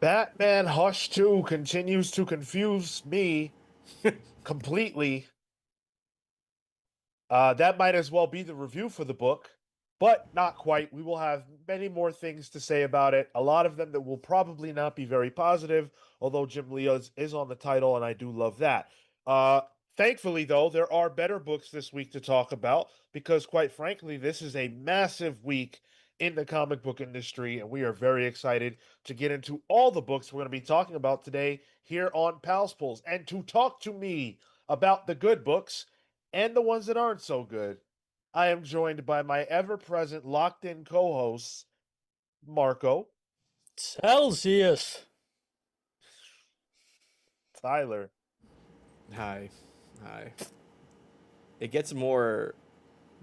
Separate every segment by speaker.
Speaker 1: Batman Hush 2 continues to confuse me completely. That might as well be the review for the book, but not quite. We will have many more things to say about it. A lot of them that will probably not be very positive, although Jim Lee is on the title, and I do love that. Uh, Thankfully, though, there are better books this week to talk about because, quite frankly, this is a massive week in the comic book industry, and we are very excited to get into all the books we're going to be talking about today here on Pals Pulls. And to talk to me about the good books and the ones that aren't so good, I am joined by my ever present locked in co hosts, Marco,
Speaker 2: Celsius.
Speaker 1: Tyler,
Speaker 3: Hi. Hi. It gets more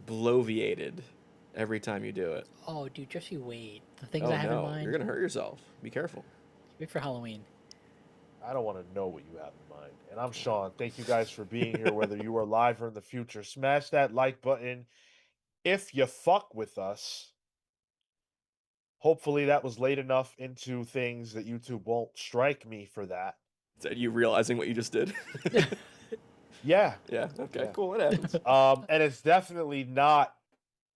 Speaker 3: bloviated every time you do it.
Speaker 2: Oh, dude, just you wait. The things
Speaker 3: Oh
Speaker 2: I have in
Speaker 3: no,
Speaker 2: mind.
Speaker 3: you're gonna hurt yourself. Be careful.
Speaker 2: Wait for Halloween.
Speaker 1: I don't want to know what you have in mind. And I'm Sean. Thank you guys for being here, whether you are live or in the future. Smash that like button if you fuck with us. Hopefully, that was late enough into things that YouTube won't strike me for that.
Speaker 3: Is that you realizing what you just did?
Speaker 1: Yeah.
Speaker 3: Yeah. Okay.
Speaker 1: Yeah.
Speaker 3: Cool. It happens.
Speaker 1: And it's definitely not.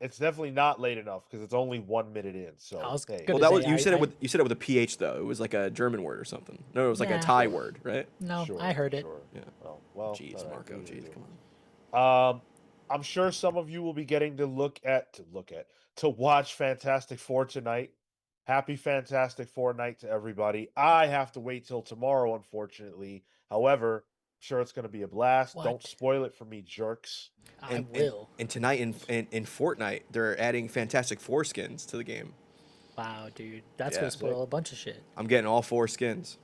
Speaker 1: It's definitely not late enough because it's only 1 minute in. So
Speaker 2: I was
Speaker 1: hey,
Speaker 2: gonna
Speaker 3: Well, that was
Speaker 2: say,
Speaker 3: you said
Speaker 2: I-
Speaker 3: it with a PH though. It was like a German word or something. No, it was like a
Speaker 2: Nah.
Speaker 3: Thai word, right?
Speaker 2: No,
Speaker 1: sure,
Speaker 2: I heard it.
Speaker 1: sure.
Speaker 3: Yeah.
Speaker 1: Well,
Speaker 3: Jeez,
Speaker 1: all right,
Speaker 3: Marco.
Speaker 1: what are you
Speaker 3: Jeez,
Speaker 1: gonna
Speaker 3: come
Speaker 1: do?
Speaker 3: on.
Speaker 1: I'm sure some of you will be getting to to watch Fantastic Four tonight. Happy Fantastic Four night to everybody. I have to wait till tomorrow, unfortunately. However, I'm sure it's going to be a blast. Don't
Speaker 2: What?
Speaker 1: spoil it for me, jerks.
Speaker 2: I
Speaker 3: And
Speaker 2: will.
Speaker 3: and tonight in Fortnite, they're adding Fantastic Four skins to the game.
Speaker 2: Wow, dude, that's
Speaker 3: Yeah.
Speaker 2: gonna spoil a bunch of shit.
Speaker 3: I'm getting all 4 skins.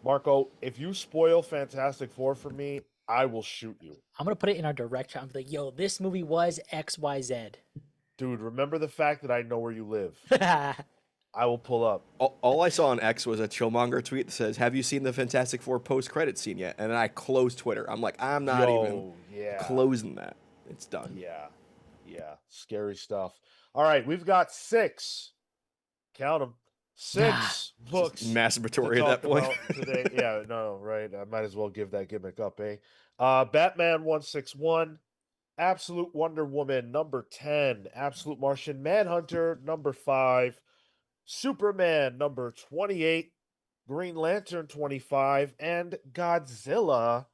Speaker 1: Marco, if you spoil Fantastic Four for me, I will shoot you.
Speaker 2: I'm gonna put it in our direct chat. I'm like, yo, this movie was X, Y, Z.
Speaker 1: Dude, remember the fact that I know where you live.
Speaker 2: Yeah,
Speaker 1: I will pull up.
Speaker 3: All I saw on X was a Chillmonger tweet that says, "Have you seen the Fantastic Four post-credit scene yet?" And then I closed Twitter. I'm like, I'm not even
Speaker 1: Yeah.
Speaker 3: closing that. It's done.
Speaker 1: Yeah. Yeah. Scary stuff. All right. We've got 6. Count them. 6 books
Speaker 3: Just
Speaker 1: to
Speaker 3: masturbatory at
Speaker 1: talk
Speaker 3: that point.
Speaker 1: about today. Yeah. No, right. I might as well give that gimmick up, eh? Batman 161. Absolute Wonder Woman, number 10. Absolute Martian Manhunter, number 5. Superman, number 28. Green Lantern, 25. And Godzilla,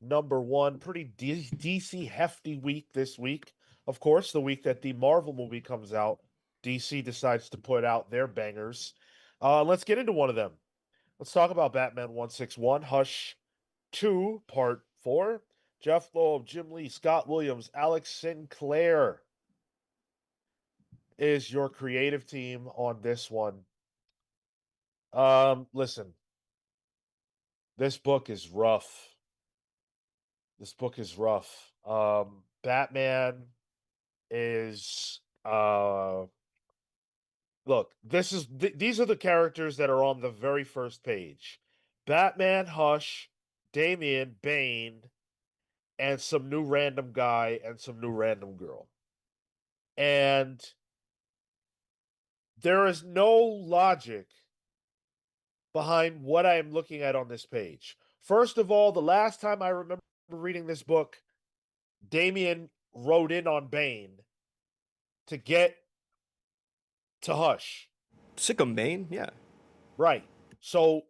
Speaker 1: number 1. Pretty DC hefty week this week. Of course, the week that the Marvel movie comes out, DC decides to put out their bangers. Let's get into one of them. Let's talk about Batman 161, Hush 2, Part 4. Jeff Loeb, Jim Lee, Scott Williams, Alex Sinclair is your creative team on this one. Listen, this book is rough. This book is rough. Batman is look, these are the characters that are on the very first page. Batman, Hush, Damian, Bane, and some new random guy and some new random girl. And there is no logic behind what I am looking at on this page. First of all, the last time I remember reading this book, Damian rode in on Bane to get to Hush.
Speaker 3: Sickum Bane, yeah.
Speaker 1: Right. So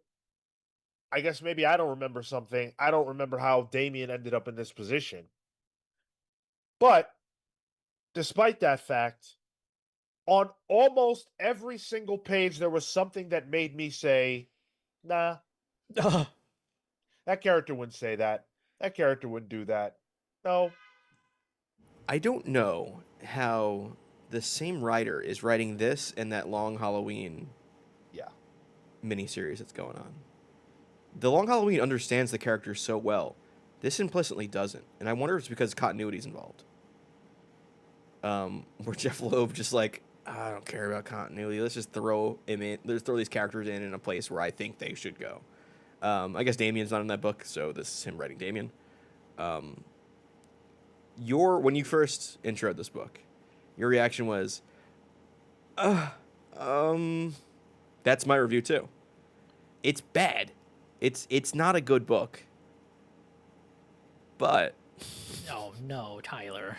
Speaker 1: I guess maybe I don't remember something. I don't remember how Damian ended up in this position. But despite that fact, on almost every single page, there was something that made me say, nah, that character wouldn't say that. That character wouldn't do that. No.
Speaker 3: I don't know how the same writer is writing this and that Long Halloween
Speaker 1: Yeah.
Speaker 3: miniseries that's going on. The Long Halloween understands the characters so well. This implicitly doesn't, and I wonder if it's because continuity's involved. Where Jeff Loeb just like, I don't care about continuity. Let's just throw him in. Let's throw these characters in a place where I think they should go. I guess Damien's not in that book, so this is him writing Damien. When you first introed this book, your reaction was, that's my review too. It's bad. It's not a good book. But
Speaker 2: Oh no, Tyler.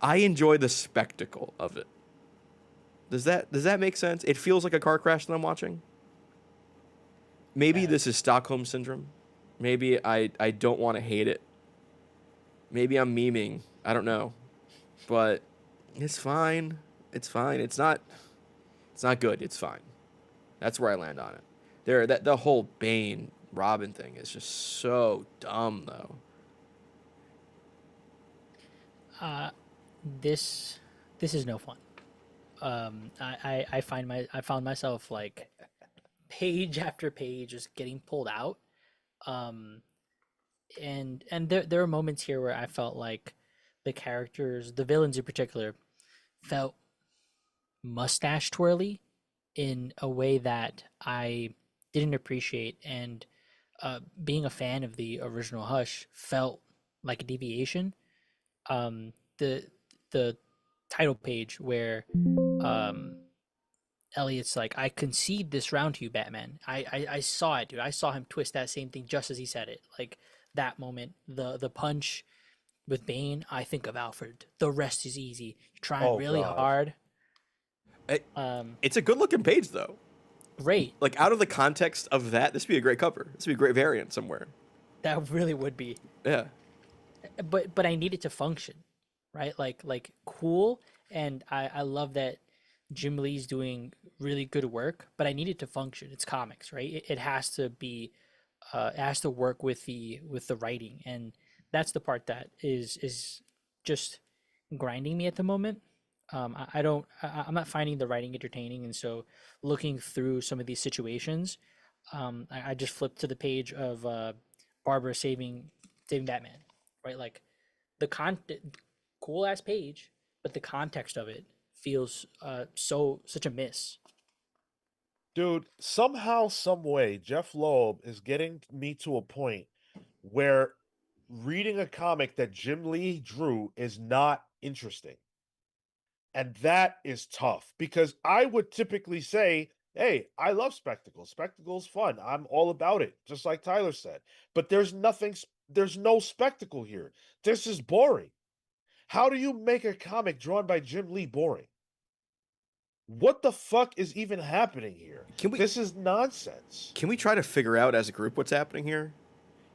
Speaker 3: I enjoy the spectacle of it. Does that make sense? It feels like a car crash that I'm watching. Maybe this is Stockholm syndrome. Maybe I don't want to hate it. Maybe I'm memeing. I don't know. But it's fine. It's fine. It's not good. It's fine. That's where I land on it. The whole Bane Robin thing is just so dumb though.
Speaker 2: This is no fun. I found myself like page after page just getting pulled out. And there are moments here where I felt like the characters, the villains in particular, felt mustache twirly in a way that I didn't appreciate. And being a fan of the original Hush felt like a deviation. The the title page where um, Elliot's like, I concede this round to you, Batman. I saw it, dude. I saw him twist that same thing just as he said it. Like that moment, the punch with Bane, I think of Alfred. The rest is easy. You're trying really
Speaker 1: God.
Speaker 2: hard.
Speaker 3: It's a good looking page though.
Speaker 2: Great.
Speaker 3: Like out of the context of that, this would be a great cover. This would be a great variant somewhere.
Speaker 2: That really would be.
Speaker 3: Yeah.
Speaker 2: But I need it to function, right? Like cool. And I love that Jim Lee's doing really good work, but I need it to function. It's comics, right? It has to be, it has to work with the writing, and that's the part that is just grinding me at the moment. I don't, I'm not finding the writing entertaining, and so looking through some of these situations, I just flipped to the page of Barbara saving Batman, right? Like the cool ass page, but the context of it feels such a miss.
Speaker 1: Dude, somehow, some way, Jeff Loeb is getting me to a point where reading a comic that Jim Lee drew is not interesting. And that is tough because I would typically say, hey, I love spectacles. Spectacles fun. I'm all about it, just like Tyler said. But there's no spectacle here. This is boring. How do you make a comic drawn by Jim Lee boring? What the fuck is even happening here? This is nonsense.
Speaker 3: Can we try to figure out as a group what's happening here?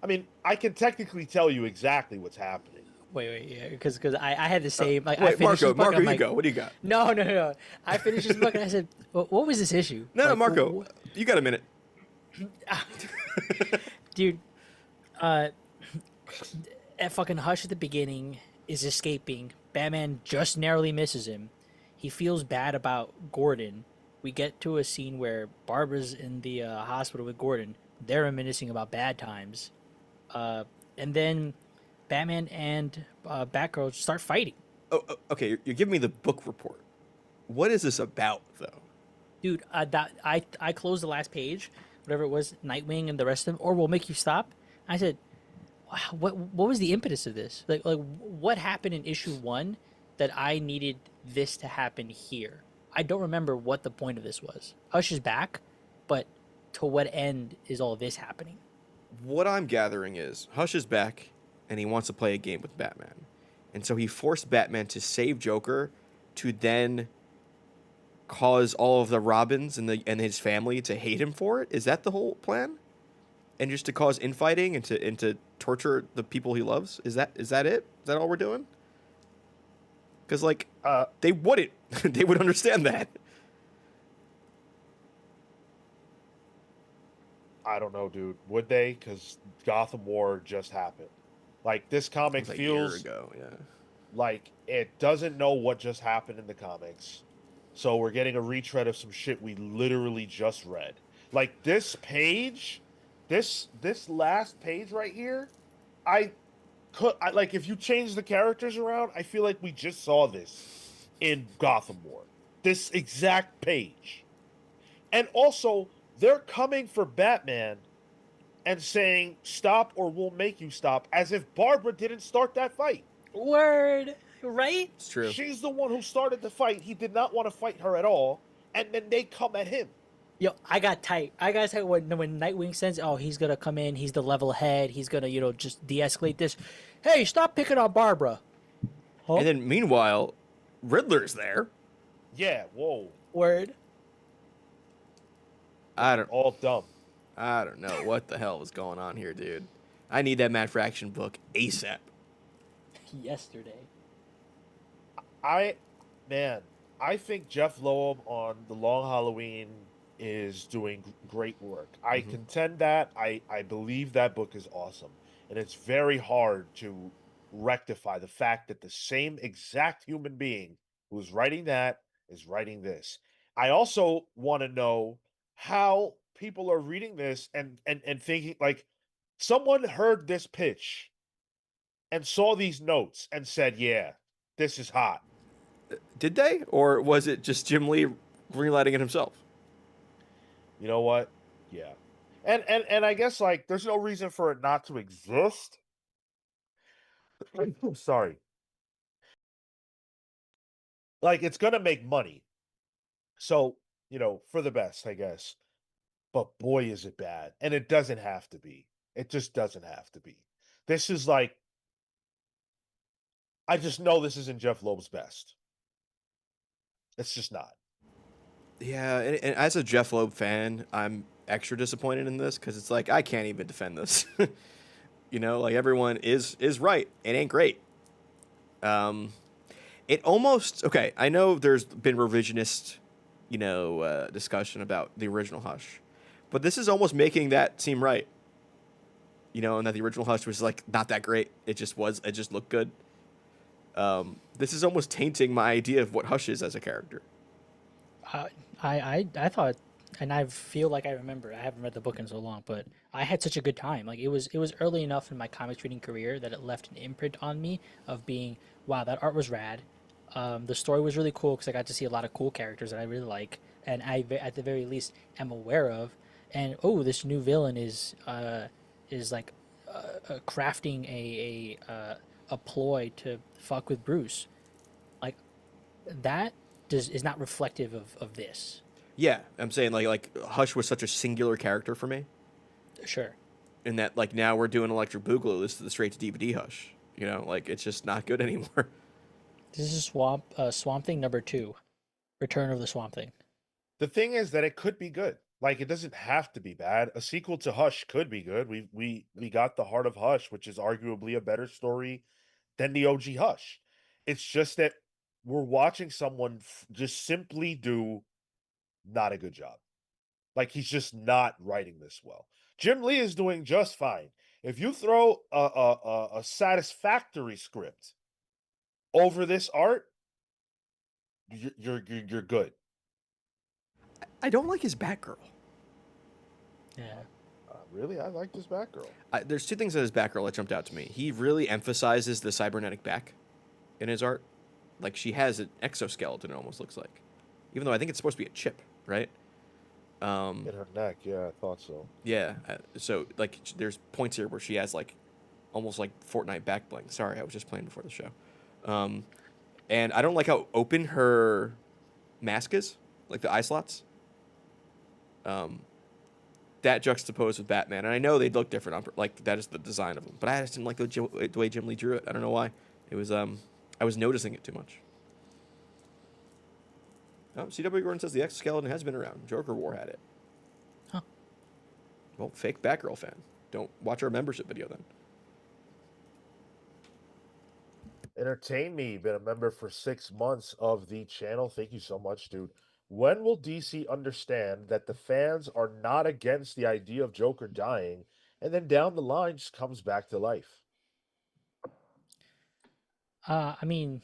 Speaker 1: I mean, I can technically tell you exactly what's happening.
Speaker 2: Wait, yeah, because I had the same. Like,
Speaker 3: Wait,
Speaker 2: I finished this book,
Speaker 3: Marco,
Speaker 2: I'm
Speaker 3: you
Speaker 2: like,
Speaker 3: go. What do you got?
Speaker 2: No. I finished this book and I said, what was this issue?
Speaker 3: No,
Speaker 2: Like,
Speaker 3: Marco, you got a minute.
Speaker 2: Dude, at fucking Hush at the beginning is escaping. Batman just narrowly misses him. He feels bad about Gordon. We get to a scene where Barbara's in the hospital with Gordon. They're reminiscing about bad times. And then Batman and Batgirl start fighting.
Speaker 3: Oh, okay. You're giving me the book report. What is this about, though?
Speaker 2: Dude, I closed the last page, whatever it was, Nightwing and the rest of them, or We'll Make You Stop. I said, wow, what was the impetus of this? Like what happened in issue 1 that I needed this to happen here? I don't remember what the point of this was. Hush is back, but to what end is all this happening?
Speaker 3: What I'm gathering is Hush is back, and he wants to play a game with Batman. And so he forced Batman to save Joker to then cause all of the Robins and his family to hate him for it? Is that the whole plan? And just to cause infighting and to torture the people he loves? Is that it? Is that all we're doing? Because like they wouldn't. They would understand that.
Speaker 1: I don't know, dude. Would they? Because Gotham War just happened. Like, this comic
Speaker 3: Like
Speaker 1: feels
Speaker 3: a year ago, yeah.
Speaker 1: like it doesn't know what just happened in the comics. So we're getting a retread of some shit we literally just read. Like, this page, this last page right here, I like, if you change the characters around, I feel like we just saw this in Gotham War. This exact page. And also, they're coming for Batman and saying, stop or we'll make you stop, as if Barbara didn't start that fight.
Speaker 2: Word, right?
Speaker 3: It's true.
Speaker 1: She's the one who started the fight. He did not want to fight her at all. And then they come at him.
Speaker 2: Yo, I got tight. I got tight when Nightwing says, "Oh, he's gonna come in. He's the level head. He's gonna, just de-escalate this." Hey, stop picking on Barbara. Huh?
Speaker 3: And then meanwhile, Riddler's there.
Speaker 1: Yeah, whoa.
Speaker 2: Word.
Speaker 3: I
Speaker 1: Looking
Speaker 3: don't
Speaker 1: all dumb.
Speaker 3: I don't know what the hell is going on here, dude. I need that Matt Fraction book ASAP.
Speaker 2: Yesterday.
Speaker 1: I man, I think Jeff Loeb on The Long Halloween is doing great work. I
Speaker 3: Mhm.
Speaker 1: contend that. I believe that book is awesome. And it's very hard to rectify the fact that the same exact human being who's writing that is writing this. I also want to know how people are reading this and thinking like someone heard this pitch and saw these notes and said, "Yeah, this is hot."
Speaker 3: Did they? Or was it just Jim Lee greenlighting it himself?
Speaker 1: You know what? Yeah. And I guess like there's no reason for it not to exist. Sorry. Like it's gonna make money. So, for the best, I guess. But boy is it bad. And it doesn't have to be. It just doesn't have to be. This is like I just know this isn't Jeff Loeb's best. It's just not.
Speaker 3: Yeah, and as a Jeff Loeb fan, I'm extra disappointed in this because it's like I can't even defend this. Like everyone is right. It ain't great. Um, it almost okay. I know there's been revisionist, discussion about the original Hush, but this is almost making that seem right. And that the original Hush was like not that great. It just was. It just looked good. This is almost tainting my idea of what Hush is as a character.
Speaker 2: Uh, I thought, and I feel like I remember. I haven't read the book in so long, but I had such a good time. Like it was early enough in my comics reading career that it left an imprint on me of being, wow, that art was rad. The story was really cool because I got to see a lot of cool characters that I really like, and at the very least am aware of. And oh, this new villain is like crafting a ploy to fuck with Bruce. Like that is not reflective of this.
Speaker 3: Yeah, I'm saying like Hush was such a singular character for me,
Speaker 2: Sure.
Speaker 3: in that like now we're doing Electric Boogaloo. This is the straight to DVD Hush. Like it's just not good anymore.
Speaker 2: This is Swamp Thing number 2, Return of the Swamp Thing.
Speaker 1: The thing is that it could be good. Like it doesn't have to be bad. A sequel to Hush could be good. We got The Heart of Hush, which is arguably a better story than the OG Hush. It's just that we're watching someone just simply do not a good job. Like he's just not writing this well. Jim Lee is doing just fine. If you throw a satisfactory script over this art, you're good.
Speaker 3: I don't like his Batgirl.
Speaker 2: Yeah.
Speaker 1: Really, I like this Batgirl.
Speaker 3: There's two things that his Batgirl that jumped out to me. He really emphasizes the cybernetic back in his art. Like she has an exoskeleton. It almost looks like, even though I think it's supposed to be a chip, right?
Speaker 1: In her neck, yeah, I thought so.
Speaker 3: Yeah. So like, there's points here where she has like, almost like Fortnite back bling. Sorry, I was just playing before the show. Um, and I don't like how open her mask is, like the eye slots. Um, that juxtaposed with Batman, and I know they'd look different. Like that is the design of them, but I just didn't like the way Jim Lee drew it. I don't know why. It was I was noticing it too much. Oh, C.W. Gordon says the exoskeleton has been around. Joker War had it.
Speaker 2: Huh.
Speaker 3: Well, fake Batgirl fan. Don't watch our membership video then.
Speaker 1: Entertain me, been a member for 6 months of the channel. Thank you so much, dude. When will DC understand that the fans are not against the idea of Joker dying, and then down the line just comes back to life?
Speaker 2: I mean,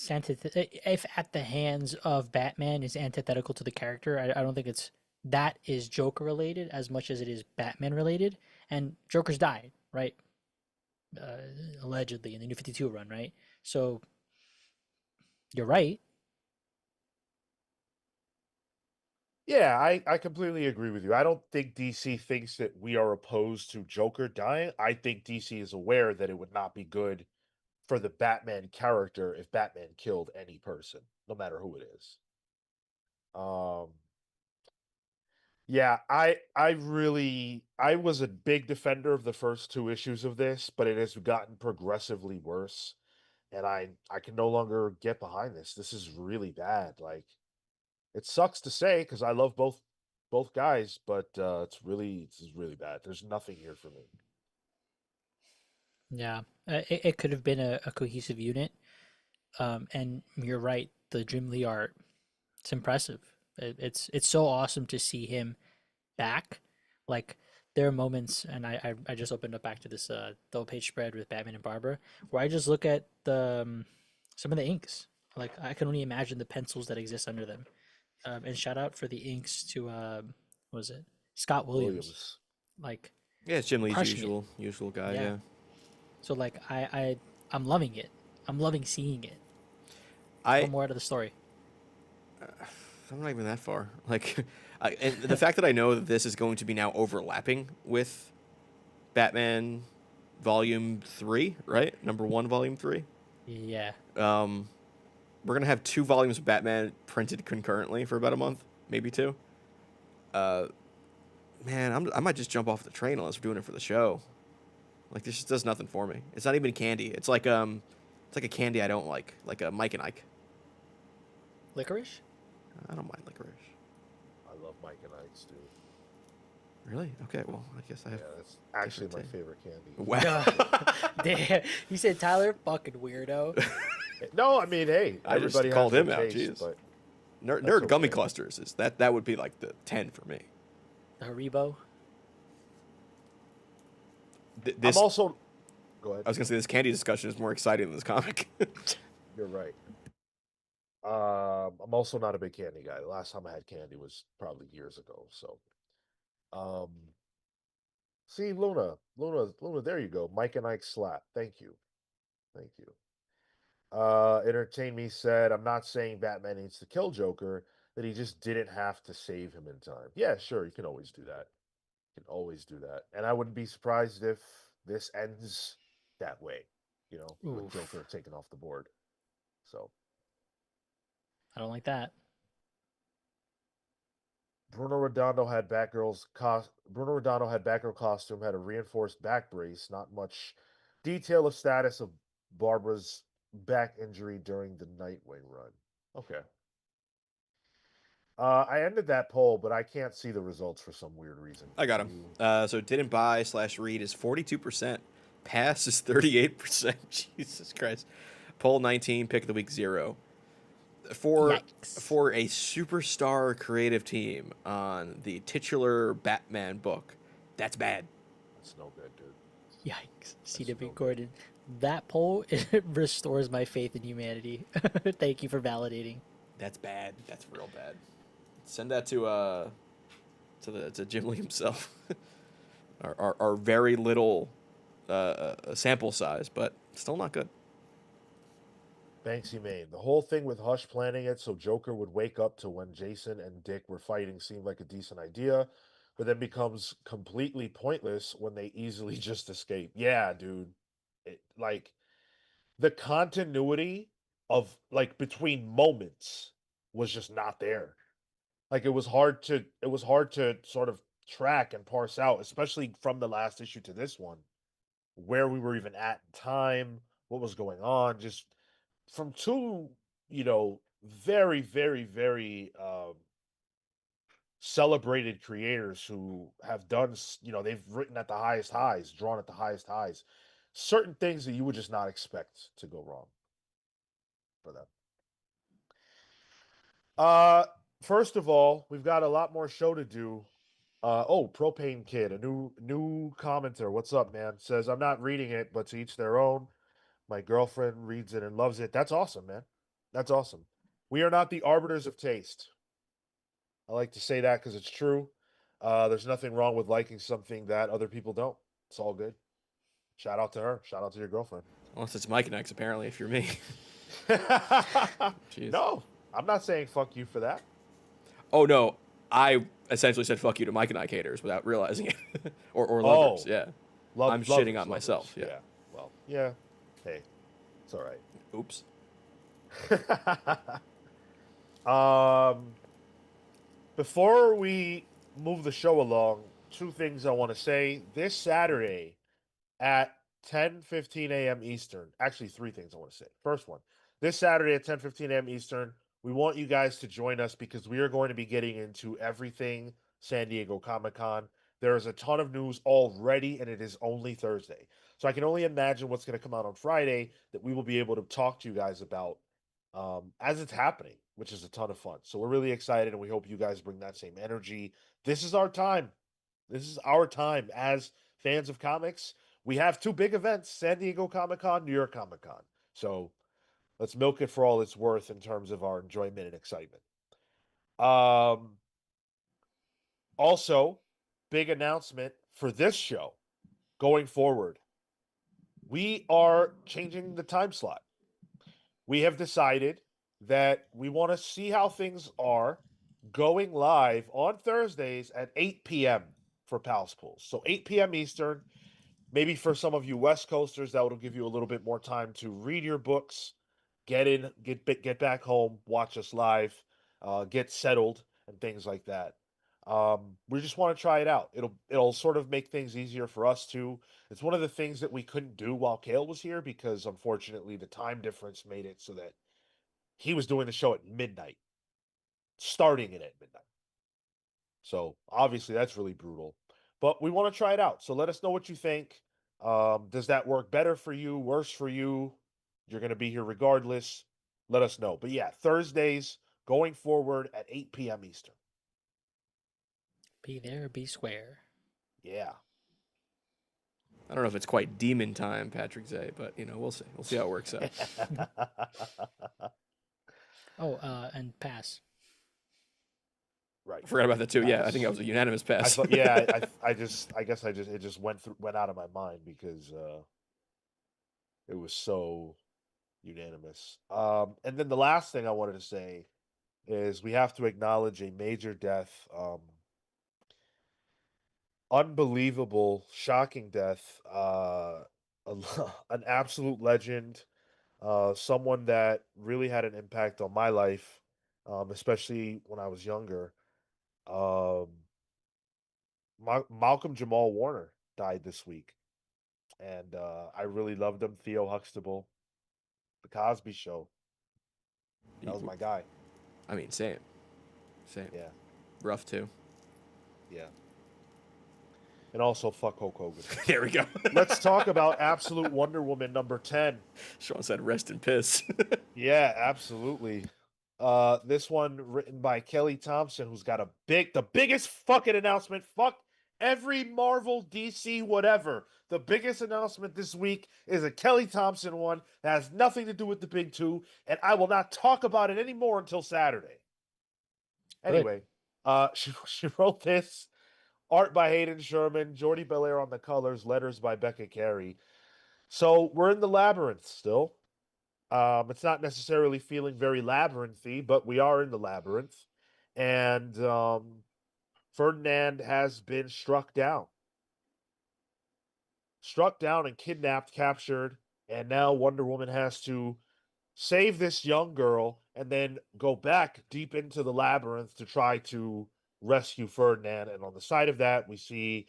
Speaker 2: if at the hands of Batman is antithetical to the character, I don't think that is Joker related as much as it is Batman related. And Joker's died, right? Uh, Allegedly in the New 52 run, right? So you're right.
Speaker 1: Yeah, I completely agree with you. I don't think DC thinks that we are opposed to Joker dying. I think DC is aware that it would not be good for the Batman character if Batman killed any person, no matter who it is. Um, Yeah, I was a big defender of the first two issues of this, but it has gotten progressively worse, and I can no longer get behind this. This is really bad. Like, it sucks to say because I love both guys, but this is really bad. There's nothing here for me.
Speaker 2: Yeah, it could have been a cohesive unit. And you're right, the Jim Lee art, it's impressive. It's so awesome to see him back. Like there are moments, and I just opened up back to this double page spread with Batman and Barbara, where I just look at the some of the inks. Like I can only imagine the pencils that exist under them. And shout out for the inks to what was it Scott Williams?
Speaker 1: Williams.
Speaker 2: Like
Speaker 3: Yeah, it's Jim Lee's
Speaker 2: crushing it.
Speaker 3: usual guy.
Speaker 2: Yeah.
Speaker 3: Yeah,
Speaker 2: So like I'm loving it. I'm loving seeing it.
Speaker 3: I
Speaker 2: One more out of the story.
Speaker 3: I'm not even that far. Like, and the fact that I know that this is going to be now overlapping with Batman Volume 3, right? Number 1, Volume 3.
Speaker 2: Yeah.
Speaker 3: We're gonna have 2 volumes of Batman printed concurrently for about a month, maybe 2. Man, I might just jump off the train unless we're doing it for the show. Like, this just does nothing for me. It's not even candy. It's like a candy I don't like a Mike and Ike.
Speaker 2: Licorice?
Speaker 3: I don't mind licorice.
Speaker 1: I love Mike and Ike's, dude.
Speaker 3: Really? Okay. Well, I guess I
Speaker 1: Yeah,
Speaker 3: have.
Speaker 1: that's actually my
Speaker 3: different
Speaker 1: favorite candy.
Speaker 3: Wow.
Speaker 2: Damn. You said Tyler, fucking weirdo.
Speaker 1: No, I mean, hey,
Speaker 3: I just
Speaker 1: everybody
Speaker 3: called
Speaker 1: has
Speaker 3: him
Speaker 1: their
Speaker 3: out,
Speaker 1: taste,
Speaker 3: jeez.
Speaker 1: but
Speaker 3: Nerd
Speaker 1: that's
Speaker 3: gummy
Speaker 1: okay.
Speaker 3: clusters is that would be like the 10 for me.
Speaker 2: The Haribo.
Speaker 3: This
Speaker 1: I'm also. Go ahead.
Speaker 3: I was gonna say this candy discussion is more exciting than this comic.
Speaker 1: You're right. I'm also not a big candy guy. The last time I had candy was probably years ago. So, um, see, Luna, there you go. Mike and Ike slap. Thank you. Thank you. Entertain Me said, I'm not saying Batman needs to kill Joker, that he just didn't have to save him in time. Yeah, sure, you can always do that. You can always do that. And I wouldn't be surprised if this ends that way, with
Speaker 2: Oof.
Speaker 1: Joker taken off the board. So,
Speaker 2: I don't like that.
Speaker 1: Bruno Redondo had Batgirl costume, had a reinforced back brace, not much detail of status of Barbara's back injury during the Nightwing run. Okay. I ended that poll, but I can't see the results for some weird reason.
Speaker 3: I got
Speaker 1: Can
Speaker 3: him.
Speaker 1: you-
Speaker 3: So didn't buy / read is 42%. Pass is 38%. Jesus Christ. Poll 19. Pick of the week 0. For
Speaker 2: Yikes.
Speaker 3: a superstar creative team on the titular Batman book, that's bad.
Speaker 1: That's no good, dude.
Speaker 2: Yikes. C.W.
Speaker 1: no good.
Speaker 2: Gordon. That poll it restores my faith in humanity. Thank you for validating.
Speaker 3: That's bad. That's real bad. Send that to Jim Lee himself. our very little sample size, but still not good.
Speaker 1: Banksy Maine. The whole thing with Hush planning it so Joker would wake up to when Jason and Dick were fighting seemed like a decent idea, but then becomes completely pointless when they easily just escape. Yeah, dude. Like the continuity of like between moments was just not there. Like it was hard to sort of track and parse out, especially from the last issue to this one, where we were even at in time, what was going on, just from two, very, very, very celebrated creators who have done, they've written at the highest highs, drawn at the highest highs, certain things that you would just not expect to go wrong for them. Uh, First of all, we've got a lot more show to do. Propane Kid, a new commenter. What's up, man? Says I'm not reading it, but to each their own. My girlfriend reads it and loves it. That's awesome, man. That's awesome. We are not the arbiters of taste. I like to say that because it's true. There's nothing wrong with liking something that other people don't. It's all good. Shout out to her. Shout out to your girlfriend.
Speaker 3: Unless it's Mike and X, apparently, if you're me. Jeez.
Speaker 1: No, I'm not saying fuck you for that.
Speaker 3: Oh, no. I essentially said fuck you to Mike and Ike haters without realizing it. or lovers, yeah. I'm shitting on myself, yeah.
Speaker 1: Well, yeah. Hey, it's all right.
Speaker 3: Oops.
Speaker 1: Before we move the show along, two things I want to say. This Saturday at 10:15 a.m. Eastern. Actually, three things I want to say. First one, this Saturday at 10:15 a.m. Eastern, we want you guys to join us because we are going to be getting into everything San Diego Comic-Con. There is a ton of news already, and it is only Thursday. So I can only imagine what's going to come out on Friday that we will be able to talk to you guys about as it's happening, which is a ton of fun. So we're really excited, and we hope you guys bring that same energy. This is our time. This is our time as fans of comics. We have two big events: San Diego Comic Con, New York Comic Con. So let's milk it for all it's worth in terms of our enjoyment and excitement. Um, Also, big announcement for this show going forward. We are changing the time slot. We have decided that we want to see how things are going live on Thursdays at 8 p.m. for Pals Pools. So 8 p.m. Eastern. Maybe for some of you West Coasters, that will give you a little bit more time to read your books, get back home, watch us live, get settled, and things like that. We just want to try it out. It'll sort of make things easier for us too. It's one of the things that we couldn't do while Kale was here because unfortunately the time difference made it so that he was doing the show at midnight, starting it at midnight. So obviously that's really brutal. But we want to try it out. So let us know what you think. Does that work better for you, worse for you? You're going to be here regardless. Let us know. But yeah, Thursdays going forward at 8 p.m. Eastern.
Speaker 2: Be there, be square.
Speaker 1: Yeah.
Speaker 3: I don't know if it's quite demon time, Patrick Zay, but we'll see. We'll see how it works out.
Speaker 2: Oh, and pass.
Speaker 1: Right.
Speaker 3: I forgot about that too. Yeah, I think that
Speaker 1: Pass.
Speaker 3: was a unanimous
Speaker 1: I
Speaker 3: pass.
Speaker 1: thought, yeah, I guess it just went out of my mind because it was so unanimous. And then the last thing I wanted to say is we have to acknowledge a major death. Unbelievable, shocking death. An absolute legend. Someone that really had an impact on my life, especially when I was younger. Um, Malcolm Jamal Warner died this week, and I really loved him. Theo Huxtable, The Cosby Show. That was my guy.
Speaker 3: I mean, same.
Speaker 1: Yeah,
Speaker 3: Rough too.
Speaker 1: yeah. And also, fuck Hulk Hogan.
Speaker 3: There we go.
Speaker 1: Let's talk about Absolute Wonder Woman number 10.
Speaker 3: Sean said, "Rest in piss."
Speaker 1: Yeah, absolutely. This one written by Kelly Thompson, who's got the biggest fucking announcement. Fuck every Marvel, DC, whatever. The biggest announcement this week is a Kelly Thompson one that has nothing to do with the big two, and I will not talk about it anymore until Saturday.
Speaker 2: Good.
Speaker 1: Anyway, she wrote this. Art by Hayden Sherman, Jordi Belair on the colors, letters by Becca Carey. So we're in the labyrinth still. It's not necessarily feeling very labyrinthy, but we are in the labyrinth. And Ferdinand has been struck down and kidnapped, captured. And now Wonder Woman has to save this young girl and then go back deep into the labyrinth to try to rescue Ferdinand. And on the side of that, we see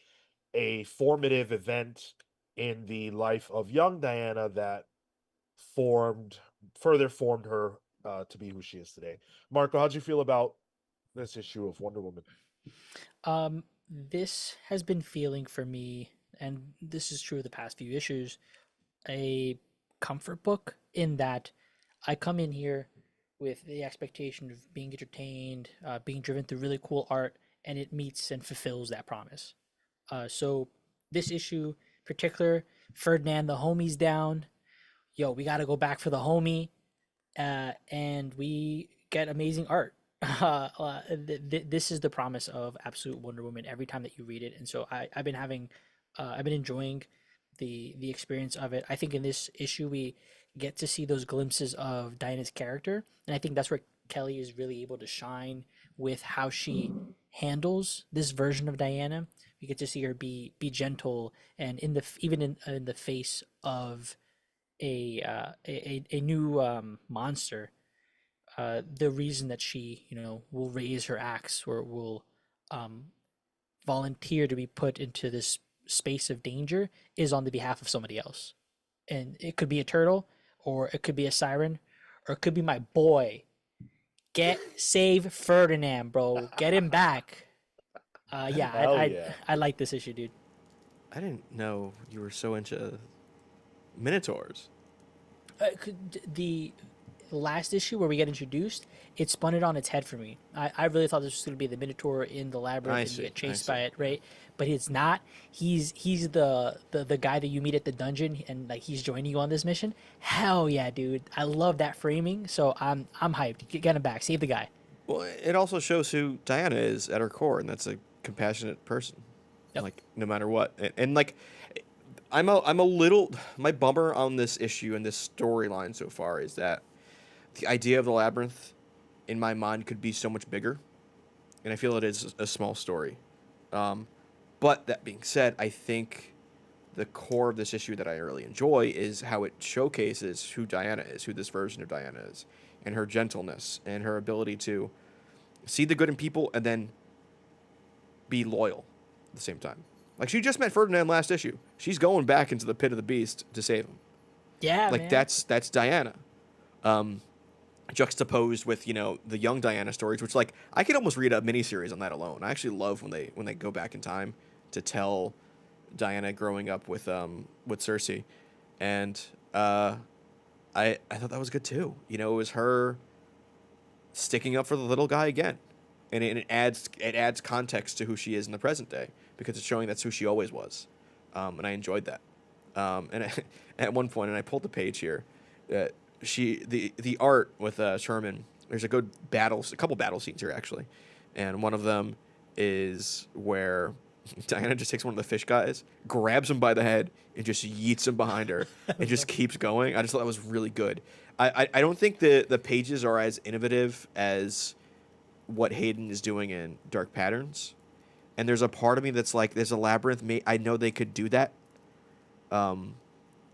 Speaker 1: a formative event in the life of young Diana that formed further formed her to be who she is today. Marco, how'd you feel about this issue of Wonder Woman?
Speaker 2: This has been feeling for me, and this is true of the past few issues, a comfort book in that I come in here with the expectation of being entertained, being driven through really cool art, and it meets and fulfills that promise. So this issue, in particular, Ferdinand, the homie's down. Yo, we got to go back for the homie, and we get amazing art. This is the promise of Absolute Wonder Woman every time that you read it, and so I've been enjoying the experience of it. I think in this issue we get to see those glimpses of Diana's character, and I think that's where Kelly is really able to shine with how she handles this version of Diana. We get to see her be gentle, and even in the face of a new monster, the reason that she will raise her axe or will um volunteer to be put into this space of danger is on the behalf of somebody else. And it could be a turtle, or it could be a siren, or it could be my boy. Save Ferdinand, bro. Get him back. Yeah,
Speaker 1: Hell yeah.
Speaker 2: I like this issue, dude.
Speaker 3: I didn't know you were so into Minotaurs.
Speaker 2: The last issue where we get introduced, it spun it on its head for me. I really thought this was going to be the Minotaur in the labyrinth and you get chased by it, right? But it's not. He's the guy that you meet at the dungeon and like he's joining you on this mission. Hell yeah, dude! I love that framing. So I'm hyped. Get him back. Save the guy.
Speaker 3: Well, it also shows who Diana is at her core, and that's a compassionate person.
Speaker 2: Yep.
Speaker 3: Like no matter what, and like I'm a little my bummer on this issue and this storyline so far is that the idea of the labyrinth in my mind could be so much bigger, and I feel it is a small story. But that being said, I think the core of this issue that I really enjoy is how it showcases who Diana is, who this version of Diana is, and her gentleness and her ability to see the good in people and then be loyal at the same time. Like she just met Ferdinand last issue. She's going back into the pit of the beast to save him.
Speaker 2: Yeah,
Speaker 3: Like
Speaker 2: man.
Speaker 3: that's Diana. Juxtaposed with the young Diana stories, which like I could almost read a miniseries on that alone. I actually love when they go back in time to tell Diana growing up with Cersei, and I thought that was good too. It was her sticking up for the little guy again, and it adds context to who she is in the present day because it's showing that's who she always was, and I enjoyed that. And at one point, and I pulled the page here. The art with Sherman. There's a couple battle scenes here actually, and one of them is where Diana just takes one of the fish guys, grabs him by the head, and just yeets him behind her, and just keeps going. I just thought that was really good. I don't think the pages are as innovative as what Hayden is doing in Dark Patterns, and there's a part of me that's like, there's a labyrinth. I know they could do that.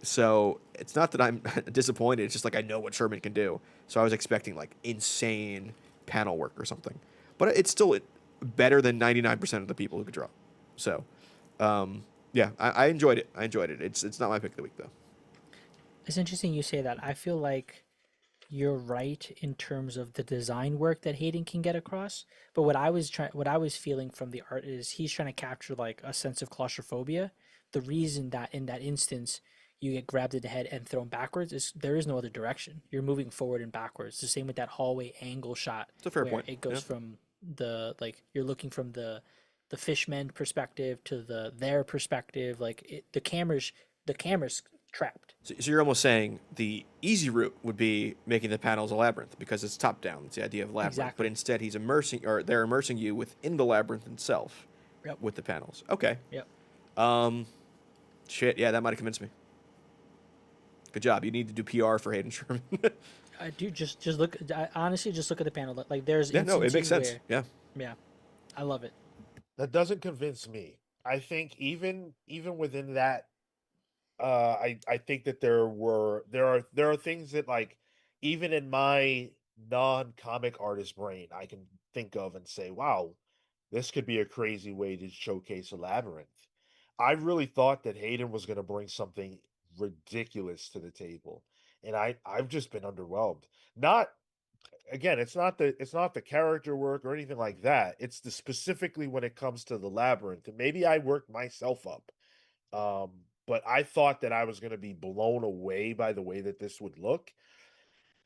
Speaker 3: So it's not that I'm disappointed. It's just like I know what Sherman can do. So I was expecting like insane panel work or something. But it's still better than 99% of the people who could draw. So, yeah, I enjoyed it. It's not my pick of the week, though.
Speaker 2: It's interesting you say that. I feel like you're right in terms of the design work that Hayden can get across. But what I was feeling from the art is he's trying to capture like a sense of claustrophobia. The reason that in that instance you get grabbed in the head and thrown backwards is there is no other direction. You're moving forward and backwards. The same with that hallway angle shot.
Speaker 3: It's a fair
Speaker 2: where
Speaker 3: point.
Speaker 2: It goes from you're looking from the fishman perspective to their perspective. The camera's trapped.
Speaker 3: So you're almost saying the easy route would be making the panels a labyrinth because it's top down. It's the idea of labyrinth.
Speaker 2: Exactly.
Speaker 3: But instead, they're immersing you within the labyrinth itself.
Speaker 2: Yep.
Speaker 3: With the panels. Okay.
Speaker 2: Yep.
Speaker 3: Shit. Yeah, that might have convinced me. Good job. You need to do PR for Hayden Sherman.
Speaker 2: Dude, just look. Honestly, just look at the panel. Like there's
Speaker 3: yeah, no, it makes sense.
Speaker 2: where-
Speaker 3: Yeah.
Speaker 2: yeah, I love it.
Speaker 1: That doesn't convince me. I think even within that, I think that there are things that like even in my non-comic artist brain I can think of and say, wow, this could be a crazy way to showcase a labyrinth. I really thought that Hayden was going to bring something ridiculous to the table, and I've just been underwhelmed. Not again, it's not the character work or anything like that. It's the specifically when it comes to the labyrinth. And maybe I worked myself up. But I thought that I was going to be blown away by the way that this would look.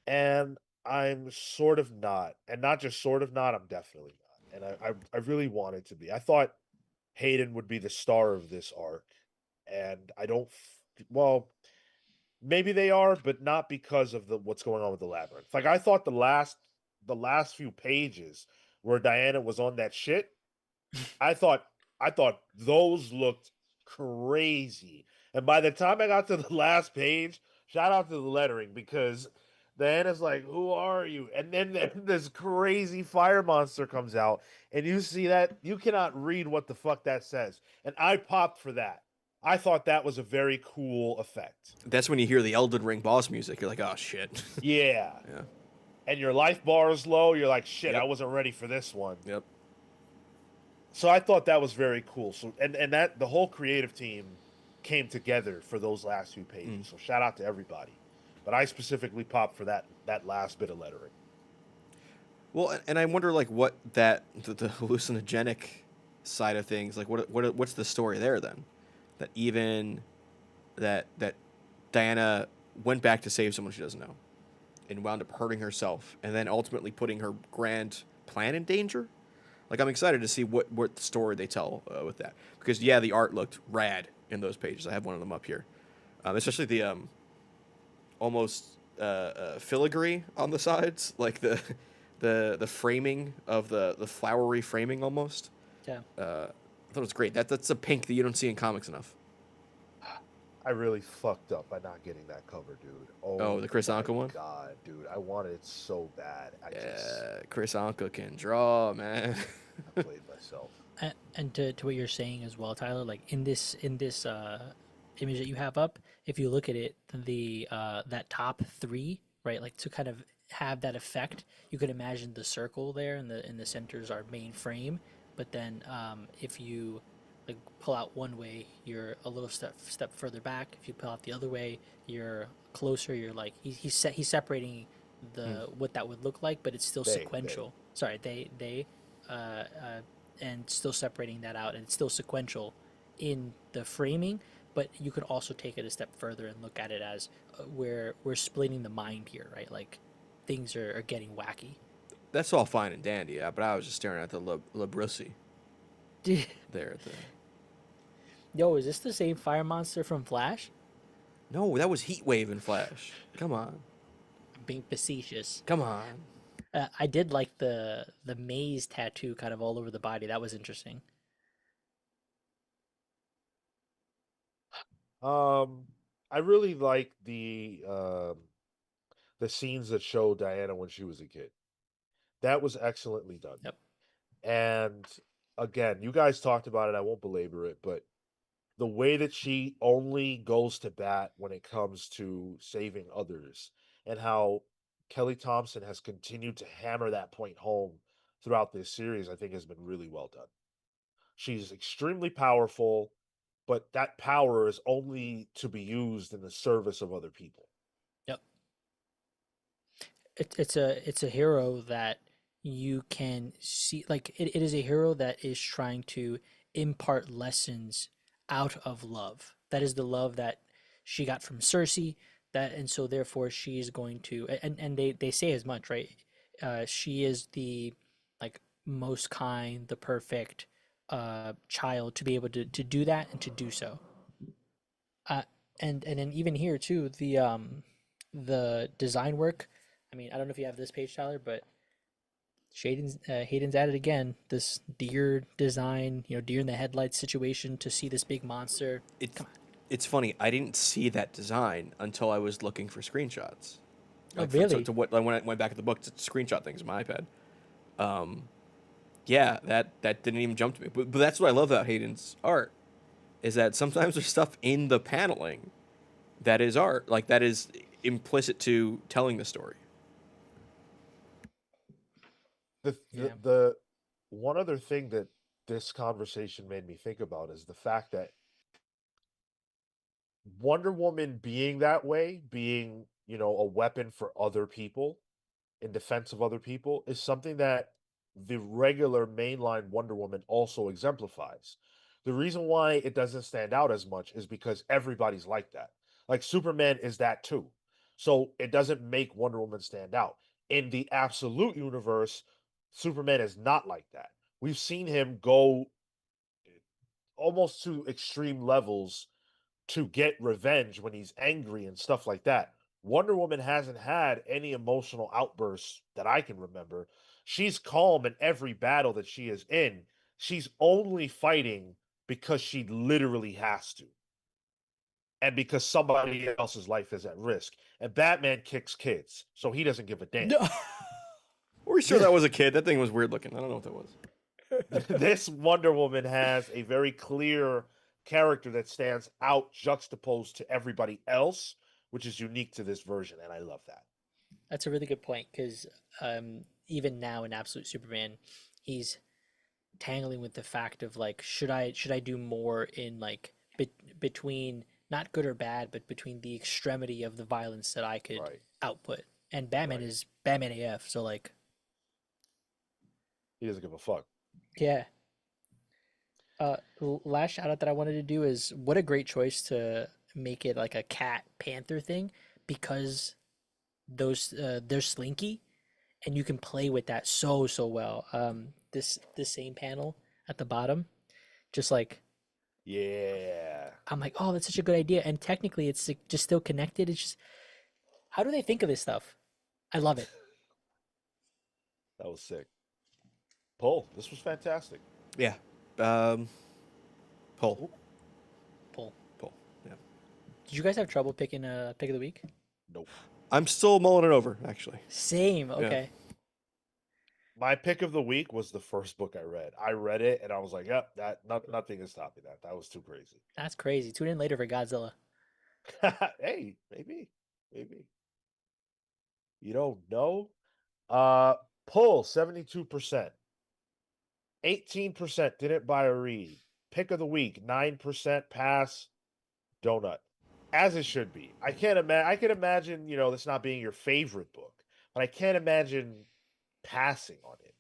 Speaker 1: And I'm sort of not. And not just sort of not, I'm definitely not. And I really wanted to be. I thought Hayden would be the star of this arc. And I don't well, maybe they are, but not because of what's going on with the labyrinth. Like I thought the last few pages where Diana was on that shit, I thought those looked crazy. And by the time I got to the last page, shout out to the lettering because Diana's like, "Who are you?" And then this crazy fire monster comes out, and you see that you cannot read what the fuck that says. And I popped for that. I thought that was a very cool effect.
Speaker 3: That's when you hear the Elden Ring boss music. You're like, oh, shit.
Speaker 1: Yeah.
Speaker 3: Yeah.
Speaker 1: And your life bar is low. You're like, shit,
Speaker 3: Yep.
Speaker 1: I wasn't ready for this one.
Speaker 3: Yep.
Speaker 1: So I thought that was very cool. So and that the whole creative team came together for those last few
Speaker 3: Mm.
Speaker 1: pages. So shout out to everybody. But I specifically popped for that last bit of lettering.
Speaker 3: Well, and I wonder like what the hallucinogenic side of things, like what's the story there then? That even that Diana went back to save someone she doesn't know and wound up hurting herself and then ultimately putting her grand plan in danger. Like I'm excited to see what story they tell with that because yeah, the art looked rad in those pages. I have one of them up here, especially the almost filigree on the sides, like the framing of the flowery framing almost.
Speaker 2: Yeah.
Speaker 3: I thought it was great. That's a pink that you don't see in comics enough.
Speaker 1: I really fucked up by not getting that cover, dude.
Speaker 3: Oh,
Speaker 1: Oh
Speaker 3: the Chris
Speaker 1: my
Speaker 3: Anka one.
Speaker 1: god, dude. I wanted it so bad.
Speaker 3: Yeah, Chris Anka can draw, man.
Speaker 1: I played myself.
Speaker 2: And to what you're saying as well, Tyler, like in this image that you have up, if you look at it, the that top three, right, like to kind of have that effect, you could imagine the circle there in the center is our main frame, but then if you like pull out one way, you're a little step further back. If you pull out the other way, you're closer. You're like he's separating
Speaker 3: Hmm.
Speaker 2: the what that would look like, but it's still
Speaker 1: They.
Speaker 2: sequential. Sorry, they and still separating that out, and it's still sequential in the framing. But you could also take it a step further and look at it as we're splitting the mind here, right? Like things are getting wacky.
Speaker 3: That's all fine and dandy, yeah, but I was just staring at the Labrusi there at the.
Speaker 2: Yo, is this the same fire monster from Flash?
Speaker 3: No, that was Heat Wave in Flash. Come on,
Speaker 2: I'm being facetious.
Speaker 3: come on.
Speaker 2: I did like the maze tattoo kind of all over the body. That was interesting.
Speaker 1: Um I really like the scenes that show Diana when she was a kid. That was excellently done.
Speaker 2: Yep.
Speaker 1: And again, you guys talked about it. I won't belabor it, but the way that she only goes to bat when it comes to saving others and how Kelly Thompson has continued to hammer that point home throughout this series, I think has been really well done. She's extremely powerful, but that power is only to be used in the service of other people.
Speaker 2: Yep. It's a hero that you can see like it is a hero that is trying to impart lessons out of love. That is the love that she got from Cersei. That and so therefore she is going to and they say as much, right? She is the like most kind, the perfect child to be able to do that and to do so. Uh, and then even here too, the design work. I mean, I don't know if you have this page, Tyler, but Hayden's at it again. This deer design, deer in the headlights situation to see this big monster.
Speaker 3: It's
Speaker 2: Come on.
Speaker 3: it's funny. I didn't see that design until I was looking for screenshots.
Speaker 2: Oh,
Speaker 3: Like
Speaker 2: really?
Speaker 3: to what like when I went back at the book to screenshot things on my iPad. Um, yeah, that didn't even jump to me. But that's what I love about Hayden's art is that sometimes there's stuff in the paneling that is art, like that is implicit to telling the story.
Speaker 2: Yeah.
Speaker 1: The one other thing that this conversation made me think about is the fact that Wonder Woman being that way, being, a weapon for other people in defense of other people is something that the regular mainline Wonder Woman also exemplifies. The reason why it doesn't stand out as much is because everybody's like that. Like Superman is that too. So it doesn't make Wonder Woman stand out. In the absolute universe, Superman is not like that. We've seen him go almost to extreme levels to get revenge when he's angry and stuff like that. Wonder Woman hasn't had any emotional outbursts that I can remember. She's calm in every battle that she is in. She's only fighting because she literally has to and because somebody else's life is at risk. And Batman kicks kids, so he doesn't give a damn.
Speaker 2: No.
Speaker 3: Were you sure that was a kid? That thing was weird looking. I don't know what that was.
Speaker 1: This Wonder Woman has a very clear character that stands out juxtaposed to everybody else, which is unique to this version, and I love that.
Speaker 2: That's a really good point because even now in Absolute Superman, he's tangling with the fact of like should I do more in like between not good or bad, but between the extremity of the violence that I could
Speaker 1: Right.
Speaker 2: output. And Batman
Speaker 1: Right.
Speaker 2: is Batman AF, so like
Speaker 1: He doesn't give a fuck.
Speaker 2: yeah. Last shout out that I wanted to do is what a great choice to make it like a cat panther thing because those they're slinky and you can play with that so well. This same panel at the bottom, just like
Speaker 1: Yeah.
Speaker 2: I'm like, oh, that's such a good idea. And technically, it's like, just still connected. It's just how do they think of this stuff? I love it.
Speaker 1: That was sick. Pull. This was fantastic.
Speaker 3: Yeah. Um, pull.
Speaker 1: Oop,
Speaker 2: Pull.
Speaker 3: Pull. Yeah.
Speaker 2: Did you guys have trouble picking a pick of the week?
Speaker 1: nope.
Speaker 3: I'm still mulling it over, actually.
Speaker 2: Same. Okay.
Speaker 1: My pick of the week was the first book I read. I read it and I was like, "Yep, nothing is stopping that. That was too crazy."
Speaker 2: That's crazy. Tune in later for Godzilla.
Speaker 1: Hey, maybe. You don't know. Pull 72%. 18% didn't buy or read. Pick of the week 9% pass. Donut, as it should be. I can't imagine. I can imagine, this not being your favorite book, but I can't imagine passing on it.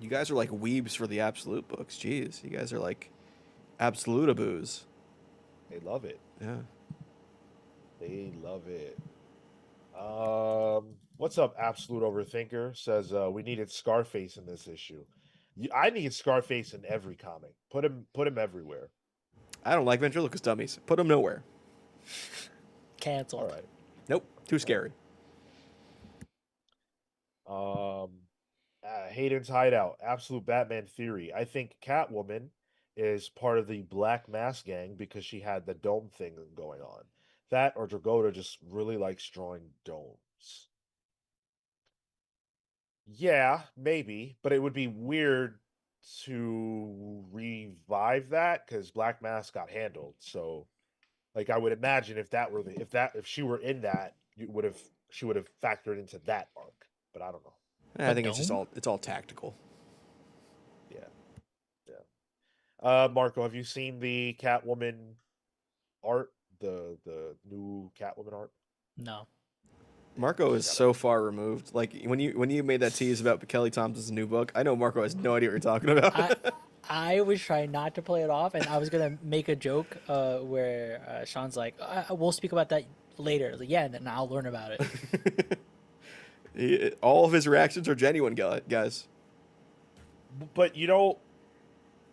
Speaker 3: You guys are like weebs for the absolute books. Jeez, you guys are like absolute aboos.
Speaker 1: They love it.
Speaker 3: Yeah.
Speaker 1: They love it. What's up, Absolute Overthinker? Says we needed Scarface in this issue. I need Scarface in every comic. Put him everywhere.
Speaker 3: I don't like ventriloquist dummies. Put them nowhere.
Speaker 1: All
Speaker 2: Canceled.
Speaker 1: right.
Speaker 3: Nope. Too scary.
Speaker 1: Hayden's Hideout, Absolute Batman Theory. I think Catwoman is part of the Black Mask Gang because she had the dome thing going on. That or Dragotta just really likes drawing domes. Yeah, maybe, but it would be weird to revive that because Black Mask got handled. So, like, I would imagine if she were in that, she would have factored into that arc. But I don't know.
Speaker 3: I
Speaker 2: A
Speaker 3: think
Speaker 2: dome?
Speaker 3: it's all tactical.
Speaker 1: Yeah, yeah. Marco, have you seen the Catwoman art? The new Catwoman art?
Speaker 2: No.
Speaker 3: Marco
Speaker 1: She's
Speaker 3: is
Speaker 1: got
Speaker 3: so far removed. Like when you made that tease about Kelly Thompson's new book, I know Marco has no idea what you're talking about.
Speaker 2: I I was trying not to play it off, and I was gonna make a joke where Sean's like, "We'll speak about that later." I was like, yeah, and then I'll learn about it.
Speaker 3: All of his reactions are genuine, guys.
Speaker 1: But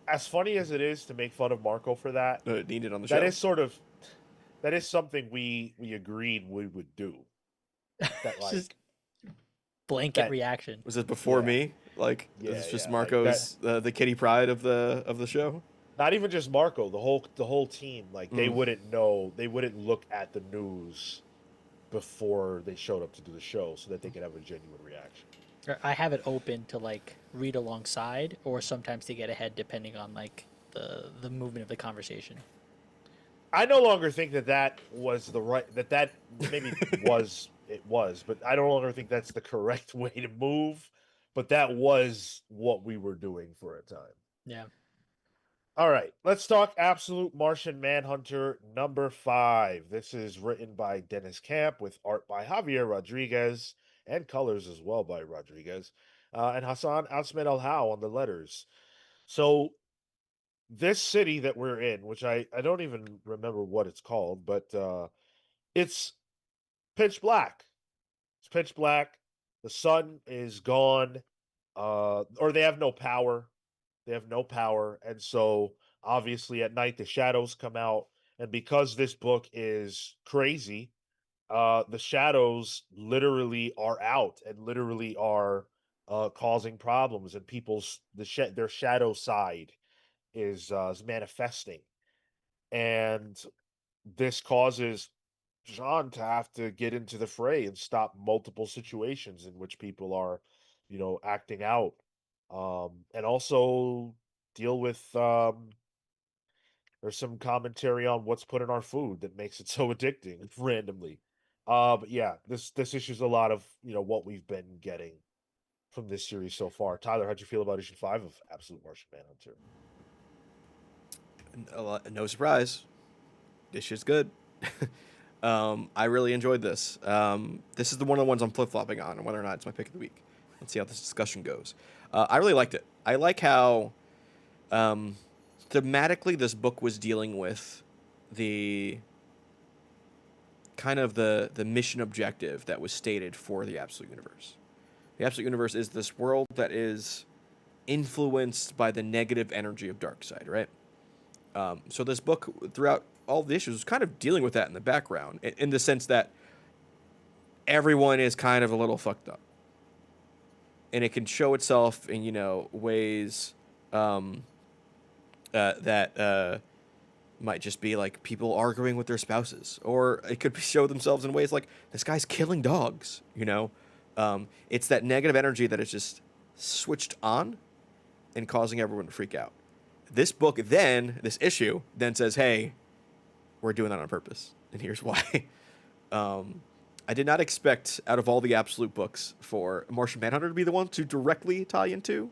Speaker 1: as funny as it is to make fun of Marco for that,
Speaker 3: Needed on the
Speaker 1: that
Speaker 3: show.
Speaker 1: is something we agreed we would do. That
Speaker 2: It's just
Speaker 1: like
Speaker 2: blanket
Speaker 1: that
Speaker 2: reaction.
Speaker 3: Was it before
Speaker 1: yeah,
Speaker 3: me? Like
Speaker 1: yeah,
Speaker 3: it's just
Speaker 1: yeah, like that.
Speaker 3: Marco's the Kitty Pride of the show.
Speaker 1: Not even just Marco, the whole team. Like they
Speaker 3: Mm.
Speaker 1: wouldn't know, they wouldn't look at the news before they showed up to do the show, so that they could have a genuine reaction.
Speaker 2: Or I have it open to like read alongside, or sometimes to get ahead, depending on like the movement of the conversation.
Speaker 1: I no longer think that was the right that maybe it was, but I no longer think that's the correct way to move. But that was what we were doing for a time.
Speaker 2: Yeah.
Speaker 1: All right, let's talk Absolute Martian Manhunter #5. This is written by Dennis Camp with art by Javier Rodriguez and colors as well by Rodriguez, and Hassan Outsman El How on the letters. So this city that we're in, which I don't even remember what it's called, but it's pitch black. It's pitch black. The sun is gone, or they have no power. They have no power, and so obviously at night the shadows come out. And because this book is crazy, the shadows literally are out and literally are causing problems, and their shadow side is manifesting, and this causes John to have to get into the fray and stop multiple situations in which people are, acting out, and also deal with. There's some commentary on what's put in our food that makes it so addicting randomly. But yeah, this issue's a lot of what we've been getting from this series so far. Tyler, how'd you feel about issue 5 of Absolute Martian Manhunter?
Speaker 3: No surprise, this shit's good. I really enjoyed this. This is one of the ones I'm flip flopping on, and whether or not it's my pick of the week. Let's see how this discussion goes. I really liked it. I like how thematically this book was dealing with the kind of the mission objective that was stated for the Absolute Universe. The Absolute Universe is this world that is influenced by the negative energy of Darkseid, right? So this book, throughout all the issues, was kind of dealing with that in the background, in the sense that everyone is kind of a little fucked up, and it can show itself in ways that might just be like people arguing with their spouses, or it could show themselves in ways like this guy's killing dogs. It's that negative energy that is just switched on and causing everyone to freak out. This issue then says, hey, we're doing that on purpose, and here's why. I did not expect, out of all the Absolute books, for Martian Manhunter to be the one to directly tie into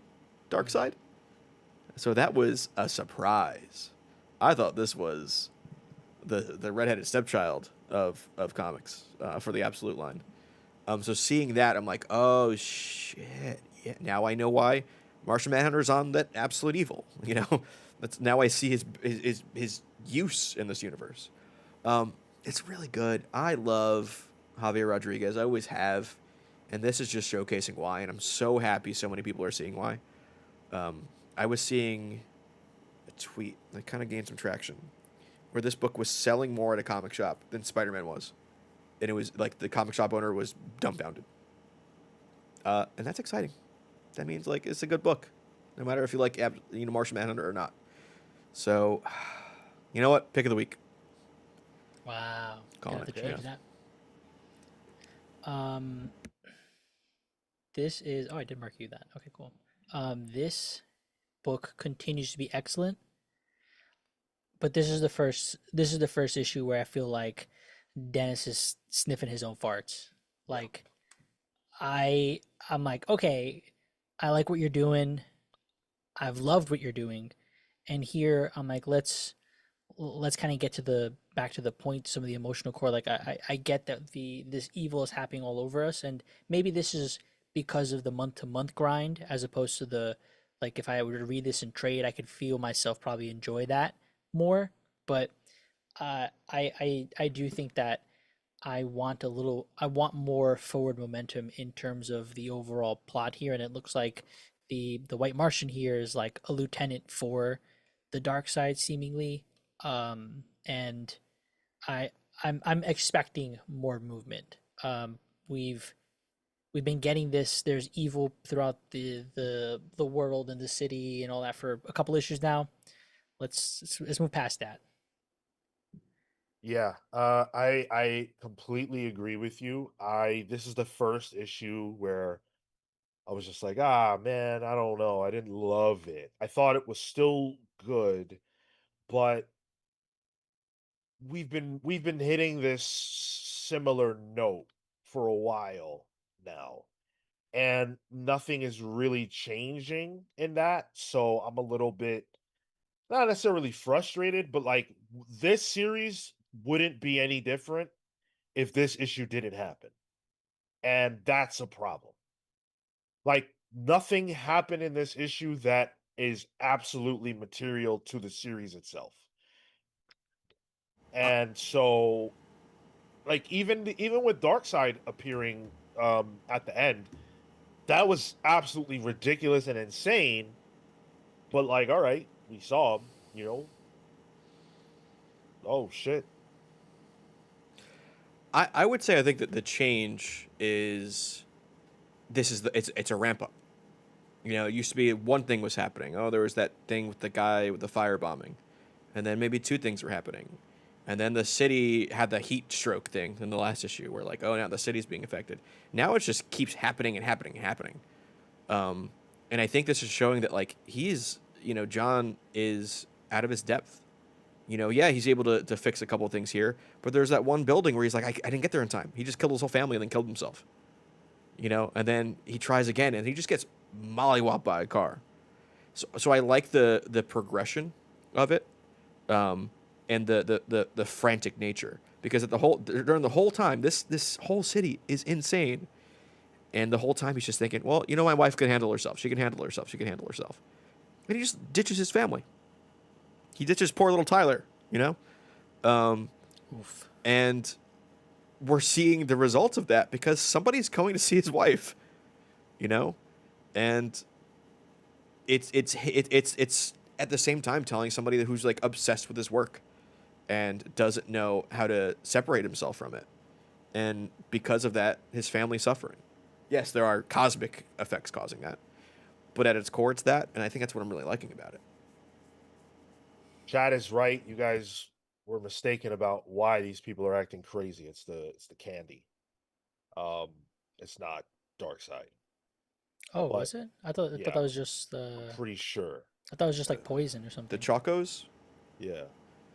Speaker 3: Darkseid. So that was a surprise. I thought this was the redheaded stepchild of comics for the Absolute line. So seeing that, I'm like, oh shit! Yeah, now I know why Martian Manhunter's on that absolute evil. Now I see his use in this universe. It's really good. I love Javier Rodriguez. I always have, and this is just showcasing why. And I'm so happy so many people are seeing why. I was seeing a tweet that kind of gained some traction, where this book was selling more at a comic shop than Spider-Man was. And it was like the comic shop owner was dumbfounded. And that's exciting. That means like it's a good book, no matter if you like Martian Manhunter or not. So, you know what? Pick of the week.
Speaker 2: Wow.
Speaker 3: Call
Speaker 2: Have
Speaker 3: it,
Speaker 2: to change
Speaker 3: yeah.
Speaker 2: that. This is. Oh, I did mark you that. Okay, cool. This book continues to be excellent, but this is the first issue where I feel like Dennis is sniffing his own farts. Like, I'm like, okay, I like what you're doing. I've loved what you're doing, and here I'm like, let's kind of get to the back to the point, some of the emotional core. Like, I get that this evil is happening all over us, and maybe this is because of the month to month grind, as opposed to the, like, if I were to read this in trade, I could feel myself probably enjoy that more. But I do think that I want more forward momentum in terms of the overall plot here, and it looks like the White Martian here is like a lieutenant for the dark side, seemingly. And I I'm expecting more movement. We've been getting this. There's evil throughout the world and the city and all that for a couple issues now. Let's move past that.
Speaker 1: Yeah, I completely agree with you. This is the first issue where I was just like, ah, man, I don't know. I didn't love it. I thought it was still good, but we've been hitting this similar note for a while now, and nothing is really changing in that. So I'm a little bit not necessarily frustrated, but like this series wouldn't be any different if this issue didn't happen. And that's a problem. Like nothing happened in this issue that is absolutely material to the series itself.
Speaker 3: Uh,
Speaker 1: And so like even with Darkseid appearing at the end, that was absolutely ridiculous and insane. But like, all right, we saw him. Oh shit.
Speaker 3: I would say I think that the change is it's a ramp up. It used to be one thing was happening. Oh, there was that thing with the guy with the firebombing, and then maybe two things were happening, and then the city had the heat stroke thing in the last issue, where like, oh, now the city's being affected. Now it just keeps happening and happening and happening, and I think this is showing that like John is out of his depth. Yeah, he's able to fix a couple of things here, but there's that one building where he's like, I didn't get there in time. He just killed his whole family and then killed himself. you know, and then he tries again and he just gets mollywopped by a car. So I like the progression of it, and the frantic nature, because during the whole time this whole city is insane, and the whole time he's just thinking, well, you know, my wife can handle herself. She can handle herself. She can handle herself. And he just ditches his family. He ditches poor little Tyler, you know?
Speaker 2: Oof.
Speaker 3: And we're seeing the results of that because somebody's going to see his wife, you know? And it's at the same time telling somebody who's like obsessed with his work and doesn't know how to separate himself from it. And because of that, his family's suffering. Yes, there are cosmic effects causing that, but at its core, it's that, and I think that's what I'm really liking about it.
Speaker 1: Chad is right. You guys were mistaken about why these people are acting crazy. It's the candy. Um, it's not Dark Side.
Speaker 2: Oh,
Speaker 1: But
Speaker 2: was it? I thought
Speaker 1: yeah,
Speaker 2: that was just
Speaker 1: I'm pretty sure.
Speaker 2: I thought it was just
Speaker 1: Uh,
Speaker 2: like poison or
Speaker 3: The
Speaker 2: something.
Speaker 3: Chacos,
Speaker 1: yeah,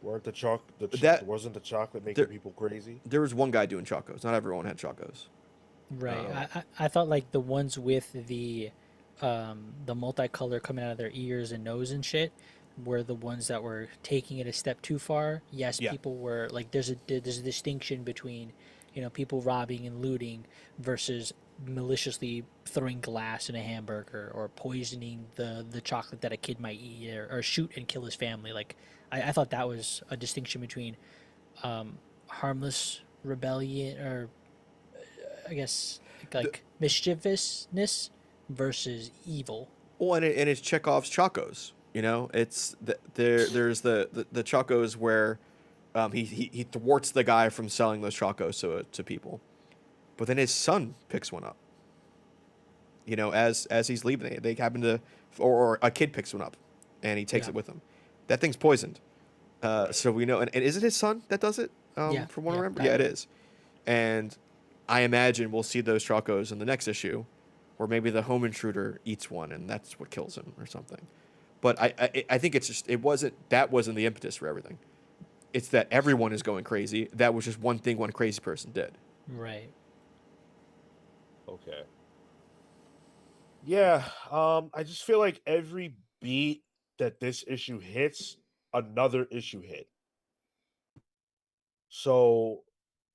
Speaker 1: weren't the choc the ch-
Speaker 3: that
Speaker 1: wasn't the chocolate making
Speaker 3: there
Speaker 1: people crazy?
Speaker 3: there was one guy doing Chacos. Not everyone had Chacos.
Speaker 2: Right.
Speaker 3: Um,
Speaker 2: I thought like the ones with the multicolor coming out of their ears and nose and shit were the ones that were taking it a step too far. Yes,
Speaker 3: yeah,
Speaker 2: people were like there's a distinction between, you know, people robbing and looting versus maliciously throwing glass in a hamburger or poisoning the chocolate that a kid might eat or shoot and kill his family. Like I thought that was a distinction between harmless rebellion or I guess
Speaker 3: the,
Speaker 2: like mischievousness versus evil.
Speaker 3: well, and it's Chekhov's Chacos. You know, there's the Chacos where he thwarts the guy from selling those Chacos to people, but then his son picks one up. You know, as he's leaving, they happen to, or a kid picks one up, and he takes
Speaker 2: Yeah,
Speaker 3: it with him. That thing's poisoned.
Speaker 1: Right.
Speaker 3: So we know, and is it his son that does it?
Speaker 2: yeah,
Speaker 3: From what I
Speaker 2: yeah.
Speaker 3: remember, yeah, it
Speaker 2: Tyler.
Speaker 3: is. And I imagine we'll see those Chacos in the next issue, or maybe the home intruder eats one, and that's what kills him, or something. But I think it's just that wasn't the impetus for everything. It's that everyone is going crazy. That was just one thing one crazy person did.
Speaker 2: Right.
Speaker 1: Okay. Yeah. I just feel like every beat that this issue hits, another issue hit. So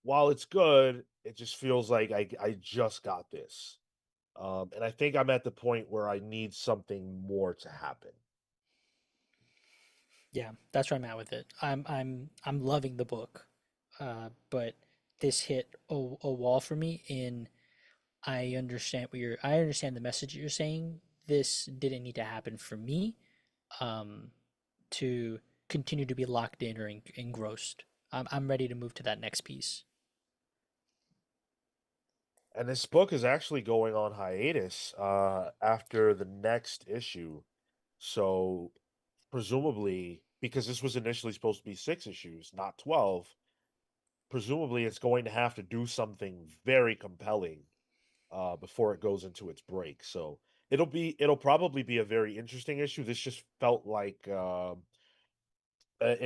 Speaker 1: while it's good, it just feels like I just got this. And I think I'm at the point where I need something more to happen.
Speaker 2: Yeah, that's where I'm at with it. I'm loving the book, but this hit a wall for me. In I understand the message you're saying. This didn't need to happen for me, um, to continue to be locked in or engrossed. I'm ready to move to that next piece.
Speaker 1: And this book is actually going on hiatus after the next issue. So presumably, because this was initially supposed to be 6 issues, not 12, presumably it's going to have to do something very compelling before it goes into its break. So it'll probably be a very interesting issue. This just felt like an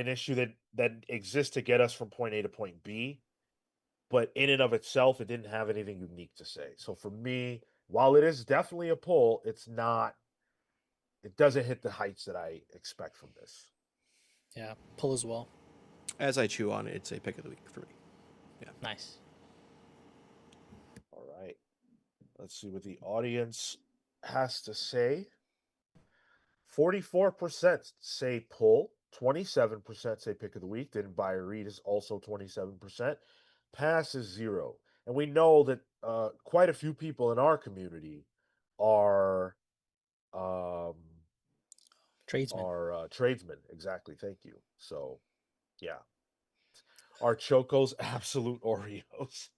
Speaker 1: issue that exists to get us from point A to point B, but in and of itself, it didn't have anything unique to say. So for me, while it is definitely a pull, it's not. It doesn't hit the heights that I expect from this.
Speaker 2: Yeah, pull as well.
Speaker 3: As I chew on it, it's a pick of the week for me. Yeah.
Speaker 2: Nice.
Speaker 1: All right, let's see what the audience has to say. 44% say pull, 27% say pick of the week. Didn't buy or read is also 27%. Pass is 0. And we know that quite a few people in our community are um,
Speaker 2: Tradesman.
Speaker 1: tradesmen. Exactly. Thank you. So, yeah. Are Choco's absolute Oreos?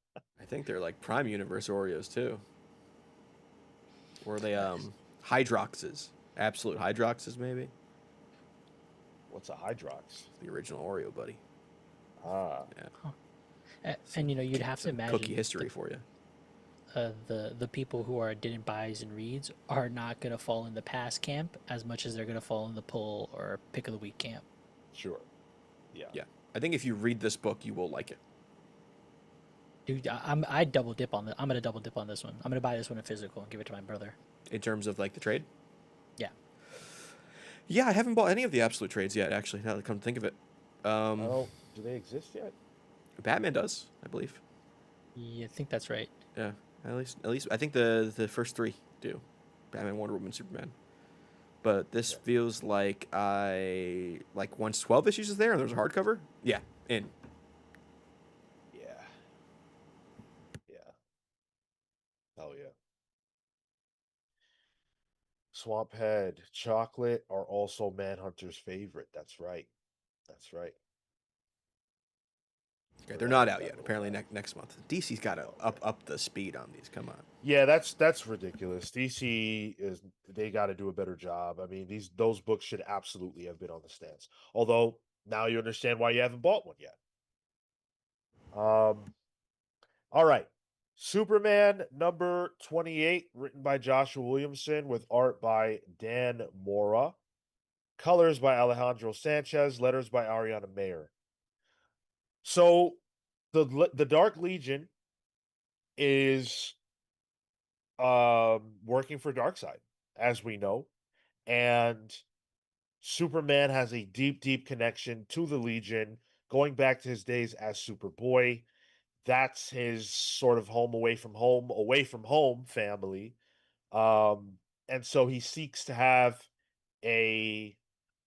Speaker 3: I think they're like Prime Universe Oreos too. Or they Hydroxes. Absolute Hydroxes maybe.
Speaker 1: What's a Hydrox?
Speaker 3: The original Oreo, buddy.
Speaker 1: Ah,
Speaker 3: Yeah.
Speaker 2: Huh. And you know, you'd have to
Speaker 3: Some cookie
Speaker 2: imagine
Speaker 3: history for you.
Speaker 2: the people who are didn't buys and reads are not gonna fall in the pass camp as much as they're gonna fall in the pull or pick of the week camp.
Speaker 1: sure. Yeah.
Speaker 3: Yeah. I think if you read this book, you will like it.
Speaker 2: Dude, I double dip on the. I'm gonna double dip on this one. I'm gonna buy this one in physical and give it to my brother.
Speaker 3: in terms of like the trade.
Speaker 2: Yeah.
Speaker 3: Yeah, I haven't bought any of the absolute trades yet. Actually, now that I come to think of it,
Speaker 1: I
Speaker 3: um,
Speaker 1: don't. Do they exist yet?
Speaker 3: Batman does, I believe.
Speaker 2: Yeah, I think that's right.
Speaker 3: Yeah, at least I think the first three do. Batman, Wonder Woman, Superman. But this
Speaker 1: Yeah.
Speaker 3: feels like I like once 12 issues is there and there's a hardcover. Yeah, in.
Speaker 1: Yeah. Yeah. Oh yeah. Swamp Head, chocolate are also Manhunter's favorite. That's right. That's right.
Speaker 3: Okay, they're
Speaker 1: Forgot
Speaker 3: not
Speaker 1: about
Speaker 3: out
Speaker 1: that
Speaker 3: yet.
Speaker 1: little
Speaker 3: Apparently
Speaker 1: guy.
Speaker 3: next month. DC's got to
Speaker 1: Okay.
Speaker 3: up the speed on these. Come on.
Speaker 1: Yeah, that's ridiculous. DC is they got to do a better job. I mean, those books should absolutely have been on the stands. Although now you understand why you haven't bought one yet. All right. Superman number 28, written by Joshua Williamson with art by Dan Mora, colors by Alejandro Sanchez, letters by Ariana Mayer. So the Dark Legion is working for Darkseid, as we know, and Superman has a deep, deep connection to the Legion, going back to his days as Superboy. That's his sort of away from home family. Um, and so he seeks to have a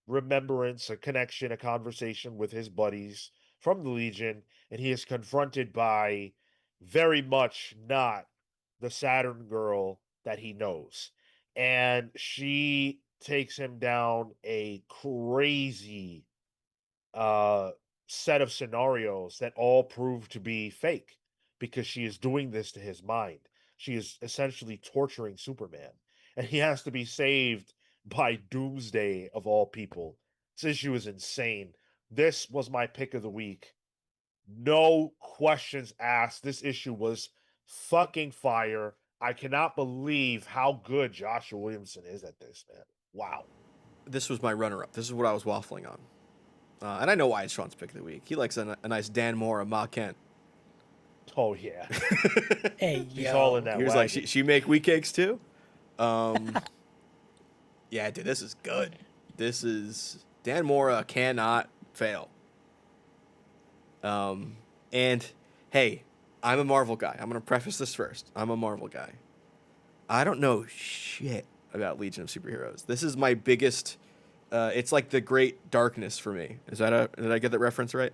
Speaker 1: remembrance, a connection, a conversation with his buddies from the Legion, and he is confronted by very much not the Saturn girl that he knows. And she takes him down a crazy uh set of scenarios that all prove to be fake because she is doing this to his mind. She is essentially torturing Superman, and he has to be saved by Doomsday of all people. This issue is insane. This was my pick of the week. No questions asked. This issue was fucking fire. I cannot believe how good Joshua Williamson is at this, man. Wow.
Speaker 3: This was my runner-up. This is what I was waffling on. And I know why it's Sean's pick of the week. He likes a nice Dan Moore, Ma Kent.
Speaker 1: Oh yeah.
Speaker 2: Hey
Speaker 1: He's all in
Speaker 2: yo.
Speaker 1: that
Speaker 3: He was
Speaker 1: wagon.
Speaker 3: like, she make wheat cakes too? Um, yeah, dude, this is good. This is Dan Mora cannot fail. And hey, I'm a Marvel guy. I'm gonna preface this first. I'm a Marvel guy. I don't know shit about Legion of Superheroes. This is my biggest. It's like the Great Darkness for me. Did I get that reference right?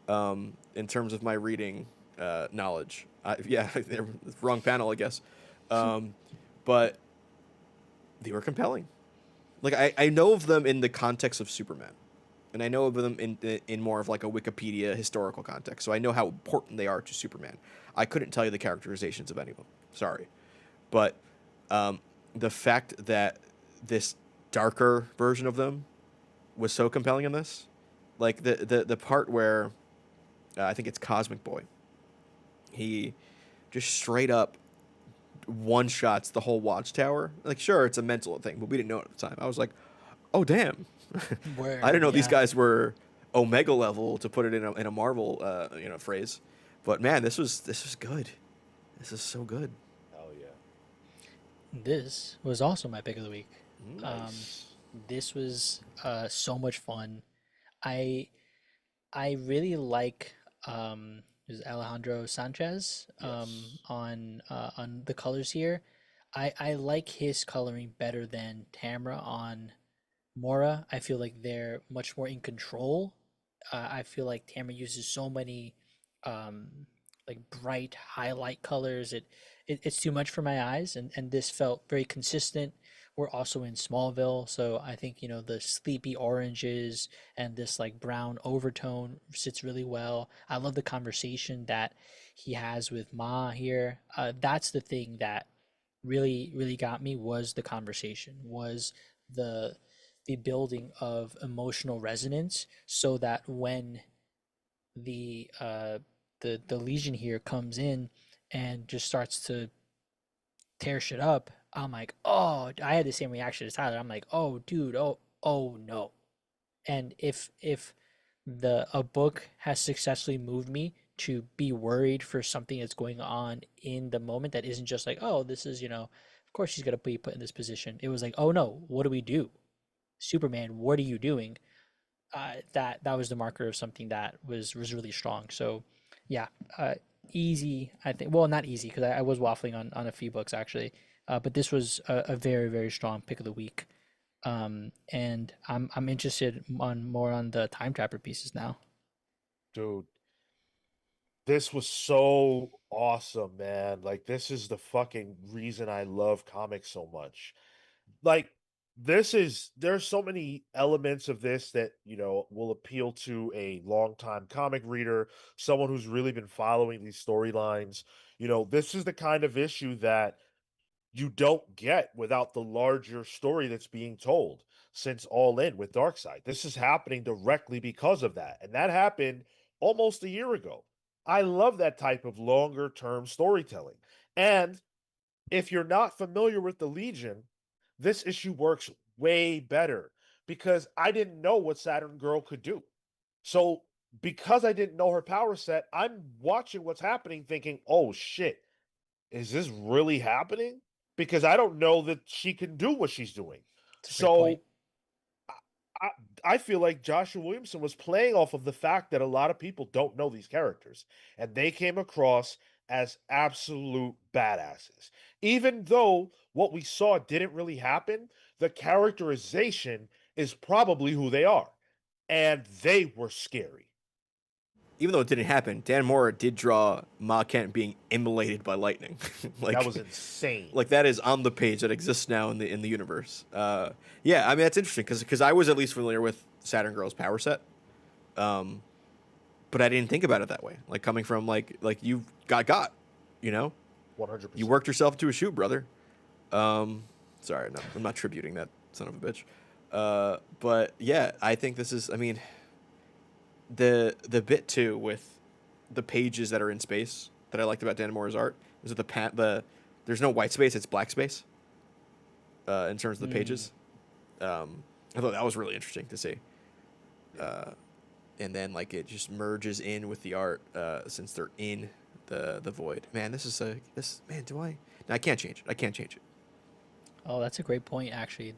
Speaker 3: In terms of my reading knowledge. Yeah, wrong panel, I guess. But they were compelling. Like I know of them in the context of Superman, and I know of them in more of like a Wikipedia historical context. So I know how important they are to Superman. I couldn't tell you the characterizations of any of them. Sorry, but the fact that this darker version of them was so compelling in this, like the part where I think it's Cosmic Boy. He just straight up one shots the whole watchtower. Like, sure, it's a mental thing, but we didn't know it at the time. I was like, oh damn, I didn't
Speaker 2: Word.
Speaker 3: know these
Speaker 2: Yeah.
Speaker 3: guys were Omega level, to put it in a Marvel phrase. But man, this was good. This is so good.
Speaker 1: Hell yeah.
Speaker 2: This was also my pick of the week. Um,
Speaker 1: Nice.
Speaker 2: this was so much fun. I I really like is Alejandro Sanchez
Speaker 1: Yes.
Speaker 2: on the colors here. I like his coloring better than Tamra on Mora. I feel like they're much more in control. I feel like Tamra uses so many um, like bright highlight colors. It's too much for my eyes, and this felt very consistent. We're also in Smallville, so I think the sleepy oranges and this like brown overtone sits really well. I love the conversation that he has with Ma here. That's the thing that really got me was the conversation, was the the building of emotional resonance, so that when the uh the Legion here comes in and just starts to tear shit up, I'm like, oh, I had the same reaction as Tyler. I'm like, oh dude, oh no. And if the a book has successfully moved me to be worried for something that's going on in the moment that isn't just like, oh, this is, of course she's gonna be put in this position. It was like, oh no, what do we do? Superman, what are you doing? That was the marker of something that was really strong. So, yeah, uh, easy. I think. Well, not easy because I was waffling on a few books actually, but this was a very very strong pick of the week. And I'm interested on more on the time trapper pieces now.
Speaker 1: Dude, this was so awesome, man. Like, this is the fucking reason I love comics so much. Like, there's so many elements of this that, will appeal to a longtime comic reader, someone who's really been following these storylines. This is the kind of issue that you don't get without the larger story that's being told since All In with Darkseid. This is happening directly because of that. And that happened almost a year ago. I love that type of longer term storytelling. And if you're not familiar with the Legion, this issue works way better because I didn't know what Saturn Girl could do. So, because I didn't know her power set, I'm watching what's happening thinking, oh shit, is this really happening? Because I don't know that she can do what she's doing.
Speaker 2: It's a great point.
Speaker 1: So I, I feel like Joshua Williamson was playing off of the fact that a lot of people don't know these characters, and they came across as absolute badasses. Even though what we saw didn't really happen, the characterization is probably who they are, and they were scary.
Speaker 3: Even though it didn't happen, Dan Mora did draw Ma Kent being immolated by lightning.
Speaker 1: That was insane.
Speaker 3: Like that is on the page that exists now in the universe. Yeah, I mean that's interesting because I was at least familiar with Saturn Girl's power set, but I didn't think about it that way. Like coming from like you got, you know,
Speaker 1: 100%.
Speaker 3: you worked yourself into a shoe, brother. Sorry, no, I'm not tributing that son of a bitch. But yeah, I think this is. I mean, the bit too with the pages that are in space that I liked about Dan Mora's art is that there's no white space, it's black space. In terms of the pages, I thought that was really interesting to see. And then like it just merges in with the art since they're in the void. Man, do I? No, I can't change it. I can't change it.
Speaker 2: Oh, that's a great point. Actually,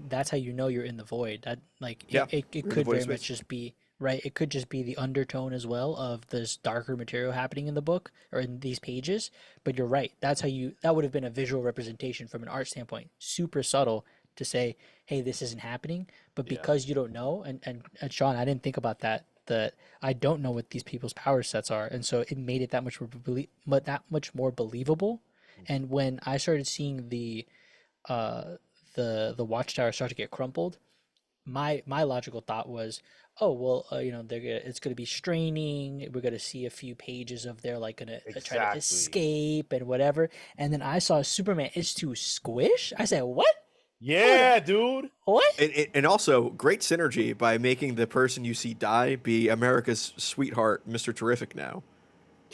Speaker 2: that's how you know you're in the void. That like
Speaker 3: Yeah,
Speaker 2: it
Speaker 3: we're in the
Speaker 2: could
Speaker 3: void of
Speaker 2: very much
Speaker 3: space.
Speaker 2: just be right. It could just be the undertone as well of this darker material happening in the book or in these pages. But you're right. That's how you. That would have been a visual representation from an art standpoint. Super subtle to say, hey, this isn't happening. But
Speaker 1: Yeah.
Speaker 2: because you don't know, and Sean, I didn't think about that. That I don't know what these people's power sets are, and so it made it that much more believable.
Speaker 1: Mhm.
Speaker 2: And when I started seeing uh, the watchtower start to get crumpled, my logical thought was, oh well, it's gonna be straining. We're gonna see a few pages of they're like gonna try to
Speaker 1: Exactly.
Speaker 2: escape and whatever. And then I saw Superman is to squish. I said, what? Hold on,
Speaker 1: Yeah, dude.
Speaker 2: what?
Speaker 3: And also great synergy by making the person you see die be America's sweetheart, Mr. Terrific now.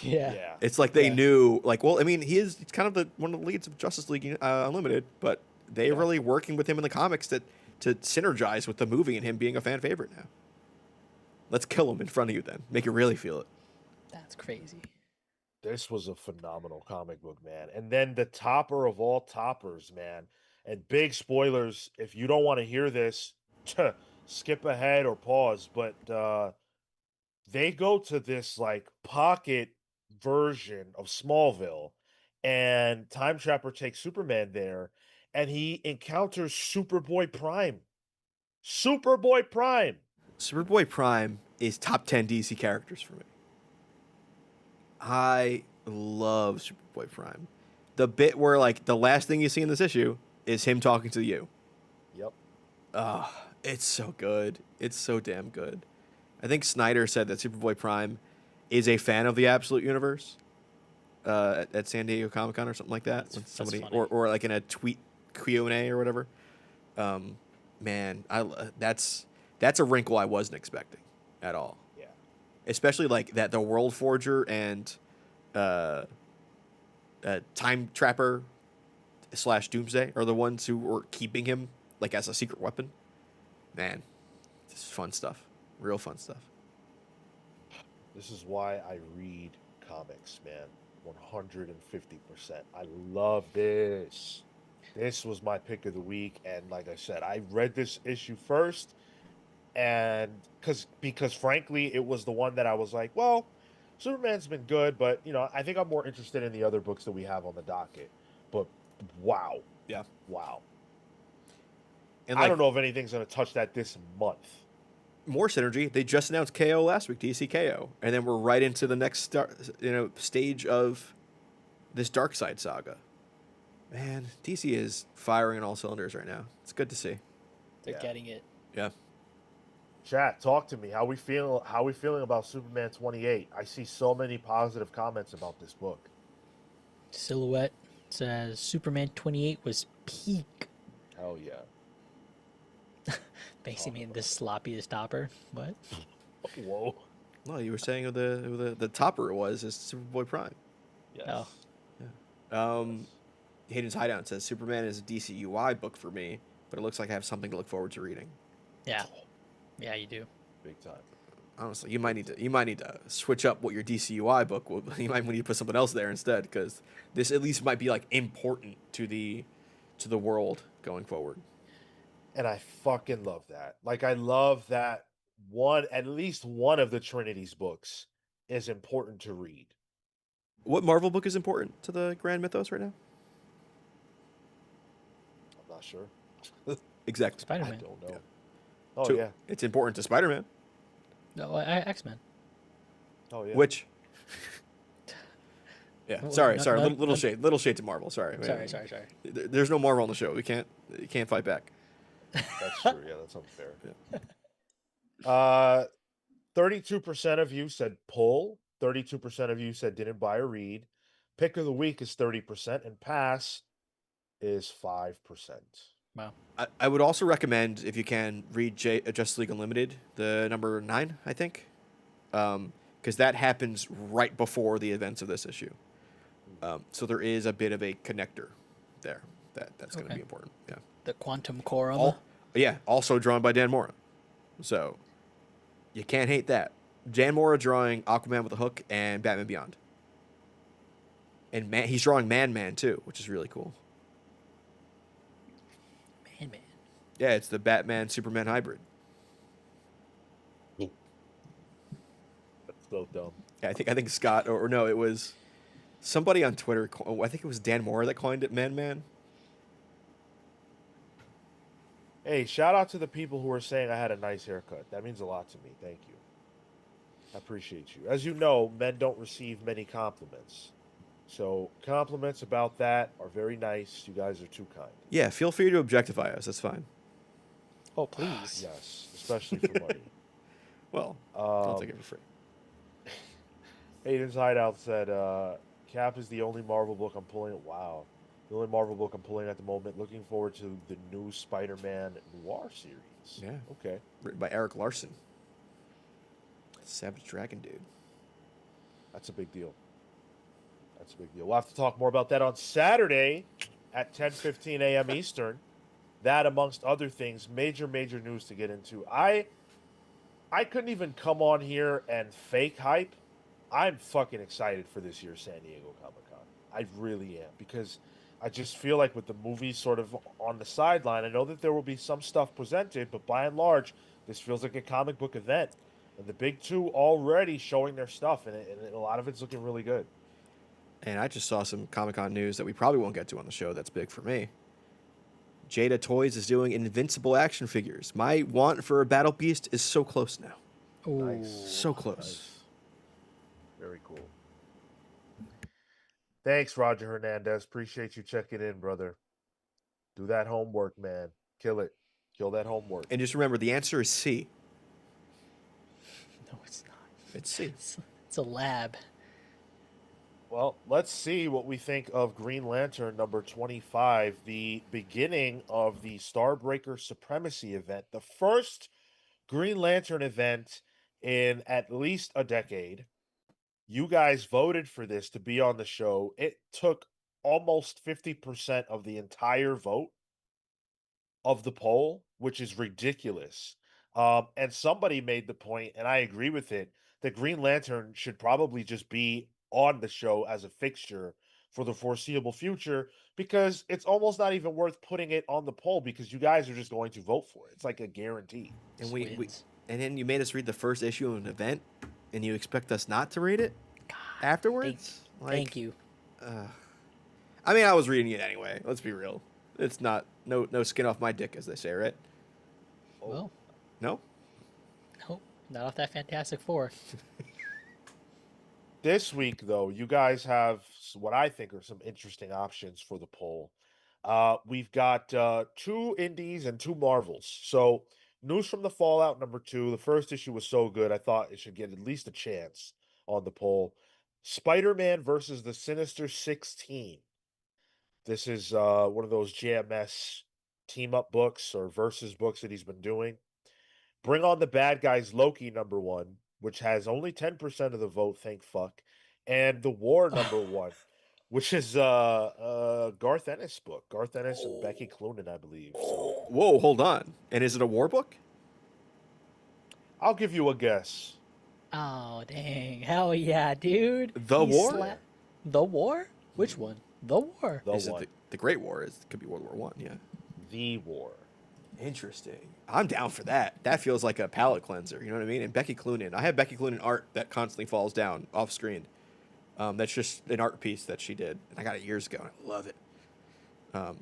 Speaker 2: Yeah,
Speaker 1: Yeah.
Speaker 3: It's like they
Speaker 2: yeah.
Speaker 3: knew, like, well, I mean, he's kind of one of the leads of Justice League Unlimited, but they
Speaker 1: Yeah.
Speaker 3: really working with him in the comics to synergize with the movie and him being a fan favorite now. Let's kill him in front of you then. Make you really feel it.
Speaker 2: That's crazy.
Speaker 1: This was a phenomenal comic book, man. And then the topper of all toppers, man. And big spoilers, if you don't want to hear this, skip ahead or pause, but they go to this like pocket version of Smallville, and Time Trapper takes Superman there, and he encounters Superboy Prime. Superboy Prime.
Speaker 3: Superboy Prime is top 10 DC characters for me. I love Superboy Prime. The bit where like the last thing you see in this issue is him talking to you.
Speaker 1: Yep.
Speaker 3: It's so good. It's so damn good. I think Snyder said that Superboy Prime is a fan of the Absolute Universe at San Diego Comic Con or something like that. When
Speaker 2: That's
Speaker 3: somebody
Speaker 2: funny.
Speaker 3: or like in a tweet Q&A or whatever. Man, that's a wrinkle I wasn't expecting at all.
Speaker 1: Yeah.
Speaker 3: Especially like that the World Forger and Time Trapper / Doomsday are the ones who were keeping him like as a secret weapon. Man, this is fun stuff. Real fun stuff.
Speaker 1: This is why I read comics, man. 150%. I love this. This was my pick of the week, and like I said, I read this issue first, and because frankly, it was the one that I was like, well, Superman's been good, but I think I'm more interested in the other books that we have on the docket. But wow,
Speaker 3: Yeah.
Speaker 1: wow.
Speaker 3: And
Speaker 1: I don't know if anything's going to touch that this month.
Speaker 3: more synergy. They just announced KO last week, DC KO, and then we're right into the next stage of this Dark Side saga. Man, DC is firing on all cylinders right now. It's good to see.
Speaker 2: They're getting it.
Speaker 3: Yeah.
Speaker 1: Chat, talk to me. How we feeling about Superman 28? I see so many positive comments about this book.
Speaker 2: Silhouette says Superman 28 was peak.
Speaker 1: Hell yeah.
Speaker 2: Basically mean the sloppiest topper. What?
Speaker 1: Whoa.
Speaker 3: No, you were saying who the topper was is Superboy Prime.
Speaker 1: Yes.
Speaker 2: Oh.
Speaker 3: Yeah. Hayden's Hideout says Superman is a DC UI book for me, but it looks like I have something to look forward to reading.
Speaker 2: Yeah. Yeah, you do.
Speaker 1: Big time.
Speaker 3: Honestly, you might need to switch up what your DC UI book will. You might need to put something else there instead, because this at least might be like important to the world going forward.
Speaker 1: And I fucking love that. Like, I love that at least one of the Trinity's books is important to read.
Speaker 3: What Marvel book is important to the Grand Mythos right now?
Speaker 1: I'm not sure.
Speaker 3: Exactly.
Speaker 1: I
Speaker 2: Spider-Man.
Speaker 1: don't know.
Speaker 3: Yeah.
Speaker 1: Oh,
Speaker 3: So,
Speaker 1: yeah.
Speaker 3: it's important to Spider-Man.
Speaker 2: No, X-Men.
Speaker 1: Oh, yeah.
Speaker 3: Which? Yeah.
Speaker 2: Well,
Speaker 3: Sorry.
Speaker 2: not-
Speaker 3: Little shade to Marvel. Sorry.
Speaker 2: Sorry.
Speaker 3: There's no Marvel on the show. You can't fight back.
Speaker 1: That's true. Yeah, that's unfair.
Speaker 3: Yeah.
Speaker 1: 32% of you said pull. 32% of you said didn't buy or read. Pick of the week is 30%, and pass is 5%.
Speaker 2: Wow.
Speaker 3: I would also recommend, if you can, read Justice League Unlimited, the number 9, I think, because that happens right before the events of this issue. So there is a bit of a connector there that's going to be important. Yeah.
Speaker 2: The Quantum Quorum.
Speaker 3: Also drawn by Dan Mora. So you can't hate that. Dan Mora drawing Aquaman with a hook and Batman Beyond. And he's drawing Man too, which is really cool.
Speaker 2: Man.
Speaker 3: Yeah, it's the Batman Superman hybrid.
Speaker 1: That's so dumb.
Speaker 3: Yeah, I think Scott or no, it was somebody on Twitter. I think it was Dan Mora that coined it Man.
Speaker 1: Hey, shout out to the people who are saying I had a nice haircut. That means a lot to me. Thank you. I appreciate you. As you know, men don't receive many compliments. So compliments about that are very nice. You guys are too kind.
Speaker 3: Yeah, feel free to objectify us. That's fine.
Speaker 2: Oh, please.
Speaker 1: Yes, especially for money.
Speaker 3: Well, I'll take it for free.
Speaker 1: Aiden's Hideout said, Cap is the only Marvel book I'm pulling. Wow. The only Marvel book I'm pulling at the moment. Looking forward to the new Spider-Man Noir series.
Speaker 3: Yeah.
Speaker 1: Okay.
Speaker 3: Written by Eric Larson. Savage Dragon dude.
Speaker 1: That's a big deal. We'll have to talk more about that on Saturday at 10:15 a.m. Eastern. That, amongst other things, major news to get into. I couldn't even come on here and fake hype. I'm fucking excited for this year's San Diego Comic-Con. I really am, because I just feel like with the movies sort of on the sideline, I know that there will be some stuff presented, but by and large, this feels like a comic book event. And the big two already showing their stuff, and a lot of it's looking really good.
Speaker 3: And I just saw some Comic-Con news that we probably won't get to on the show that's big for me. Jada Toys is doing Invincible action figures. My want for a Battle Beast is so close now.
Speaker 1: Nice.
Speaker 3: So close.
Speaker 1: Nice. Very cool. Thanks, Roger Hernandez. Appreciate you checking in, brother. Do that homework, man. Kill it. Kill that homework.
Speaker 3: And just remember, the answer is C.
Speaker 2: No, it's not.
Speaker 3: It's C.
Speaker 2: It's a lab.
Speaker 1: Well, let's see what we think of Green Lantern number 25, the beginning of the Starbreaker Supremacy event, the first Green Lantern event in at least a decade. You guys voted for this to be on the show. It took almost 50% of the entire vote of the poll, which is ridiculous. And somebody made the point, and I agree with it, that Green Lantern should probably just be on the show as a fixture for the foreseeable future, because it's almost not even worth putting it on the poll because you guys are just going to vote for it. It's like a guarantee.
Speaker 3: And
Speaker 2: Just wins.
Speaker 3: and then you made us read the first issue of an event, and you expect us not to read it afterwards?
Speaker 2: Thank you.
Speaker 3: I mean, I was reading it anyway. Let's be real. It's not no skin off my dick, as they say, right?
Speaker 2: Well,
Speaker 3: No.
Speaker 2: nope, not off that Fantastic Four.
Speaker 1: This week, though, you guys have what I think are some interesting options for the poll. We've got 2 indies and 2 Marvels. So, news from the Fallout #2. The first issue was so good, I thought it should get at least a chance on the poll. Spider-Man versus the Sinister 16. This is one of those JMS team up books or versus books that he's been doing. Bring on the Bad Guys Loki #1, which has only 10% of the vote, thank fuck. And The War #1, which is Garth Ennis book. Garth Ennis and Becky Cloonan, I believe. So
Speaker 3: Whoa, hold on. And is it a war book?
Speaker 1: I'll give you a guess.
Speaker 2: Oh dang! Hell yeah, dude.
Speaker 3: The War?
Speaker 2: The War? Which one? The War.
Speaker 1: The
Speaker 3: Is
Speaker 1: one.
Speaker 3: it the Great War? It could be World War One. Yeah.
Speaker 1: The War.
Speaker 3: Interesting. I'm down for that. That feels like a palate cleanser. You know what I mean? And Becky Cloonan. I have Becky Cloonan art that constantly falls down off screen. That's just an art piece that she did, and I got it years ago, and I love it.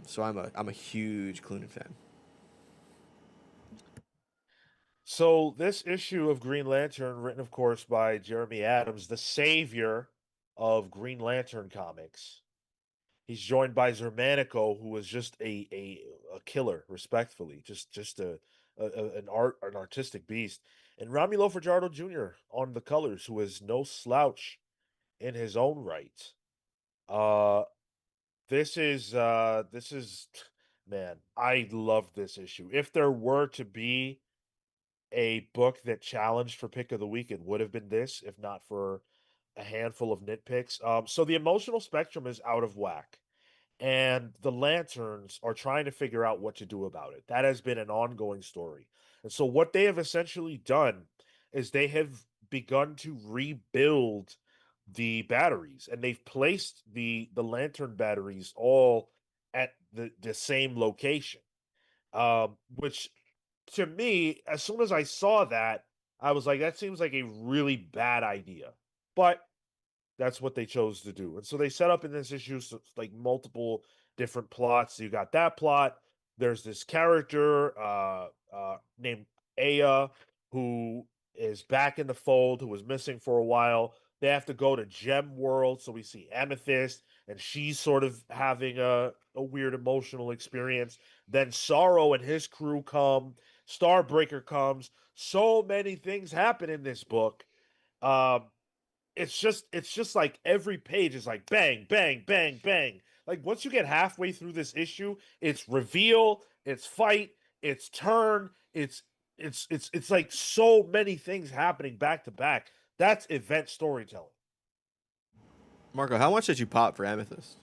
Speaker 3: So I'm a huge Cloonan fan.
Speaker 1: So this issue of Green Lantern, written of course by Jeremy Adams, the savior of Green Lantern comics. He's joined by Zermanico, who was just a killer, respectfully, just an artistic beast, and Romulo Fajardo Jr. on the colors, who is no slouch in his own right. Uh, this is man, I love this issue. If there were to be a book that challenged for pick of the week, it would have been this, if not for a handful of nitpicks. So the emotional spectrum is out of whack, and the Lanterns are trying to figure out what to do about it. That has been an ongoing story. And so what they have essentially done is they have begun to rebuild the batteries, and they've placed the Lantern batteries all at the same location. Which to me, as soon as I saw that, I was like, that seems like a really bad idea. But that's what they chose to do. And so they set up in this issue like multiple different plots. You got that plot. There's this character named Aya who is back in the fold, who was missing for a while. They have to go to Gem World, so we see Amethyst, and she's sort of having a weird emotional experience. Then Sorrow and his crew come. Starbreaker comes. So many things happen in this book. Um, it's just like every page is like bang, bang, bang, bang. Like once you get halfway through this issue, it's reveal, it's fight, it's turn, it's like so many things happening back to back. That's event storytelling.
Speaker 3: Marco, how much did you pop for Amethyst?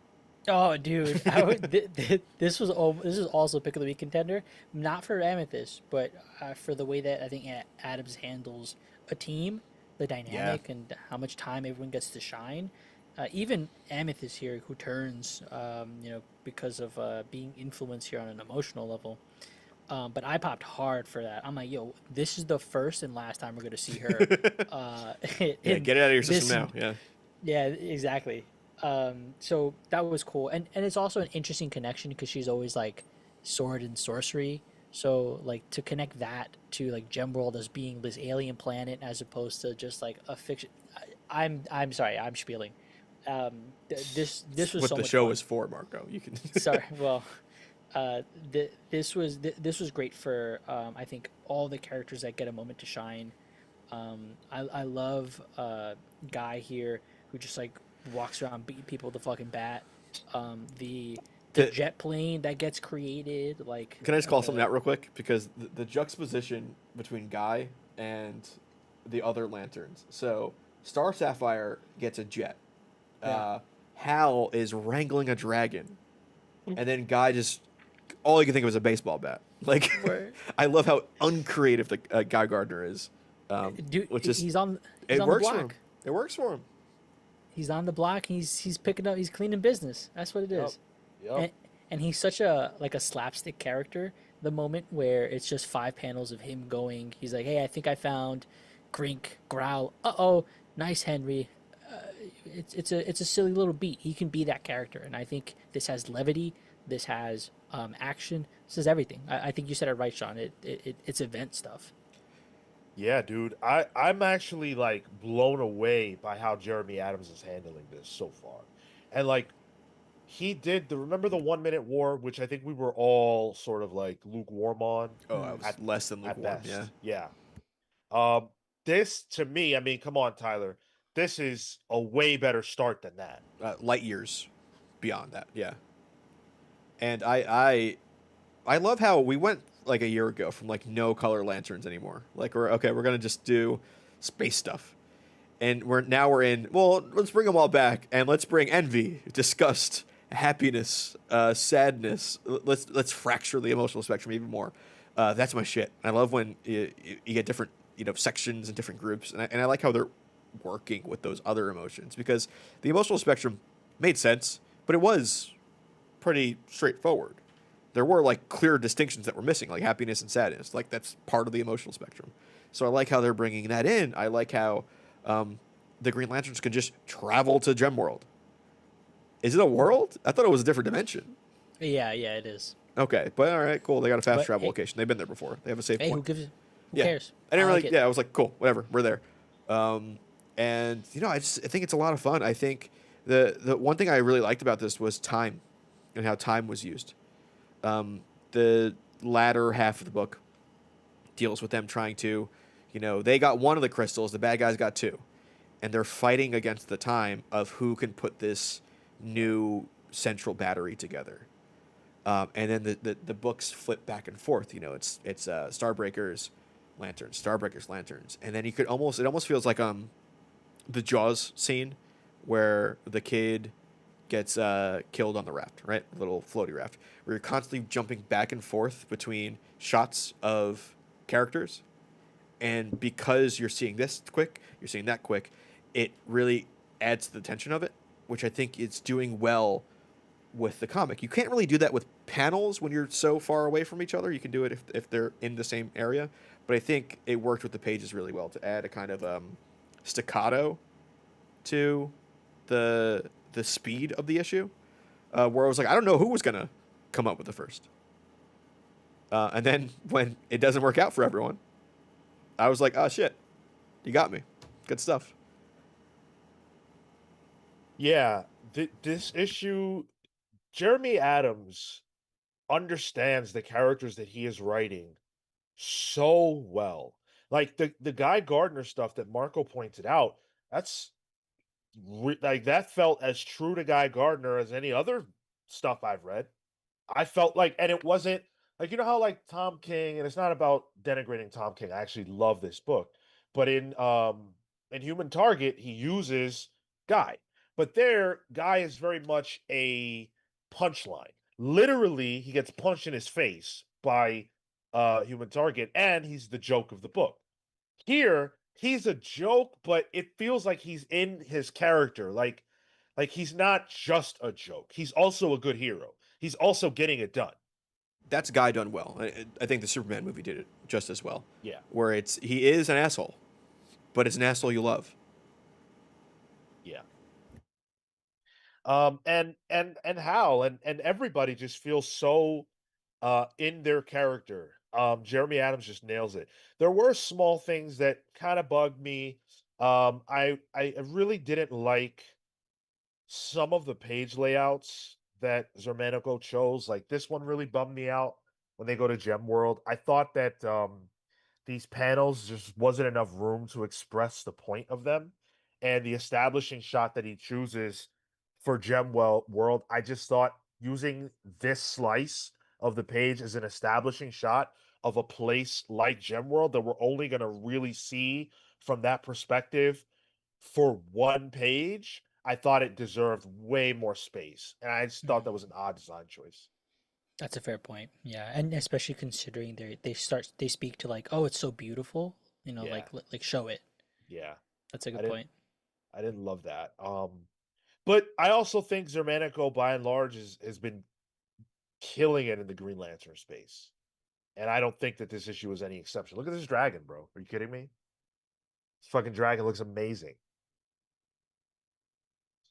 Speaker 2: Oh, dude, this was this is also pick of the week contender. Not for Amethyst, but for the way that I think Adams handles a team, the dynamic, and how much time everyone gets to shine. Even Amethyst here, who turns, because of being influenced here on an emotional level. But I popped hard for that. I'm like, yo, this is the first and last time we're gonna see her.
Speaker 3: Yeah, get it out of your system now. Yeah.
Speaker 2: Yeah, exactly. So that was cool, and it's also an interesting connection because she's always like sword and sorcery. So like to connect that to like Gemworld as being this alien planet as opposed to just like a fiction. I'm sorry, I'm spieling. This was
Speaker 3: what
Speaker 2: so
Speaker 3: the
Speaker 2: much
Speaker 3: show
Speaker 2: fun.
Speaker 3: is for, Marco. You can.
Speaker 2: Sorry, well, this was great for I think all the characters that get a moment to shine. I love Guy here who just like walks around beating people with the fucking bat. The jet plane that gets created, like.
Speaker 3: Can I just call something out real quick? Because the juxtaposition between Guy and the other Lanterns. So Star Sapphire gets a jet.
Speaker 2: Yeah.
Speaker 3: Hal is wrangling a dragon, and then Guy just all he can think of is a baseball bat. Like,
Speaker 2: Word.
Speaker 3: I love how uncreative the Guy Gardner is.
Speaker 2: Dude,
Speaker 3: which is
Speaker 2: he's
Speaker 3: it
Speaker 2: on the
Speaker 3: works for him.
Speaker 2: block.
Speaker 3: It works for him.
Speaker 2: He's on the block. He's picking up. He's cleaning business. That's what it
Speaker 1: Yep.
Speaker 2: is.
Speaker 1: Yep.
Speaker 2: And and he's such a like a slapstick character. The moment where it's just 5 panels of him going, he's like, "Hey, I think I found Grink, Growl. Oh, nice Henry." It's a silly little beat. He can be that character, and I think this has levity. This has action. This is everything. I think you said it right, Sean. It's event stuff.
Speaker 1: Yeah, dude. I'm actually like blown away by how Jeremy Adams is handling this so far. And like he did the remember the 1 minute war, which I think we were all sort of like lukewarm on
Speaker 3: Oh, I was
Speaker 1: at
Speaker 3: less than
Speaker 1: at
Speaker 3: lukewarm. Yeah,
Speaker 1: best. Yeah. Um this to me, I mean, come on, Tyler. This is a way better start than that.
Speaker 3: light years beyond that. Yeah, and I love how we went like a year ago from like no color lanterns anymore. Like we're gonna just do space stuff, and we're in. Well, let's bring them all back, and let's bring envy, disgust, happiness, sadness. Let's fracture the emotional spectrum even more. That's my shit. I love when you get different sections and different groups, and I like how they're working with those other emotions because the emotional spectrum made sense, but it was pretty straightforward. There were like clear distinctions that were missing, like happiness and sadness. Like that's part of the emotional spectrum. So I like how they're bringing that in. I like how the Green Lanterns can just travel to Gemworld. Is it a world? I thought it was a different dimension.
Speaker 2: Yeah, yeah, it is.
Speaker 3: Okay, but all right, cool. They got a fast
Speaker 2: But
Speaker 3: travel
Speaker 2: hey,
Speaker 3: location. They've been there before. They have a safe
Speaker 2: hey,
Speaker 3: point.
Speaker 2: who
Speaker 3: Yeah,
Speaker 2: cares?
Speaker 3: I didn't
Speaker 2: I like
Speaker 3: really.
Speaker 2: it.
Speaker 3: Yeah, I was like, cool, whatever. We're there. And I think it's a lot of fun. I think the one thing I really liked about this was time, and how time was used. The latter half of the book deals with them trying to, they got one of the crystals, the bad guys got two, and they're fighting against the time of who can put this new central battery together. And then the books flip back and forth. It's Starbreakers, lanterns, Starbreakers, lanterns, and then it almost feels like the Jaws scene where the kid gets killed on the raft, right? The little floaty raft, where you're constantly jumping back and forth between shots of characters. And because you're seeing this quick, you're seeing that quick, it really adds to the tension of it, which I think it's doing well with the comic. You can't really do that with panels when you're so far away from each other. You can do it if they're in the same area. But I think it worked with the pages really well to add a kind of staccato to the speed of the issue, where I was like, I don't know who was gonna come up with the first, and then when it doesn't work out for everyone, I was like, oh shit, you got me, good stuff.
Speaker 1: Yeah, this issue, Jeremy Adams understands the characters that he is writing so well. Like the Guy Gardner stuff that Marco pointed out, that's like that felt as true to Guy Gardner as any other stuff I've read. I felt like, and it wasn't like how like Tom King, and it's not about denigrating Tom King. I actually love this book, but in Human Target, he uses Guy, but there, Guy is very much a punchline. Literally, he gets punched in his face by Human Target, and he's the joke of the book. Here, he's a joke, but it feels like he's in his character. Like he's not just a joke. He's also a good hero. He's also getting it done.
Speaker 3: That's Guy done well. I think the Superman movie did it just as well,
Speaker 1: Yeah.
Speaker 3: where he is an asshole, but it's an asshole you love.
Speaker 1: Yeah. And Hal and everybody just feels so in their character. Jeremy Adams just nails it. There were small things that kind of bugged me. I really didn't like some of the page layouts that Zermanico chose. Like this one really bummed me out when they go to Gem World. I thought that these panels just wasn't enough room to express the point of them. And the establishing shot that he chooses for World, I just thought using this slice of the page as an establishing shot of a place like Gem World that we're only going to really see from that perspective for one page, I thought it deserved way more space. And I just thought
Speaker 2: Mhm.
Speaker 1: that was an odd design choice.
Speaker 2: That's a fair point. Yeah, and especially considering they speak to like, oh, it's so beautiful.
Speaker 1: Yeah.
Speaker 2: like show it.
Speaker 1: Yeah.
Speaker 2: That's a
Speaker 1: I
Speaker 2: good
Speaker 1: didn't
Speaker 2: point.
Speaker 1: I didn't love that. But I also think Zermanico by and large has been killing it in the Green Lantern space. And I don't think that this issue is any exception. Look at this dragon, bro. Are you kidding me? This fucking dragon looks amazing.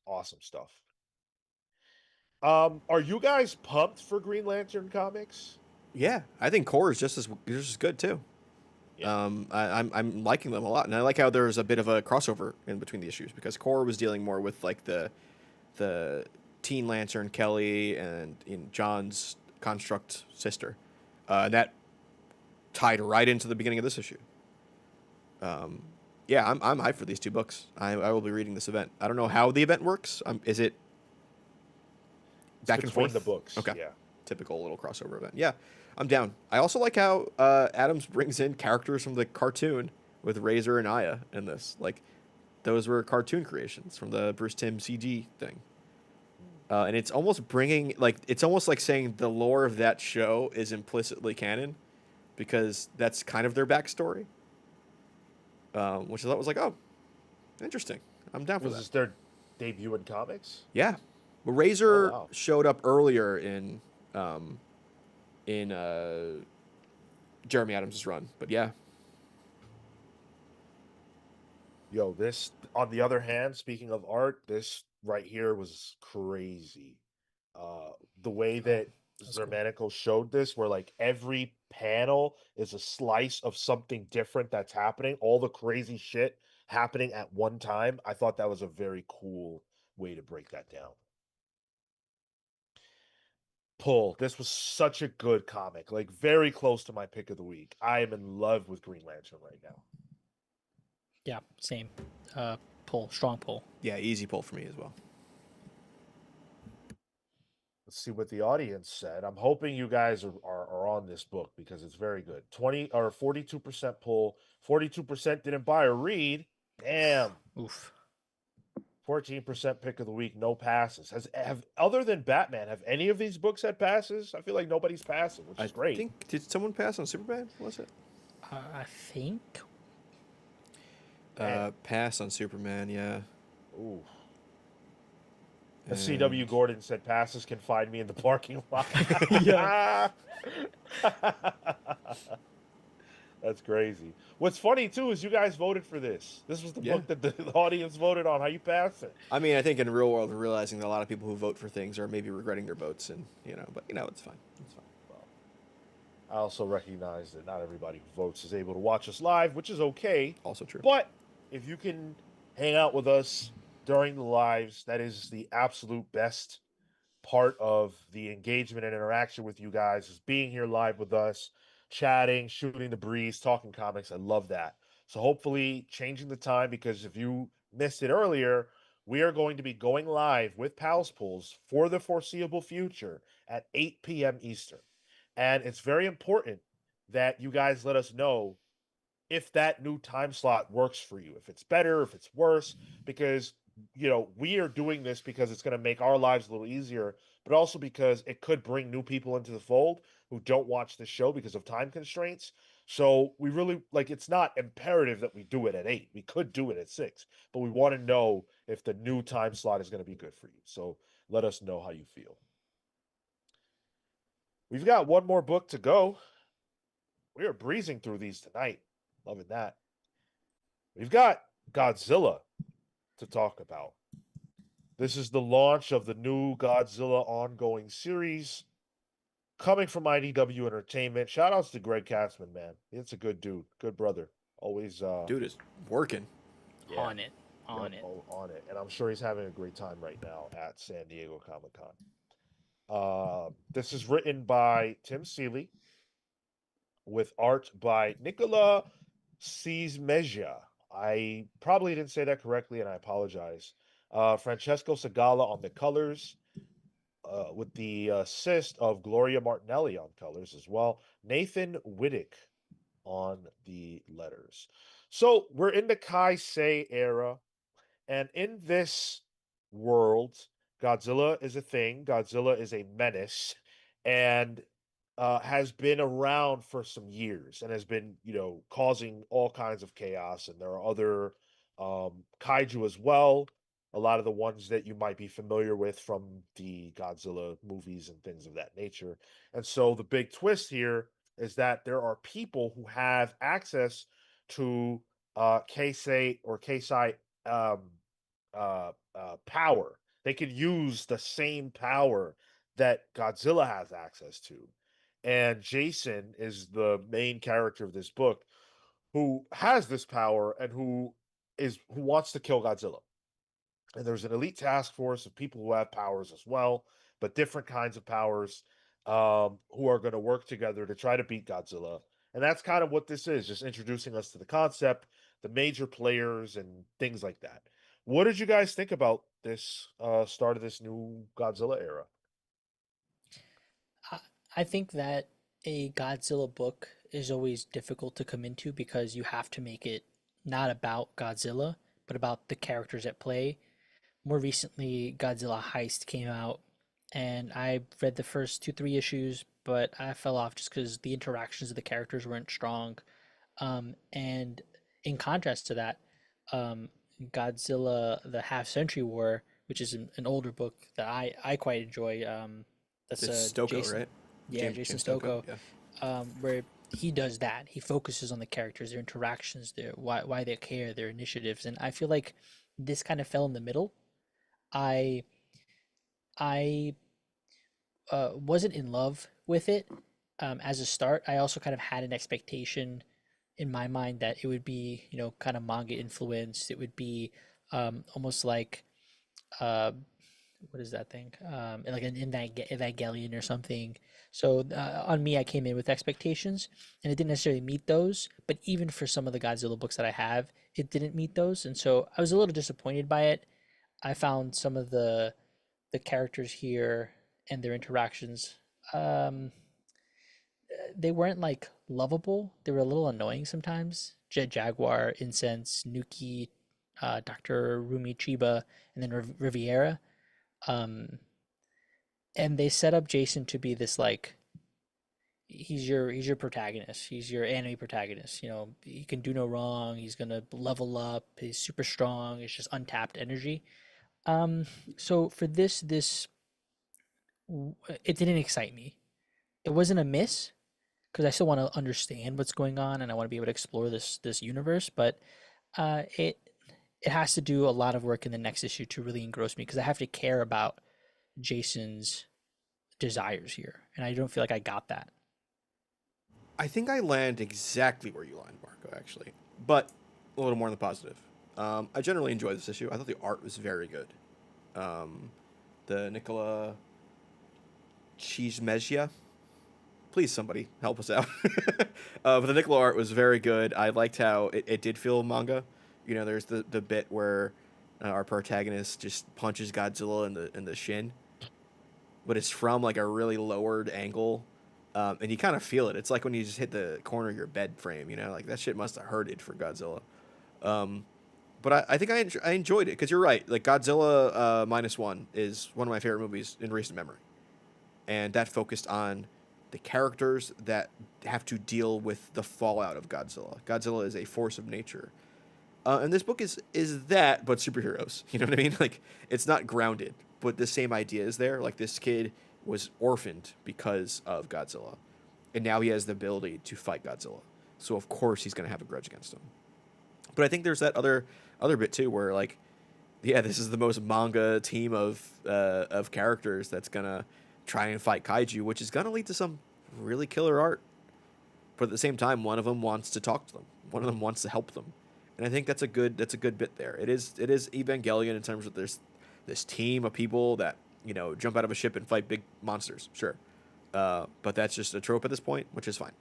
Speaker 1: Awesome stuff. Are you guys pumped for Green Lantern comics?
Speaker 3: Yeah, I think Core is just as good too.
Speaker 1: Yeah.
Speaker 3: I'm liking them a lot, and I like how there's a bit of a crossover in between the issues because Core was dealing more with like the Teen Lantern Kelly and in John's construct sister, and that tied right into the beginning of this issue. Yeah, I'm hyped for these two books. I will be reading this event. I don't know how the event works. Is it back and
Speaker 1: Between
Speaker 3: forth?
Speaker 1: the books.
Speaker 3: Okay.
Speaker 1: Yeah.
Speaker 3: Typical little crossover event. Yeah, I'm down. I also like how Adams brings in characters from the cartoon with Razor and Aya in this. Like, those were cartoon creations from the Bruce Timm CG thing. And it's almost it's almost like saying the lore of that show is implicitly canon because that's kind of their backstory. Which I thought was like, oh, interesting. I'm down for
Speaker 1: Was
Speaker 3: that.
Speaker 1: this their debut in comics?
Speaker 3: Yeah. Well,
Speaker 1: Oh
Speaker 3: Razor
Speaker 1: wow.
Speaker 3: showed up earlier um, in Jeremy Adams' run, but yeah,
Speaker 1: Yo, this on the other hand, speaking of art, this right here was crazy. The way
Speaker 2: Oh,
Speaker 1: that
Speaker 2: that's cool.
Speaker 1: Zermanico showed this, where like every panel is a slice of something different that's happening, all the crazy shit happening at one time. I thought that was a very cool way to break that down. Pull. This was such a good comic, like very close to my pick of the week. I am in love with Green Lantern right now.
Speaker 2: Yeah, same. Pull, strong pull.
Speaker 3: yeah, easy pull for me as well.
Speaker 1: Let's see what the audience said. I'm hoping you guys are on this book because it's very good. 20 or 42% pull, 42% didn't buy or read. Damn.
Speaker 2: Oof.
Speaker 1: 14% pick of the week, no passes. Have other than Batman, have any of these books had passes? I feel like nobody's passing, which
Speaker 3: I
Speaker 1: is great.
Speaker 3: think did someone pass on Superman? Was it?
Speaker 2: I think.
Speaker 3: Pass on Superman. Yeah.
Speaker 1: Ooh.
Speaker 3: And...
Speaker 1: CW Gordon said passes can find me in the parking lot.
Speaker 2: Yeah.
Speaker 1: That's crazy. What's funny too is you guys voted for this. This was the
Speaker 3: Yeah.
Speaker 1: book that the audience voted on. How you pass it?
Speaker 3: I mean, I think in the real world, we're realizing that a lot of people who vote for things are maybe regretting their votes, and but it's fine. It's fine.
Speaker 1: Well, I also recognize that not everybody who votes is able to watch us live, which is okay.
Speaker 3: Also true.
Speaker 1: But if you can hang out with us during the lives, that is the absolute best part of the engagement and interaction with you guys is being here live with us, chatting, shooting the breeze, talking comics. I love that. So hopefully changing the time because if you missed it earlier, we are going to be going live with Pals Pools for the foreseeable future at 8 p.m. Eastern. And it's very important that you guys let us know if that new time slot works for you, if it's better, if it's worse, because we are doing this because it's going to make our lives a little easier, but also because it could bring new people into the fold who don't watch the show because of time constraints. So we really it's not imperative that we do it at 8. We could do it at 6, but we want to know if the new time slot is going to be good for you. So let us know how you feel. We've got one more book to go. We are breezing through these tonight. Loving that. We've got Godzilla to talk about. This is the launch of the new Godzilla ongoing series coming from IDW Entertainment. Shout outs to Greg Katzman, man. It's a good dude, good brother. Always
Speaker 3: Dude is working.
Speaker 1: yeah.
Speaker 2: On it. On it.
Speaker 1: On it. And I'm sure he's having a great time right now at San Diego Comic-Con. This is written by Tim Seeley with art by Nicola Cismezia. I probably didn't say that correctly, and I apologize. Francesco Segala on the colors, with the assist of Gloria Martinelli on colors as well. Nathan Wittick on the letters. So we're in the Kai Sei era, and in this world, Godzilla is a thing. Godzilla is a menace, and has been around for some years and has been, causing all kinds of chaos. And there are other kaiju as well. A lot of the ones that you might be familiar with from the Godzilla movies and things of that nature. And so the big twist here is that there are people who have access to Keisei or Keisai um, power. They can use the same power that Godzilla has access to. And Jason is the main character of this book who has this power and who wants to kill Godzilla. And there's an elite task force of people who have powers as well, but different kinds of powers, who are going to work together to try to beat Godzilla. And that's kind of what this is, just introducing us to the concept, the major players, and things like that. What did you guys think about this start of this new Godzilla era?
Speaker 2: I, I think that a Godzilla book is always difficult to come into because you have to make it not about Godzilla, but about the characters at play. More recently, Godzilla Heist came out, and I read the first two, three issues, but I fell off just because the interactions of the characters weren't strong. And in contrast to that, um, Godzilla: The Half Century War, which is an older book that I quite enjoy. That's
Speaker 3: It's Stoko,
Speaker 2: Jason,
Speaker 3: right?
Speaker 2: yeah, Jason
Speaker 3: James Stoko.
Speaker 2: Stocco,
Speaker 3: Yeah.
Speaker 2: where he does that. He focuses on the characters, their interactions, their why they care, their initiatives, and I feel like this kind of fell in the middle. I I wasn't in love with it as a start. I also kind of had an expectation in my mind that it would be, kind of manga influenced. It would be almost like uh, what is that thing? Like an Evangelion or something. So on me, I came in with expectations, and it didn't necessarily meet those. But even for some of the Godzilla books that I have, it didn't meet those, and so I was a little disappointed by it. I found some of the characters here and their interactions, um, they weren't like lovable. They were a little annoying sometimes. Jet Jaguar, Incense, Nuki, Dr. Rumi Chiba, and then Riviera. Um, and they set up Jason to be this like he's your protagonist. He's your anime protagonist. He can do no wrong. He's gonna level up. He's super strong. It's just untapped energy. Um, so for this it didn't excite me. It wasn't a miss because I still want to understand what's going on and I want to be able to explore this universe. But it has to do a lot of work in the next issue to really engross me because I have to care about Jason's desires here, and I don't feel like I got that.
Speaker 3: I think I land exactly where you land, Marco, actually, but a little more on the positive. I generally enjoyed this issue. I thought the art was very good. Um, the Nicola Chismezia, please somebody help us out. But the Nicola art was very good. I liked how it did feel manga. There's the bit where our protagonist just punches Godzilla in the shin, but it's from like a really lowered angle, and you kind of feel it. It's like when you just hit the corner of your bed frame. Like that shit must have hurted for Godzilla. Um, but I think I enjoyed it because you're right. Like Godzilla -1 is one of my favorite movies in recent memory, and that focused on the characters that have to deal with the fallout of Godzilla. Godzilla is a force of nature, and this book is that, but superheroes. You know what I mean? Like it's not grounded, but the same idea is there. Like this kid was orphaned because of Godzilla, and now he has the ability to fight Godzilla. So of course he's gonna have a grudge against him. But I think there's that other bit too, where like, yeah, this is the most manga team of characters that's gonna try and fight kaiju, which is gonna lead to some really killer art. But at the same time, one of them wants to talk to them. One of them wants to help them, and I think that's a good bit there. It is Evangelion in terms of there's this team of people that jump out of a ship and fight big monsters. Sure, but that's just a trope at this point, which is fine.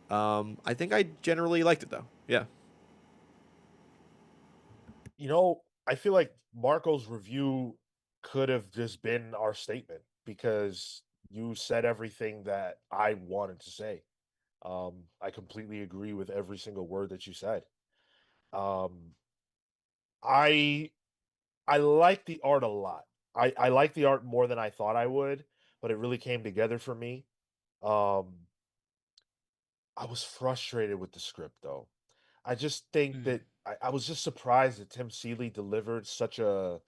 Speaker 3: I think I generally liked it though. Yeah.
Speaker 1: I feel like Marco's review could have just been our statement because you said everything that I wanted to say. I completely agree with every single word that you said. Um, I I like the art a lot. I like the art more than I thought I would, but it really came together for me. Um, I was frustrated with the script though. I just think
Speaker 2: Mm,
Speaker 1: that I was just surprised that Tim Seeley delivered such a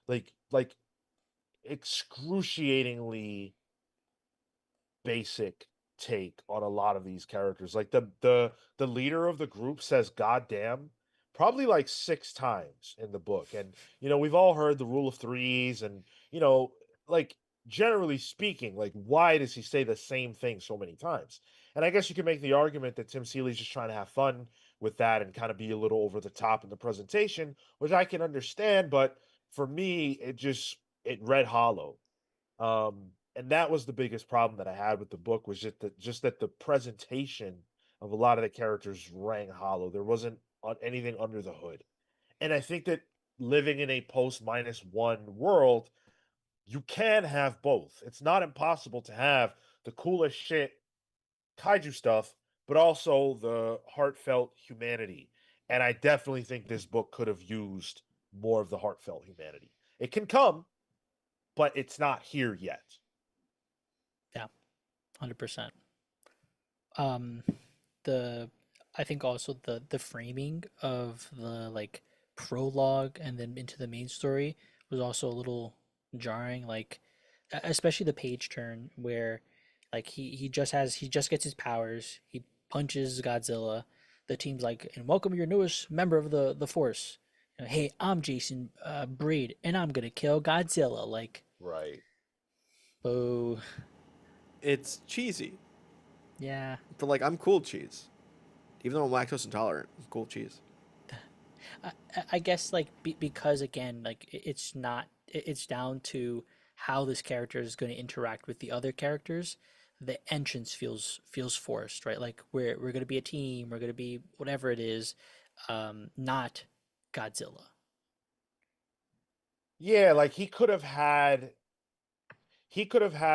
Speaker 1: like excruciatingly basic take on a lot of these characters. Like the leader of the group says "goddamn" probably like 6 times in the book, and we've all heard the rule of threes, and like generally speaking, like why does he say the same thing so many times? And I guess you can make the argument that Tim Seeley's just trying to have fun with that and kind of be a little over the top in the presentation, which I can understand, but for me, it read hollow. And that was the biggest problem that I had with the book was just that the presentation of a lot of the characters rang hollow. There wasn't anything under the hood. And I think that living in a post minus one world, you can have both. It's not impossible to have the coolest shit kaiju stuff, but also the heartfelt humanity. And I definitely think this book could have used more of the heartfelt humanity. It can come, but it's not here yet.
Speaker 2: yeah, 100%. Um, the I think also the framing of the like prologue and then into the main story was also a little jarring. Like, especially the page turn where like he just gets his powers. He punches Godzilla. The team's like, and welcome your newest member of the force. Hey, I'm Jason Braid, and I'm gonna kill Godzilla. Like,
Speaker 1: Right.
Speaker 2: oh
Speaker 3: It's cheesy,
Speaker 2: yeah.
Speaker 3: but like I'm cool cheese. Even though I'm lactose intolerant, I'm cool cheese.
Speaker 2: I guess like because again like it's not it's down to how this character is going to interact with the other characters. The entrance feels forced, right? Like we're going to be a team, we're going to be whatever it is, not Godzilla.
Speaker 1: Yeah, like he could have had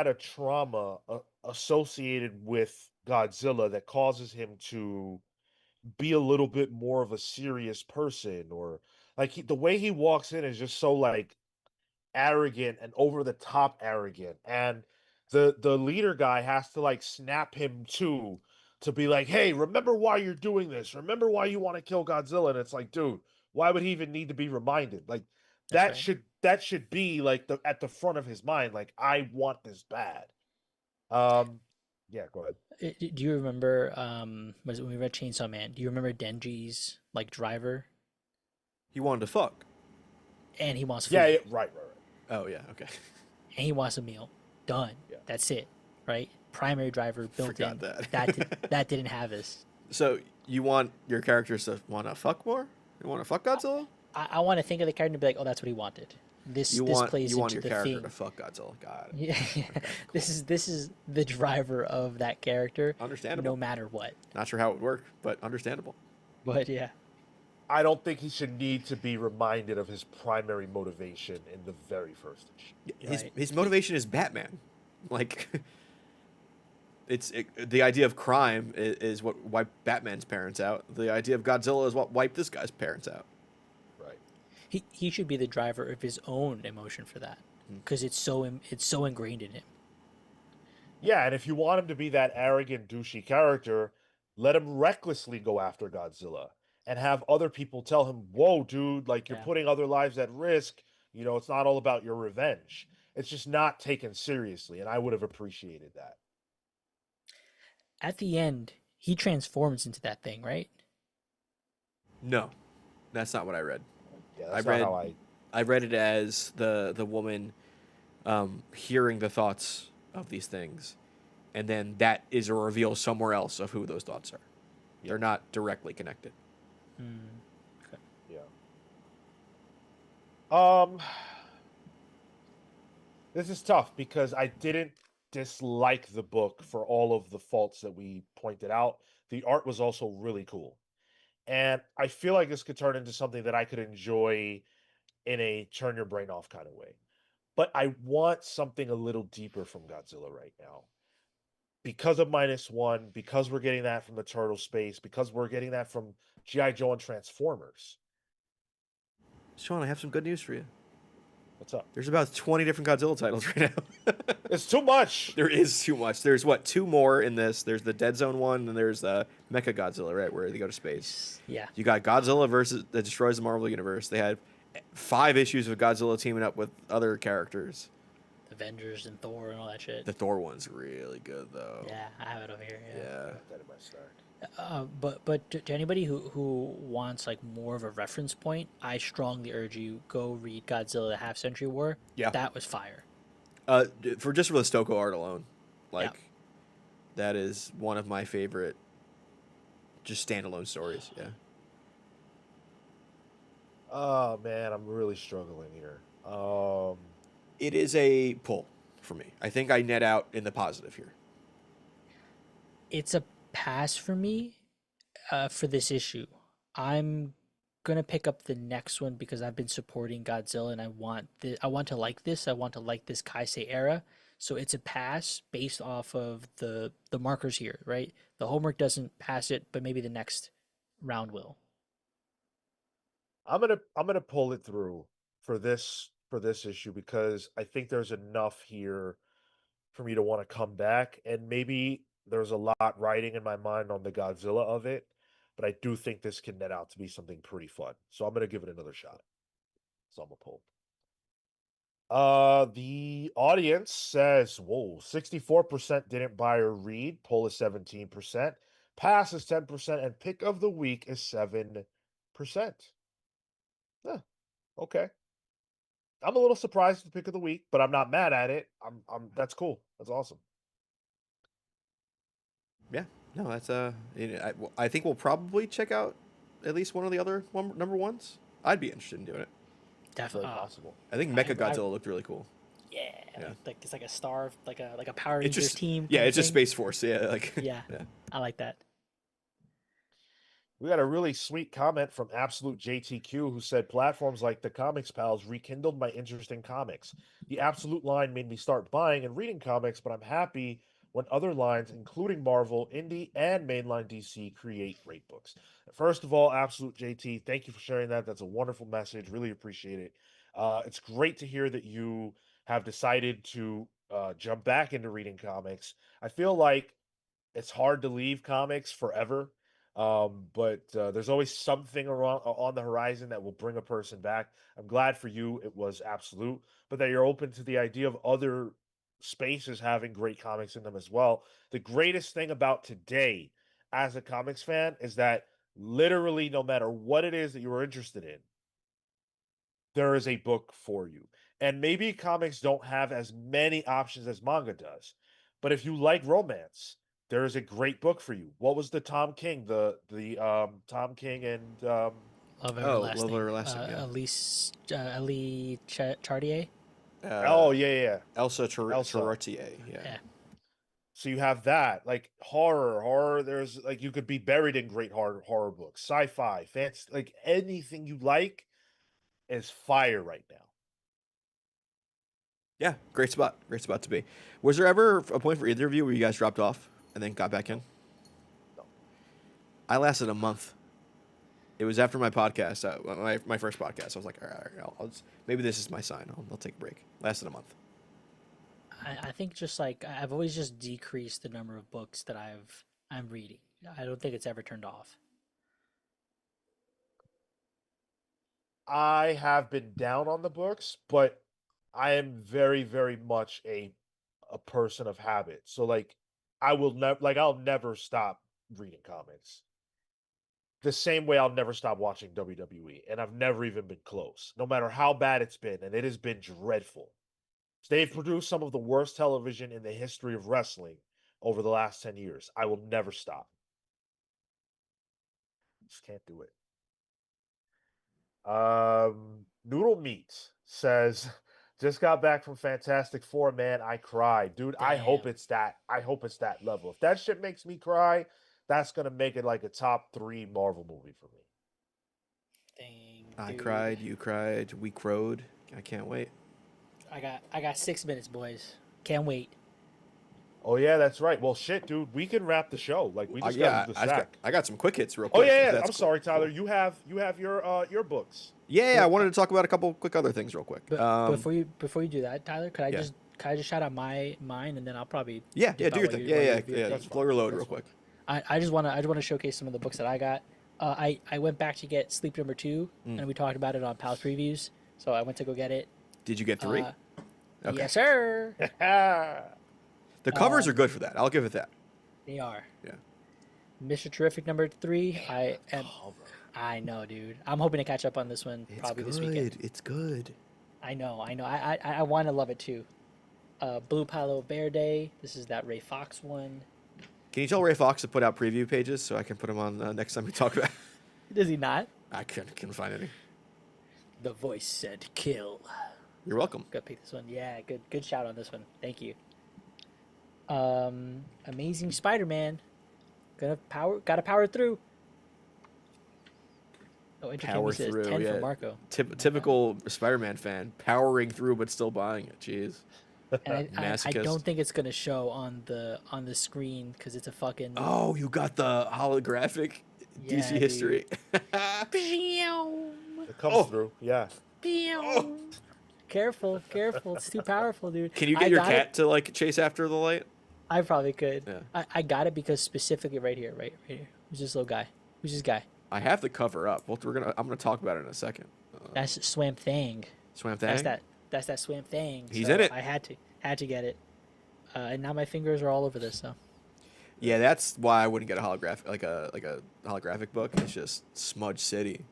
Speaker 1: a trauma associated with Godzilla that causes him to be a little bit more of a serious person, or like the way he walks in is just so like arrogant and over the top arrogant, and the leader guy has to like snap him to be like, hey, remember why you're doing this, remember why you want to kill Godzilla. And it's like, dude, why would he even need to be reminded? Like
Speaker 2: That's
Speaker 1: that
Speaker 2: right.
Speaker 1: should that should be like the at the front of his mind, like I want this bad. um yeah, go ahead.
Speaker 2: Do you remember was it when we read Chainsaw Man? Do you remember Denji's like driver
Speaker 3: He wanted to fuck.
Speaker 2: and he wants
Speaker 1: Yeah,
Speaker 2: food
Speaker 1: yeah, right.
Speaker 3: Oh yeah, okay.
Speaker 2: and he wants a meal. Done.
Speaker 1: Yeah.
Speaker 2: That's it, right? Primary driver built
Speaker 3: Forgot
Speaker 2: in.
Speaker 3: that.
Speaker 2: That didn't have this.
Speaker 3: So you want your characters to want to fuck more? You want to fuck Godzilla?
Speaker 2: I want to think of the character and be like, oh, that's what he wanted. This plays
Speaker 3: You want
Speaker 2: into
Speaker 3: your
Speaker 2: the
Speaker 3: character
Speaker 2: thing.
Speaker 3: to fuck Godzilla. Got it.
Speaker 2: Yeah,
Speaker 3: Okay, cool.
Speaker 2: this is the driver of that character, no
Speaker 3: Understandable.
Speaker 2: matter what.
Speaker 3: Not sure how it would work, but understandable.
Speaker 2: But yeah,
Speaker 1: I don't think he should need to be reminded of his primary motivation in the very first issue.
Speaker 3: His
Speaker 2: right.
Speaker 3: his motivation is Batman. Like the idea of crime is what wiped Batman's parents out. The idea of Godzilla is what wiped this guy's parents out.
Speaker 1: Right.
Speaker 2: He should be the driver of his own emotion for that, because it's so ingrained in him.
Speaker 1: Yeah, and if you want him to be that arrogant, douchey character, let him recklessly go after Godzilla and have other people tell him, whoa, dude, like you're
Speaker 2: Yeah.
Speaker 1: putting other lives at risk. It's not all about your revenge. It's just not taken seriously. And I would have appreciated that.
Speaker 2: At the end, he transforms into that thing, right?
Speaker 3: No, that's not what I read.
Speaker 1: Yeah,
Speaker 3: I
Speaker 1: that's not
Speaker 3: read
Speaker 1: how I.
Speaker 3: I read it as the woman hearing the thoughts of these things, and then that is a reveal somewhere else of who those thoughts are. They're not directly connected.
Speaker 2: Hmm.
Speaker 1: Yeah. Um, this is tough because I didn't dislike the book for all of the faults that we pointed out. The art was also really cool. And I feel like this could turn into something that I could enjoy in a turn your brain off kind of way. But I want something a little deeper from Godzilla right now. Because of minus one, because we're getting that from the turtle space, because we're getting that from G.I. Joe and Transformers.
Speaker 3: Sean, I have some good news for you.
Speaker 1: What's up?
Speaker 3: There's about 20 different Godzilla titles right now.
Speaker 1: It's too much.
Speaker 3: There is too much. There's what, 2 more in this. There's the Dead Zone one, and there's Mecha Godzilla, right, where they go to space.
Speaker 2: Yeah.
Speaker 3: You got Godzilla versus that destroys the Marvel universe. They had 5 issues of Godzilla teaming up with other characters.
Speaker 2: Avengers and Thor and all that shit.
Speaker 3: The Thor one's really good though.
Speaker 2: Yeah, I have it over here. Yeah.
Speaker 3: Yeah.
Speaker 1: Got that in my stack.
Speaker 2: But to anybody who wants like more of a reference point, I strongly urge you go read Godzilla: The Half Century War.
Speaker 3: Yeah.
Speaker 2: That was fire.
Speaker 3: For the Stoko art alone, like
Speaker 2: Yeah.
Speaker 3: that is one of my favorite just standalone stories. Yeah.
Speaker 1: Oh man, I'm really struggling here.
Speaker 3: It is a pull for me. I think I net out in the positive here.
Speaker 2: It's a pass for me for this issue. I'm gonna pick up the next one because I've been supporting Godzilla and I want I want to like this. I want to like this Kaisei era. So it's a pass based off of the markers here, right? The homework doesn't pass it, but maybe the next round will.
Speaker 1: I'm gonna pull it through for this issue because I think there's enough here for me to want to come back, and maybe there's a lot riding in my mind on the Godzilla of it, but I do think this can net out to be something pretty fun. So I'm gonna give it another shot. So I'm gonna pull. The audience says, whoa, 64% didn't buy or read. Poll is 17%. Pass is 10%, and pick of the week is 7%. Yeah, okay. I'm a little surprised at the pick of the week, but I'm not mad at it. I'm that's cool. That's awesome.
Speaker 3: Yeah. No, that's I think we'll probably check out at least one of the other number ones. I'd be interested in doing it.
Speaker 2: Definitely.
Speaker 1: Very possible.
Speaker 3: I think Mecha Godzilla looked really cool.
Speaker 2: Yeah,
Speaker 3: Yeah.
Speaker 2: like it's like a star, like a Power
Speaker 3: It's
Speaker 2: Rangers
Speaker 3: just
Speaker 2: team.
Speaker 3: yeah,
Speaker 2: kind of
Speaker 3: it's just
Speaker 2: thing.
Speaker 3: Space Force. Yeah, like
Speaker 2: Yeah, I like that.
Speaker 1: We got a really sweet comment from Absolute JTQ who said platforms like the Comics Pals rekindled my interest in comics. The Absolute line made me start buying and reading comics, but I'm happy when other lines, including Marvel, Indie, and mainline DC, create great books. First of all, Absolute JT, thank you for sharing that. That's a wonderful message. Really appreciate it. It's great to hear that you have decided to jump back into reading comics. I feel like it's hard to leave comics forever. But there's always something around on the horizon that will bring a person back. I'm glad for you it was Absolute, but that you're open to the idea of other spaces having great comics in them as well. The greatest thing about today as a comics fan is that literally no matter what it is that you are interested in, there is a book for you. And maybe comics don't have as many options as manga does. But if you like romance, there is a great book for you. What was the Tom King, the Tom King and
Speaker 2: Love
Speaker 3: oh,
Speaker 2: Everlasting.
Speaker 3: Love Everlasting. Yeah.
Speaker 2: Ellie Chartier.
Speaker 1: oh yeah.
Speaker 3: Elsa
Speaker 1: Elsa.
Speaker 3: Charretier. Yeah.
Speaker 2: Yeah.
Speaker 1: So you have that, like horror. There's like you could be buried in great horror books, sci-fi, fantasy, like anything you like is fire right now.
Speaker 3: Yeah, great spot. Great spot to be. Was there ever a point for either of you where you guys dropped off and then got back in?
Speaker 1: No.
Speaker 3: I lasted a month. It was after my podcast, my first podcast. I was like, all right, I'll just, maybe this is my sign. I'll take a break. Lasted a month.
Speaker 2: I think just like I've always just decreased the number of books that I'm reading. I don't think it's ever turned off.
Speaker 1: I have been down on the books, but I am very, very much a person of habit. So like I'll never stop reading comics. The same way I'll never stop watching WWE, and I've never even been close, no matter how bad it's been, and it has been dreadful. They've produced some of the worst television in the history of wrestling over the last 10 years. I will never stop. Just can't do it. Noodle Meat says, just got back from Fantastic Four, man. I cried. Dude, I hope
Speaker 2: Damn.
Speaker 1: it's that. I hope it's that level. If that shit makes me cry, that's gonna make it like a top 3 Marvel movie for me.
Speaker 2: Dang,
Speaker 3: I
Speaker 2: dude.
Speaker 3: cried, you cried, we crowed. I can't wait.
Speaker 2: I got 6 minutes, boys. Can't wait.
Speaker 1: Oh yeah, that's right. Well, shit, dude, we can wrap the show. Like we just
Speaker 3: Yeah,
Speaker 1: got the stack.
Speaker 3: I got some quick hits real
Speaker 1: Oh
Speaker 3: quick. if
Speaker 1: yeah, yeah.
Speaker 3: that's
Speaker 1: I'm sorry,
Speaker 3: cool.
Speaker 1: Tyler. You have your books.
Speaker 3: Yeah, I
Speaker 2: Well,
Speaker 3: wanted to talk about a couple quick other things real quick.
Speaker 2: But before you do that, Tyler,
Speaker 3: Yeah.
Speaker 2: could I just shout out mine, and then I'll probably
Speaker 3: Yeah,
Speaker 2: dip
Speaker 3: do
Speaker 2: out
Speaker 3: your
Speaker 2: while
Speaker 3: thing.
Speaker 2: while
Speaker 3: Yeah,
Speaker 2: review your
Speaker 1: That's
Speaker 2: thing.
Speaker 3: blow your load
Speaker 1: That's
Speaker 3: real quick.
Speaker 2: I just wanna showcase some of the books that I got. I went back to get Sleep Number 2, and we talked about it on Pals Previews. So I went to go get it.
Speaker 3: Did you get 3?
Speaker 2: Uh,
Speaker 3: Okay.
Speaker 2: Yes, sir.
Speaker 3: The covers are good for that. I'll give it that.
Speaker 2: They are.
Speaker 3: Yeah.
Speaker 2: Mr. Terrific number 3. I know, dude. I'm hoping to catch up on this one probably this weekend.
Speaker 3: It's good.
Speaker 2: I know. I want to love it too. Blue Palo Verde. This is that Ray Fox one.
Speaker 3: Can you tell Ray Fox to put out preview pages so I can put them on next time we talk about?
Speaker 2: Does he not?
Speaker 3: I couldn't find any.
Speaker 2: The voice said kill.
Speaker 3: You're welcome.
Speaker 2: Gotta pick this one. Yeah, good shout on this one. Thank you. Amazing Spider-Man. Gotta power through. Oh, Entertainment
Speaker 3: Power
Speaker 2: says
Speaker 3: through,
Speaker 2: 10
Speaker 3: yeah.
Speaker 2: for Marco.
Speaker 3: Typical Spider-Man fan, powering through but still buying it. Jeez.
Speaker 2: And I
Speaker 3: Masochist.
Speaker 2: don't think it's gonna show on the screen because it's a fucking.
Speaker 3: Oh, you got the holographic
Speaker 2: Yeah,
Speaker 3: DC
Speaker 2: dude.
Speaker 3: history.
Speaker 1: It comes
Speaker 3: Oh.
Speaker 1: through. Yeah.
Speaker 2: Careful. It's too powerful, dude.
Speaker 3: Can you
Speaker 2: I
Speaker 3: get your
Speaker 2: got it.
Speaker 3: cat to like chase after the light?
Speaker 2: I probably could.
Speaker 3: Yeah.
Speaker 2: I got it because specifically right here. Who's this little guy? Who's this guy?
Speaker 3: I have the cover up. I'm gonna talk about it in a second.
Speaker 2: That's Swamp Thing.
Speaker 3: Swamp Thing.
Speaker 2: That's that Swamp Thing.
Speaker 3: He's
Speaker 2: So
Speaker 3: in it.
Speaker 2: I had to get it. And now my fingers are all over this. So
Speaker 3: Yeah, that's why I wouldn't get a holographic like a holographic book. It's just Smudge City.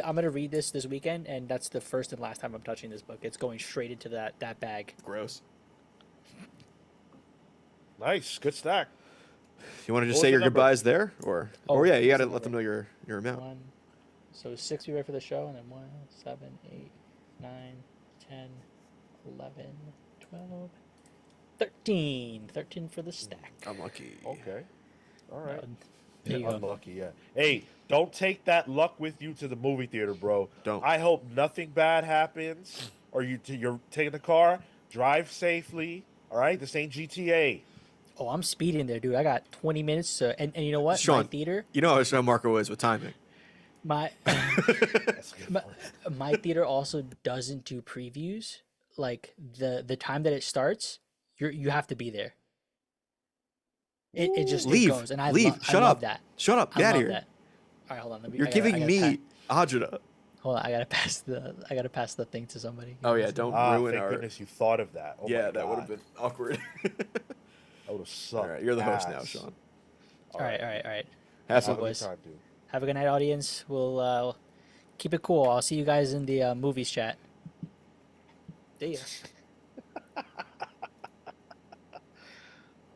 Speaker 2: I'm gonna read this weekend, and that's the first and last time I'm touching this book. It's going straight into that bag.
Speaker 3: Gross.
Speaker 1: Nice. Good stack.
Speaker 3: You want to just
Speaker 1: What
Speaker 3: say
Speaker 1: was
Speaker 3: your
Speaker 1: the number?
Speaker 3: goodbyes there, or
Speaker 2: Oh,
Speaker 3: yeah, you
Speaker 2: what's
Speaker 3: gotta
Speaker 2: the
Speaker 3: let them know
Speaker 2: number?
Speaker 3: your amount.
Speaker 2: 1, so 6 we ready for the show, and then 1, 7, 8, 9, 10, 11, 12, 13. 13 for the stack.
Speaker 3: Unlucky.
Speaker 1: Okay. All right.
Speaker 2: There you go.
Speaker 1: Unlucky, yeah. Hey, don't take that luck with you to the movie theater, bro.
Speaker 3: Don't.
Speaker 1: I hope nothing bad happens, or you're taking the car. Drive safely. All right. This ain't GTA.
Speaker 2: Oh, I'm speeding there, dude. I got 20 minutes to, and you know what?
Speaker 3: Sean,
Speaker 2: My theater,
Speaker 3: You know how Marco is with timing.
Speaker 2: my
Speaker 1: That's a good
Speaker 2: my,
Speaker 1: point.
Speaker 2: my theater also doesn't do previews. Like the time that it starts, you have to be there. It just
Speaker 3: Leave.
Speaker 2: it goes, and I
Speaker 3: Leave. Shut
Speaker 2: love
Speaker 3: up.
Speaker 2: that.
Speaker 3: Shut up.
Speaker 2: I
Speaker 3: Get out
Speaker 2: love
Speaker 3: of here.
Speaker 2: that. All right, hold on. Let me,
Speaker 3: You're
Speaker 2: I gotta- I
Speaker 3: giving
Speaker 2: gotta
Speaker 3: me
Speaker 2: pa-
Speaker 3: agita.
Speaker 2: hold on, I gotta pass the thing to somebody.
Speaker 3: Oh yeah, don't ruin
Speaker 1: Thank
Speaker 3: our.
Speaker 1: goodness you thought of that. Oh
Speaker 3: Yeah,
Speaker 1: my
Speaker 3: that would
Speaker 1: God.
Speaker 3: have been awkward.
Speaker 1: That would have sucked.
Speaker 3: All right, you're the host now,
Speaker 1: ass.
Speaker 3: Sean.
Speaker 2: All right.
Speaker 3: Have
Speaker 1: Have
Speaker 3: some.
Speaker 1: a good
Speaker 2: boys.
Speaker 1: time, dude.
Speaker 2: Have a good night, audience. We'll keep it cool. I'll see you guys in the movies chat. See ya.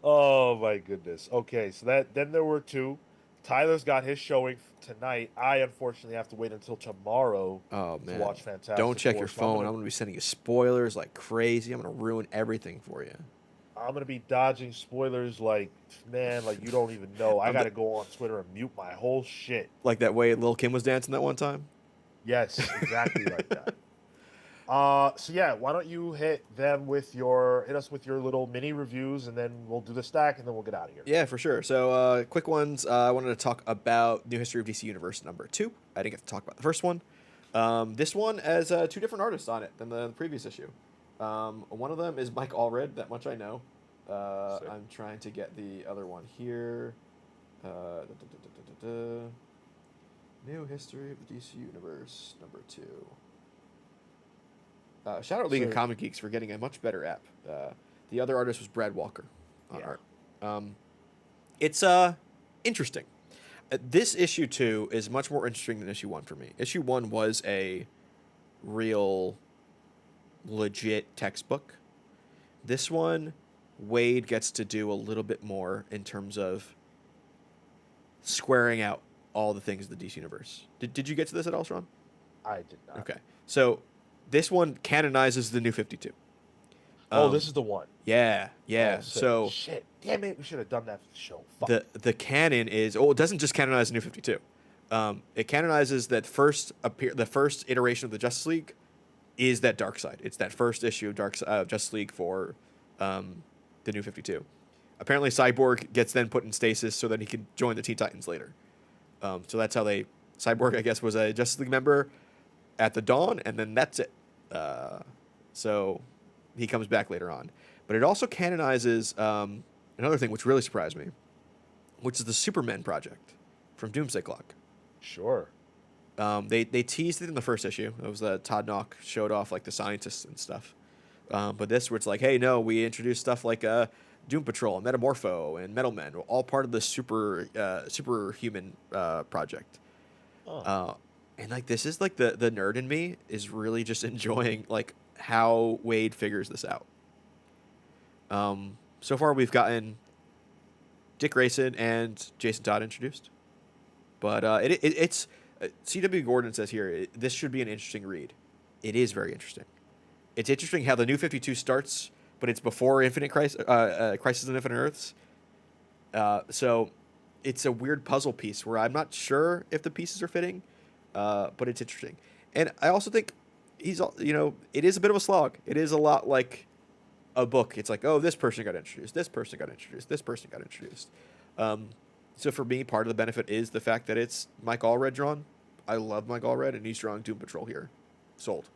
Speaker 1: Oh my goodness. Okay, so then there were two. Tyler's got his showing tonight. I unfortunately have to wait until tomorrow
Speaker 3: Oh
Speaker 1: to
Speaker 3: man.
Speaker 1: watch Fantastic
Speaker 3: Don't check
Speaker 1: Four,
Speaker 3: your
Speaker 1: so
Speaker 3: phone. I'm gonna be sending you spoilers like crazy. I'm gonna ruin everything for you.
Speaker 1: I'm gonna be dodging spoilers like man, like you don't even know. I
Speaker 3: I'm
Speaker 1: gotta go on Twitter and mute my whole shit.
Speaker 3: Like that way Lil Kim was dancing that one time.
Speaker 1: Yes, exactly like that. So yeah, why don't you hit us with your little mini reviews, and then we'll do the stack, and then we'll get out of here.
Speaker 3: Yeah, for sure. So quick ones. I wanted to talk about New History of DC Universe number 2. I didn't get to talk about the first one. This one has 2 different artists on it than the previous issue. One of them is Mike Allred. That much I know.
Speaker 1: Sick.
Speaker 3: I'm trying to get the other one here. New History of the DC Universe number 2. Shout out League of
Speaker 1: So-
Speaker 3: Comic Geeks for getting a much better app. The other artist was Brad Walker on
Speaker 1: Yeah.
Speaker 3: art. It's interesting. This issue 2 is much more interesting than issue 1 for me. Issue 1 was a real, legit textbook. This one, Wade gets to do a little bit more in terms of squaring out all the things of the DC universe. Did you get to this at all, Sean?
Speaker 1: I did not.
Speaker 3: Okay. So this one canonizes the New 52.
Speaker 1: This is the one.
Speaker 3: Yeah, yeah.
Speaker 1: Oh, sick.
Speaker 3: So
Speaker 1: shit. Damn it, we should have done that for the show. Fuck.
Speaker 3: the canon is it doesn't just canonize the New 52. It canonizes that the first iteration of the Justice League is that Dark Side. It's that first issue of Justice League for the the New 52. Apparently, Cyborg gets then put in stasis so that he can join the Teen Titans later. So that's how they. Cyborg, I guess, was a Justice League member at the dawn, and then that's it. So he comes back later on. But it also canonizes another thing which really surprised me, which is the Superman project from Doomsday Clock.
Speaker 1: Sure.
Speaker 3: They teased it in the first issue. It was Todd Nauck showed off like the scientists and stuff. But this, where it's like, hey, no, we introduced stuff like Doom Patrol, Metamorpho, and Metal Men, all part of the superhuman project.
Speaker 1: Oh.
Speaker 3: And like this is like the nerd in me is really just enjoying like how Wade figures this out. So far we've gotten Dick Grayson and Jason Todd introduced, but it's C.W. Gordon says here this should be an interesting read. It is very interesting. It's interesting how the New 52 starts, but it's before Crisis on Infinite Earths. So it's a weird puzzle piece where I'm not sure if the pieces are fitting, but it's interesting. And I also think it is a bit of a slog. It is a lot like a book. It's like, oh, this person got introduced, this person got introduced, this person got introduced. So for me, part of the benefit is the fact that it's Mike Allred drawn. I love Mike Allred, and he's drawing Doom Patrol here. Sold.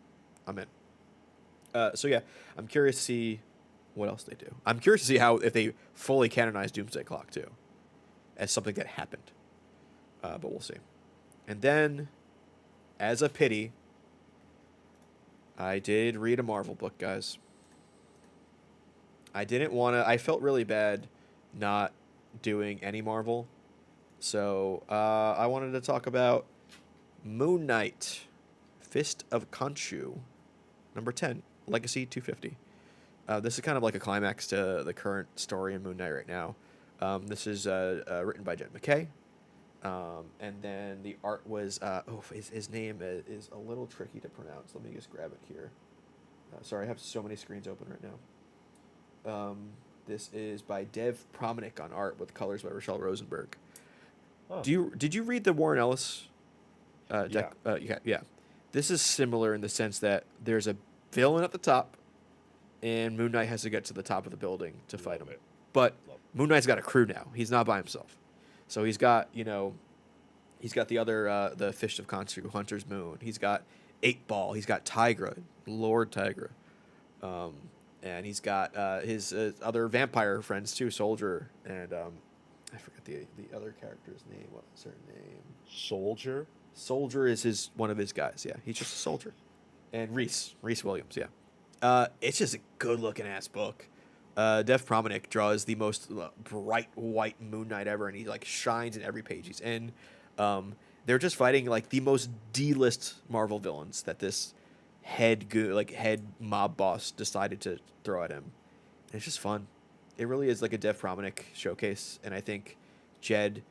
Speaker 3: I'm in. So yeah, I'm curious to see what else they do. I'm curious to see if they fully canonize Doomsday Clock too, as something that happened. But we'll see. And then, as a pity, I did read a Marvel book, guys. I didn't want to. I felt really bad not doing any Marvel. So I wanted to talk about Moon Knight, Fist of Khonshu, number 10, Legacy 250. This is kind of like a climax to the current story in Moon Knight right now. This is written by Jed MacKay. And then the art was, his name is a little tricky to pronounce. Let me just grab it here. Sorry, I have so many screens open right now. This is by Dev Promenick on art with colors by Rochelle Rosenberg.
Speaker 1: Huh.
Speaker 3: Did you read the Warren Ellis deck?
Speaker 1: Yeah.
Speaker 3: Yeah. This is similar in the sense that there's a villain at the top, and Moon Knight has to get to the top of the building to fight him. But Moon Knight's got a crew now. He's not by himself. So he's got, he's got the other, the Fist of Khonshu, Hunter's Moon. He's got 8-Ball. He's got Tigra, Lord Tigra. And he's got his other vampire friends too, Soldier, and I forget the other character's name. What was her name?
Speaker 1: Soldier?
Speaker 3: Soldier is one of his guys, yeah. He's just a soldier. And Reese Williams, yeah. It's just a good-looking ass book. Dev Promenick draws the most bright white Moon Knight ever, and he like shines in every page he's in. They're just fighting like the most D-list Marvel villains that this head mob boss decided to throw at him. And it's just fun. It really is like a Dev Promenick showcase, and I think Jed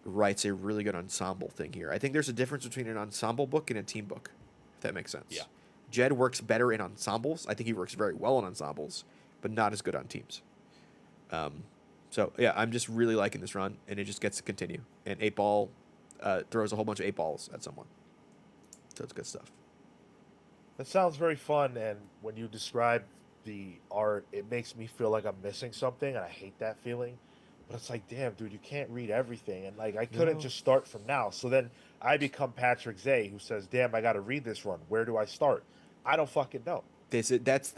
Speaker 3: writes a really good ensemble thing here. I think there's a difference between an ensemble book and a team book, if that makes sense.
Speaker 1: Yeah.
Speaker 3: Jed works better in ensembles. I think he works very well in ensembles, but not as good on teams. So yeah, I'm just really liking this run, and it just gets to continue. And 8-Ball throws a whole bunch of 8-Balls at someone. So it's good stuff.
Speaker 1: That sounds very fun, and when you describe the art, it makes me feel like I'm missing something, and I hate that feeling. But it's like, damn, dude, you can't read everything, and like I couldn't just start from now. So then I become Patrick Zay, who says, "Damn, I got to read this run. Where do I start?" I don't fucking know.
Speaker 3: I think that's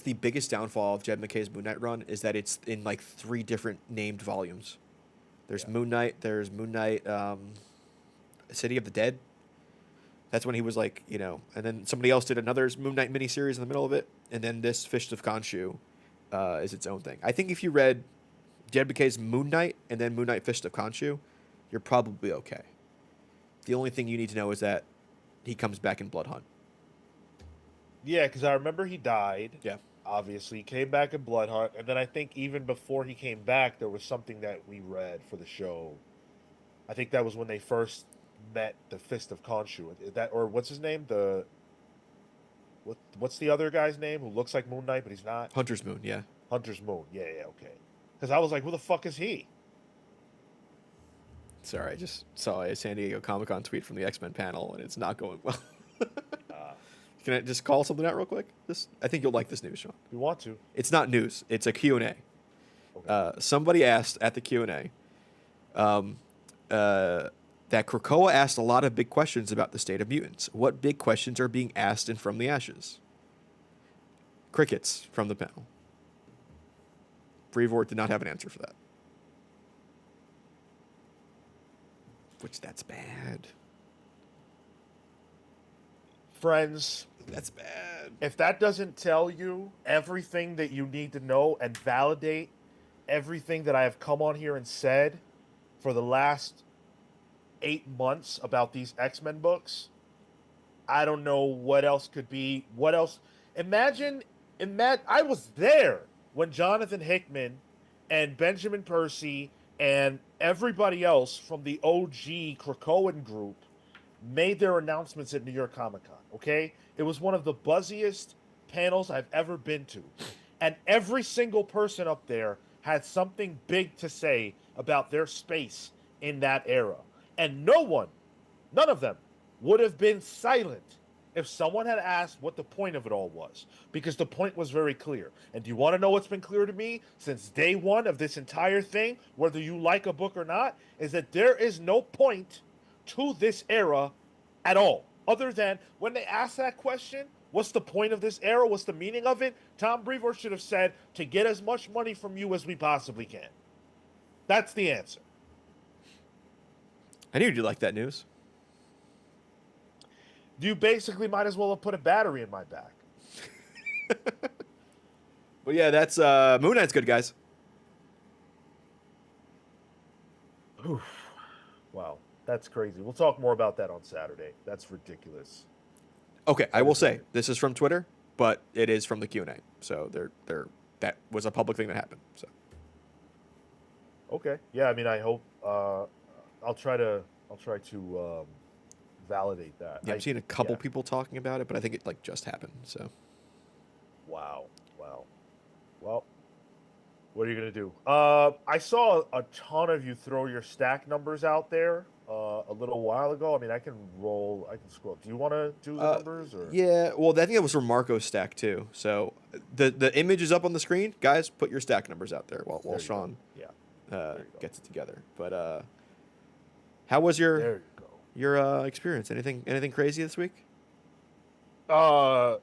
Speaker 3: the biggest downfall of Jed MacKay's Moon Knight run is that it's in like 3 different named volumes. There's Moon Knight. There's Moon Knight, City of the Dead. That's when he was like, and then somebody else did another Moon Knight miniseries in the middle of it, and then this Fist of Khonshu is its own thing. I think if you read Jed MacKay's Moon Knight and then Moon Knight Fist of Khonshu, you're probably okay. The only thing you need to know is that he comes back in Blood Hunt.
Speaker 1: Yeah, because I remember he died.
Speaker 3: Yeah.
Speaker 1: Obviously, he came back in Blood Hunt, and then I think even before he came back, there was something that we read for the show. I think that was when they first met the Fist of Khonshu. Or what's his name? What's the other guy's name who looks like Moon Knight but he's not?
Speaker 3: Hunter's Moon, yeah.
Speaker 1: Hunter's Moon. Yeah, okay. Because I was like, who the fuck is he?
Speaker 3: Sorry, I just saw a San Diego Comic-Con tweet from the X-Men panel, and it's not going well. Can I just call something out real quick? I think you'll like this news, Sean.
Speaker 1: You want to?
Speaker 3: It's not news. It's a Q&A.
Speaker 1: Okay.
Speaker 3: Somebody asked at the Q&A that Krakoa asked a lot of big questions about the state of mutants. What big questions are being asked in From the Ashes? Crickets from the panel. Brevoort did not have an answer for that. Which, that's bad.
Speaker 1: Friends,
Speaker 3: That's bad.
Speaker 1: if that doesn't tell you everything that you need to know and validate everything that I have come on here and said for the last 8 months about these X-Men books, I don't know what else could be. What else? Imagine, I was there when Jonathan Hickman and Benjamin Percy and everybody else from the OG Krakoan group made their announcements at New York Comic Con. Okay, it was one of the buzziest panels I've ever been to, and every single person up there had something big to say about their space in that era, and none of them would have been silent if someone had asked what the point of it all was, because the point was very clear. And do you want to know what's been clear to me since day one of this entire thing, whether you like a book or not, is that there is no point to this era at all, other than when they ask that question, what's the point of this era, what's the meaning of it, Tom Brevoort should have said, to get as much money from you as we possibly can. That's the answer.
Speaker 3: I knew you'd like that news.
Speaker 1: You basically might as well have put a battery in my back.
Speaker 3: Well, yeah, that's Moon Knight's good, guys.
Speaker 1: Oof. Wow, that's crazy. We'll talk more about that on Saturday. That's ridiculous.
Speaker 3: Okay, I will say this is from Twitter, but it is from the Q&A. So that was a public thing that happened. So
Speaker 1: Okay. Yeah, I mean, I hope I'll try to validate that.
Speaker 3: yeah, I've seen a couple people talking about it, but I think it just happened. So
Speaker 1: Wow. Well, what are you gonna do? I saw a ton of you throw your stack numbers out there a little while ago. I mean, I can scroll. Do you want to do the numbers? Or?
Speaker 3: yeah, well, I think that was from Marco's stack too. So the image is up on the screen, guys. Put your stack numbers out there while Sean gets it together. But how was your experience? Anything crazy this week?
Speaker 1: No.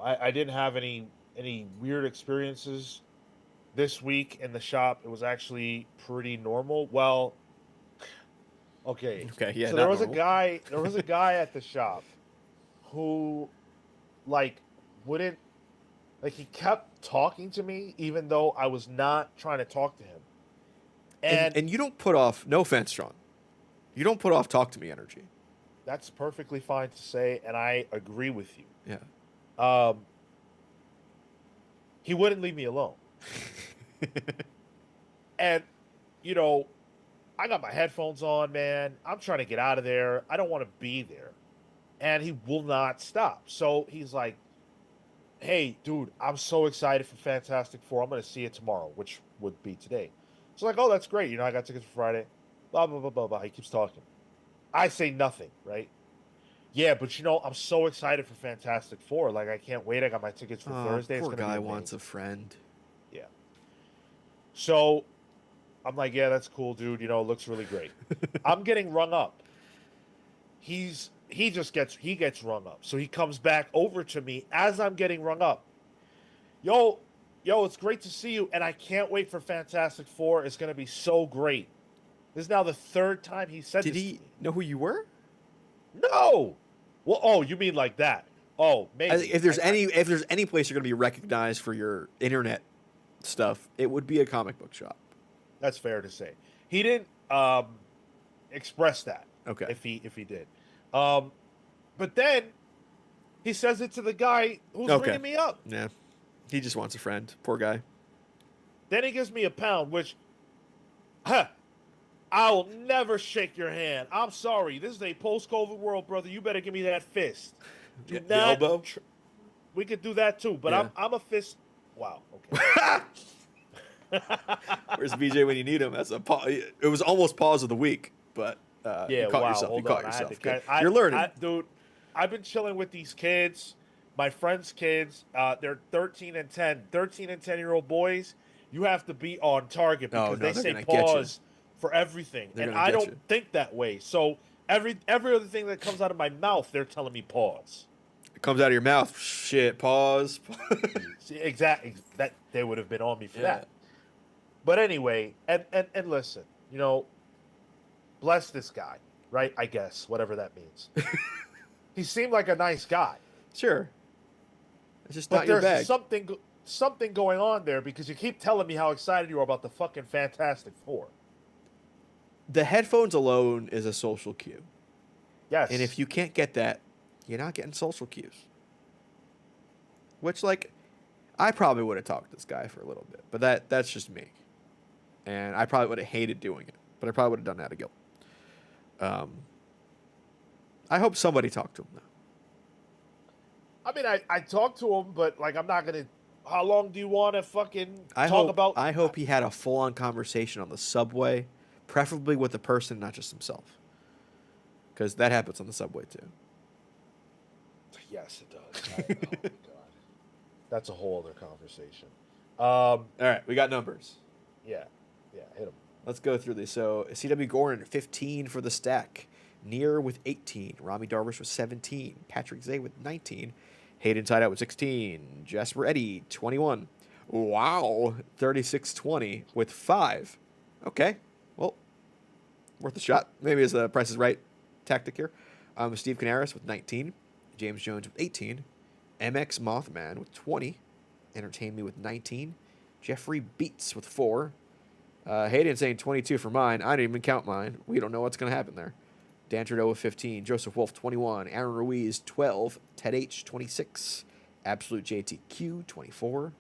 Speaker 1: I didn't have any weird experiences this week in the shop. It was actually pretty normal. Well, okay.
Speaker 3: Okay, yeah.
Speaker 1: So there was a guy at the shop who wouldn't, he kept talking to me even though I was not trying to talk to him.
Speaker 3: And you don't put off, no offense, Sean, you don't put off talk to me energy.
Speaker 1: That's perfectly fine to say, and I agree with you.
Speaker 3: Yeah.
Speaker 1: He wouldn't leave me alone. And, I got my headphones on, man. I'm trying to get out of there. I don't want to be there. And he will not stop. So he's like, hey, dude, I'm so excited for Fantastic Four. I'm going to see it tomorrow, which would be today. So oh, that's great. I got tickets for Friday. Blah, blah, blah, blah, blah. He keeps talking. I say nothing, right? Yeah, but I'm so excited for Fantastic Four. I can't wait. I got my tickets for Thursday.
Speaker 3: Poor guy wants a friend.
Speaker 1: Yeah. So I'm like, yeah, that's cool, dude. It looks really great. I'm getting rung up. He gets rung up. So he comes back over to me as I'm getting rung up. Yo, it's great to see you, and I can't wait for Fantastic Four. It's gonna be so great. This is now the third time he said this.
Speaker 3: Did he know who you were?
Speaker 1: No. Well, oh, you mean like that? Oh, maybe.
Speaker 3: If there's any place you're going to be recognized for your internet stuff, it would be a comic book shop.
Speaker 1: That's fair to say. He didn't express that.
Speaker 3: Okay.
Speaker 1: If he did, but then he says it to the guy who's ringing me up.
Speaker 3: Yeah. He just wants a friend. Poor guy.
Speaker 1: Then he gives me a pound, which, I'll never shake your hand. I'm sorry. This is a post-COVID world, brother. You better give me that fist. Do not.
Speaker 3: The elbow?
Speaker 1: We could do that too, but
Speaker 3: Yeah.
Speaker 1: I'm a fist. Wow. Okay.
Speaker 3: Where's BJ when you need him? It was almost pause of the week, but
Speaker 1: Yeah.
Speaker 3: you caught
Speaker 1: Wow.
Speaker 3: yourself.
Speaker 1: Hold
Speaker 3: You caught
Speaker 1: on.
Speaker 3: yourself.
Speaker 1: Good.
Speaker 3: You're learning.
Speaker 1: Dude. I've been chilling with these kids, my friends' kids. They're 13 and 10. 13 and 10-year-old boys, you have to be on target
Speaker 3: Oh
Speaker 1: because
Speaker 3: no,
Speaker 1: they
Speaker 3: they're
Speaker 1: say
Speaker 3: gonna get you.
Speaker 1: pause for everything.
Speaker 3: They're
Speaker 1: And
Speaker 3: gonna
Speaker 1: I
Speaker 3: get
Speaker 1: don't
Speaker 3: you.
Speaker 1: think that way. So every other thing that comes out of my mouth, they're telling me pause.
Speaker 3: It comes out of your mouth. Shit. Pause.
Speaker 1: See, exactly. That they would have been on me for
Speaker 3: Yeah.
Speaker 1: that. But anyway, and listen, bless this guy, right? I guess whatever that means. He seemed like a nice guy,
Speaker 3: Sure. It's just
Speaker 1: but
Speaker 3: not your
Speaker 1: there's
Speaker 3: bag.
Speaker 1: something going on there because you keep telling me how excited you are about the fucking Fantastic Four.
Speaker 3: The headphones alone is a social cue.
Speaker 1: Yes.
Speaker 3: And if you can't get that, you're not getting social cues. Which, like, I probably would have talked to this guy for a little bit, but that's just me. And I probably would have hated doing it, but I probably would have done that again. I hope somebody talked to him, though.
Speaker 1: I mean, I talked to him, but like, I'm not gonna. How long do you want to fucking
Speaker 3: I
Speaker 1: talk
Speaker 3: hope,
Speaker 1: about?
Speaker 3: I hope he had a full-on conversation on the subway, preferably with the person, not just himself. Because that happens on the subway, too.
Speaker 1: Yes, it does. Oh my god, that's a whole other conversation.
Speaker 3: All right, we got numbers.
Speaker 1: Yeah, hit him.
Speaker 3: Let's go through these. So, C.W. Gordon, 15 for the stack. Near with 18. Rami Darvish with 17. Patrick Zay with 19. Hayden Tideout with 16. Jasper Eddy, 21. Wow, 36-20 with 5. Okay, well, worth a shot. Maybe it's a Price is Right tactic here. Steve Canaris with 19. James Jones with 18. MX Mothman with 20. Entertain Me with 19. Jeffrey Beats with 4. Hayden saying 22 for mine. I didn't even count mine. We don't know what's going to happen there. Dan Trudeau with 15. Joseph Wolf, 21. Aaron Ruiz, 12. Ted H, 26. Absolute JTQ, 24.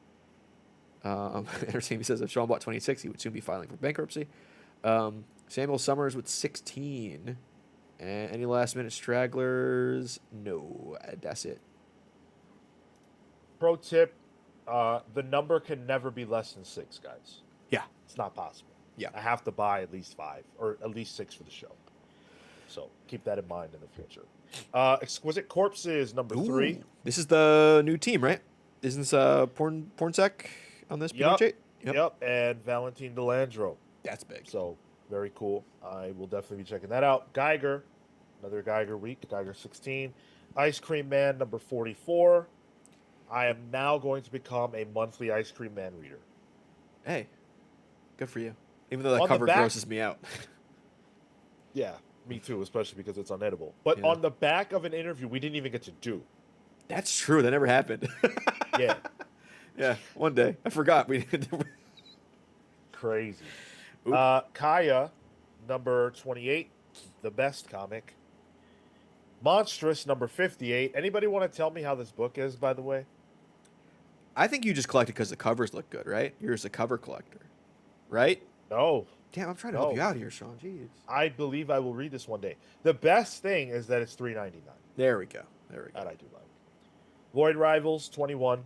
Speaker 3: Entertainment says if Sean bought 26, he would soon be filing for bankruptcy. Samuel Summers with 16. And any last-minute stragglers? No, that's it.
Speaker 1: Pro tip: the number can never be less than 6, guys.
Speaker 3: Yeah.
Speaker 1: It's not possible.
Speaker 3: Yeah.
Speaker 1: I have to buy at least 5 or at least 6 for the show. So keep that in mind in the future. Exquisite Corpses, number 3.
Speaker 3: This is the new team, right? Isn't this Pornsec on this
Speaker 1: Yep.
Speaker 3: PHA?
Speaker 1: Yep. And Valentin Delandro.
Speaker 3: That's big.
Speaker 1: So very cool. I will definitely be checking that out. Geiger, another Geiger week. Geiger 16. Ice Cream Man, number 44. I am now going to become a monthly Ice Cream Man reader.
Speaker 3: Hey, good for you. Even though that
Speaker 1: On the
Speaker 3: cover
Speaker 1: back-
Speaker 3: grosses me out.
Speaker 1: Yeah, me too, especially because it's unedible. But
Speaker 3: Yeah.
Speaker 1: on the back of an interview we didn't even get to do.
Speaker 3: That's true. That never happened.
Speaker 1: Yeah.
Speaker 3: Yeah, one day. I forgot. We
Speaker 1: Crazy.
Speaker 3: Oop.
Speaker 1: Kaya, number 28, the best comic. Monstrous, number 58. Anybody want to tell me how this book is, by the way?
Speaker 3: I think you just collect it because the covers look good, right? You're just a cover collector, right?
Speaker 1: No.
Speaker 3: Damn, I'm trying to help
Speaker 1: No.
Speaker 3: you out here, Sean. Jeez.
Speaker 1: I believe I will read this one day. The best thing is that it's $3.99.
Speaker 3: There we go. There we
Speaker 1: That
Speaker 3: go.
Speaker 1: I do like. Void Rivals, 21.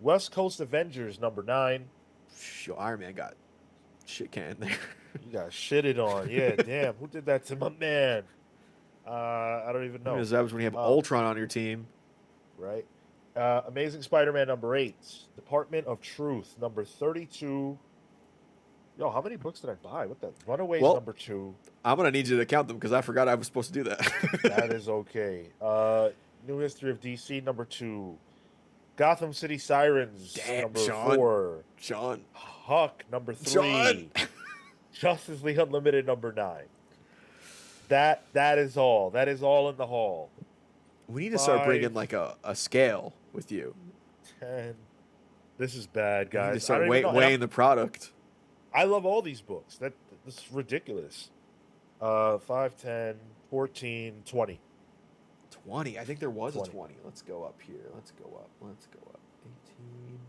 Speaker 1: West Coast Avengers, number 9.
Speaker 3: Yo, Iron Man got shit canned there.
Speaker 1: You got shitted on. Yeah, damn. Who did that to my man? I don't even know.
Speaker 3: That happens when you have Ultron on your team.
Speaker 1: Right? Amazing Spider-Man, number 8. Department of Truth, number 32. Yo, how many books did I buy? What the? Runaways,
Speaker 3: Well-
Speaker 1: number 2.
Speaker 3: I'm gonna need you to count them because I forgot I was supposed to do that.
Speaker 1: That is okay. New History of DC, number 2. Gotham City Sirens,
Speaker 3: Damn,
Speaker 1: number
Speaker 3: Sean.
Speaker 1: 4.
Speaker 3: Sean.
Speaker 1: Huck, number 3.
Speaker 3: Sean.
Speaker 1: Justice League Unlimited, number 9. That is all. That is all in the hall.
Speaker 3: We need to start bringing
Speaker 1: 5.
Speaker 3: like a scale with you.
Speaker 1: 10. This is bad,
Speaker 3: We need
Speaker 1: guys.
Speaker 3: to start
Speaker 1: I don't even know.
Speaker 3: weighing the product.
Speaker 1: I love all these books. This is ridiculous. 5, 10, 14, 20.
Speaker 3: 20. I think there was
Speaker 1: 20.
Speaker 3: a 20. Let's go up here. Let's go up. 18,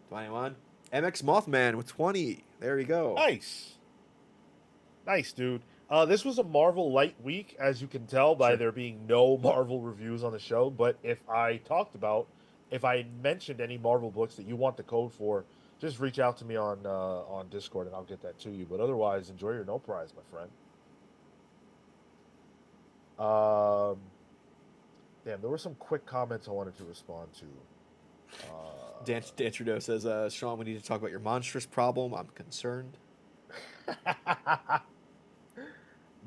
Speaker 3: 21. MX Mothman with 20. There you go.
Speaker 1: Nice. Nice, dude. This was a Marvel light week, as you can tell by
Speaker 3: Sure.
Speaker 1: there being no Marvel reviews on the show. But if I mentioned any Marvel books that you want the code for, just reach out to me on Discord and I'll get that to you. But otherwise, enjoy your no prize, my friend. Damn, there were some quick comments I wanted to respond to.
Speaker 3: Dan Trudeau says, Sean, we need to talk about your monstrous problem. I'm concerned.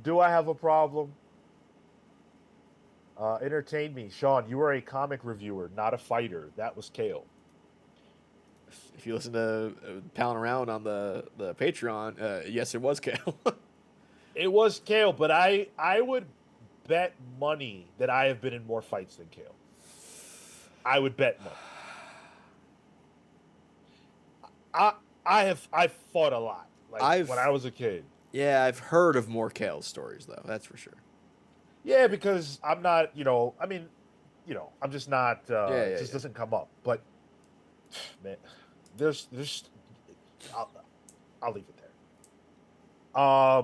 Speaker 1: Do I have a problem? Entertain me. Sean, you are a comic reviewer, not a fighter. That was Kale.
Speaker 3: If you listen to Palin Around on the Patreon, yes, it was Kale.
Speaker 1: It was Kale, but I would bet money that I have been in more fights than Kale. I would bet money. I've fought a lot. Like when I was a kid.
Speaker 3: Yeah, I've heard of more Kale stories, though. That's for sure.
Speaker 1: Yeah, because I'm not, I mean, I'm just not. It just doesn't come up. But man, there's. I'll leave it there.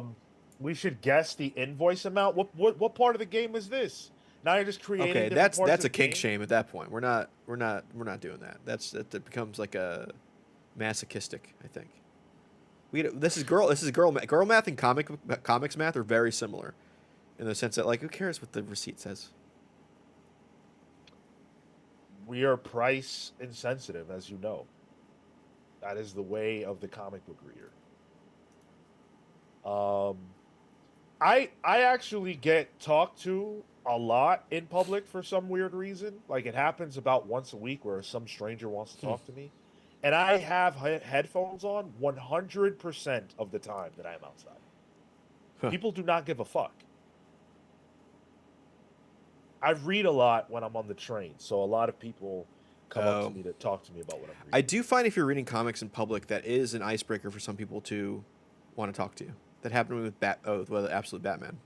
Speaker 1: We should guess the invoice amount. What part of the game is this? Now you're just creating.
Speaker 3: Okay,
Speaker 1: different parts
Speaker 3: that's
Speaker 1: of
Speaker 3: a
Speaker 1: the
Speaker 3: kink
Speaker 1: game?
Speaker 3: shame at that point. We're not doing that. That becomes like a masochistic, I think. This is girl math and comics math are very similar, in the sense that, like, who cares what the receipt says?
Speaker 1: We are price insensitive, as you know. That is the way of the comic book reader. I actually get talked to a lot in public for some weird reason. Like, it happens about once a week where some stranger wants to talk to me. And I have headphones on 100% of the time that I'm outside.
Speaker 3: Huh.
Speaker 1: People do not give a fuck. I read a lot when I'm on the train, so a lot of people come up to me to talk to me about what I'm reading.
Speaker 3: I do find if you're reading comics in public, that is an icebreaker for some people to want to talk to you. That happened with Absolute Batman.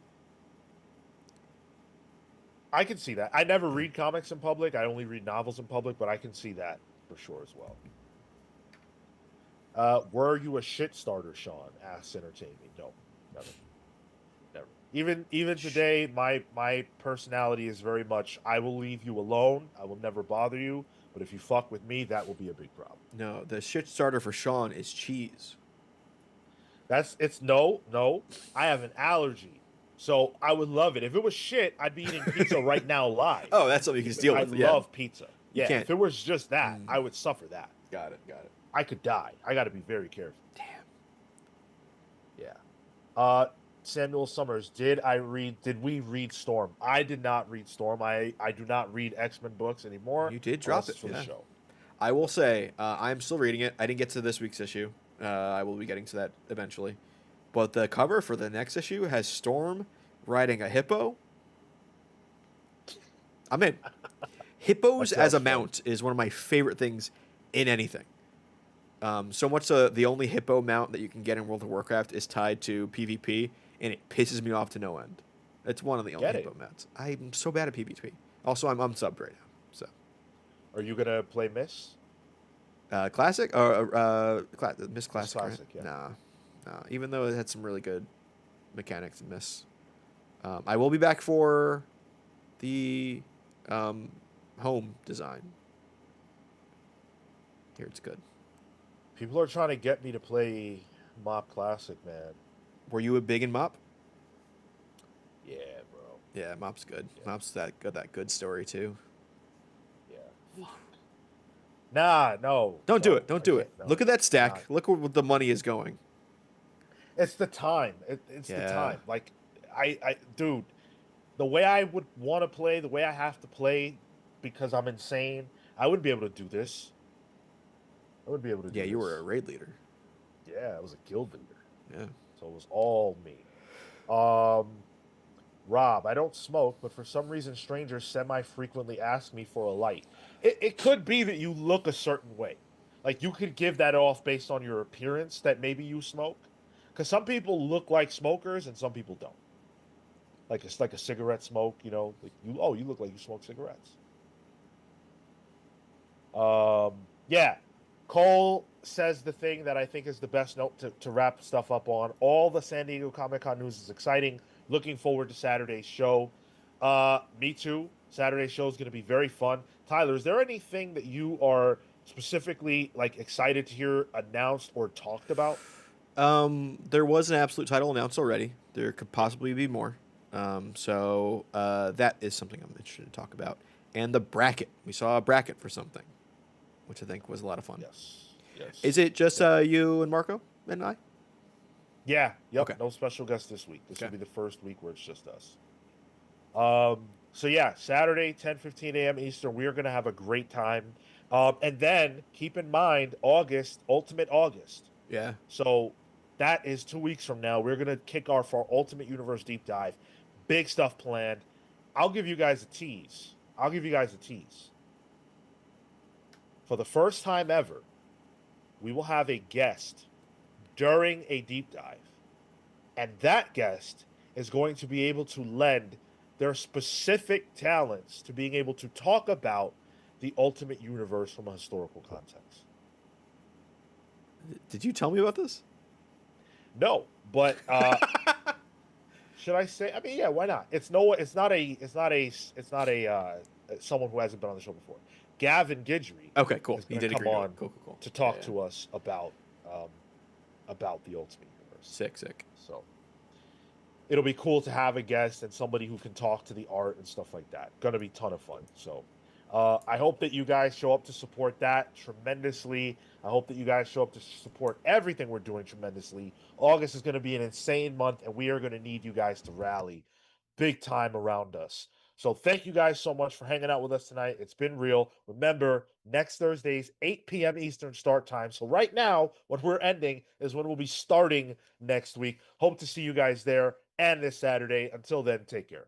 Speaker 1: I can see that. I never read comics in public. I only read novels in public, but I can see that for sure as well. Were you a shit starter, Sean? Asks Entertain Me. No, never. Even today, my personality is very much, I will leave you alone. I will never bother you. But if you fuck with me, that will be a big problem.
Speaker 3: No, the shit starter for Sean is cheese.
Speaker 1: No. I have an allergy. So I would love it. If it was shit, I'd be eating pizza right now live.
Speaker 3: Oh, that's something you can deal with.
Speaker 1: I love pizza. Yeah,
Speaker 3: can't.
Speaker 1: if it was just that, I would suffer that.
Speaker 3: Got it.
Speaker 1: I could die. I got to be very careful.
Speaker 3: Damn.
Speaker 1: Yeah. Samuel Summers, did we read Storm? I did not read Storm. I do not read X-Men books anymore.
Speaker 3: You did drop it
Speaker 1: for the show.
Speaker 3: I will say, I'm still reading it. I didn't get to this week's issue. I will be getting to that eventually. But the cover for the next issue has Storm riding a hippo. I'm in. Hippos as a mount is one of my favorite things in anything. So much so, the only hippo mount that you can get in World of Warcraft is tied to PvP, and it pisses me off to no end. It's one of the only hippo mounts. I'm so bad at PvP. Also, I'm unsubbed right now. So,
Speaker 1: are you gonna play Miss?
Speaker 3: Classic or Miss Classic?
Speaker 1: Classic,
Speaker 3: right?
Speaker 1: yeah.
Speaker 3: Nah. Even though it had some really good mechanics in Miss, I will be back for the home design. Here, it's good.
Speaker 1: People are trying to get me to play Mop Classic, man.
Speaker 3: Were you a big in Mop?
Speaker 1: Yeah, bro.
Speaker 3: Yeah, Mop's good.
Speaker 1: Yeah.
Speaker 3: Mop's that good story too.
Speaker 1: Yeah. Nah, no.
Speaker 3: Don't do it. Don't do it.
Speaker 1: No.
Speaker 3: Look at that stack. Look where the money is going.
Speaker 1: It's the time. It's the time. Like, dude, the way I would want to play, the way I have to play, because I'm insane, I wouldn't be able to do this. I wouldn't be able to do this.
Speaker 3: Yeah, you were a raid leader.
Speaker 1: Yeah, I was a guild leader.
Speaker 3: Yeah.
Speaker 1: So it was all me. Rob, I don't smoke, but for some reason strangers semi-frequently ask me for a light. It could be that you look a certain way. Like, you could give that off based on your appearance that maybe you smoke. Because some people look like smokers and some people don't. Like, it's like a cigarette smoke, like you look like you smoke cigarettes. Yeah. Cole says the thing that I think is the best note to wrap stuff up on. All the San Diego Comic-Con news is exciting. Looking forward to Saturday's show. Me too. Saturday's show is going to be very fun. Tyler, is there anything that you are specifically excited to hear announced or talked about?
Speaker 3: There was an absolute title announced already. There could possibly be more. So that is something I'm interested to talk about. And the bracket. We saw a bracket for something, which I think was a lot of fun.
Speaker 1: Yes. Yes.
Speaker 3: Is it just
Speaker 1: Yeah.
Speaker 3: you and Marco and I?
Speaker 1: Yeah. Yep.
Speaker 3: Okay.
Speaker 1: No special guest this week. This
Speaker 3: Okay.
Speaker 1: will be the first week where it's just us. So yeah, Saturday, 10:15 a.m. Eastern, we are gonna have a great time. And then keep in mind August, Ultimate August.
Speaker 3: Yeah.
Speaker 1: So that is 2 weeks from now. We're gonna kick off our Ultimate Universe deep dive. Big stuff planned. I'll give you guys a tease. For the first time ever, we will have a guest during a deep dive. And that guest is going to be able to lend their specific talents to being able to talk about the Ultimate Universe from a historical context.
Speaker 3: Did you tell me about this?
Speaker 1: No, but should I say? I mean, yeah, why not? It's not someone who hasn't been on the show before. Gavin Guidry.
Speaker 3: Okay, cool.
Speaker 1: Is
Speaker 3: He
Speaker 1: going
Speaker 3: did
Speaker 1: to come
Speaker 3: agree.
Speaker 1: on
Speaker 3: Cool.
Speaker 1: to talk
Speaker 3: Yeah.
Speaker 1: to us um, about the Ultimate Universe.
Speaker 3: Sick.
Speaker 1: So it'll be cool to have a guest and somebody who can talk to the art and stuff like that. Going to be a ton of fun. So I hope that you guys show up to support that tremendously. I hope that you guys show up to support everything we're doing tremendously. August is going to be an insane month, and we are going to need you guys to rally big time around us. So thank you guys so much for hanging out with us tonight. It's been real. Remember, next Thursday's 8 p.m. Eastern start time. So right now, when we're ending is when we'll be starting next week. Hope to see you guys there and this Saturday. Until then, take care.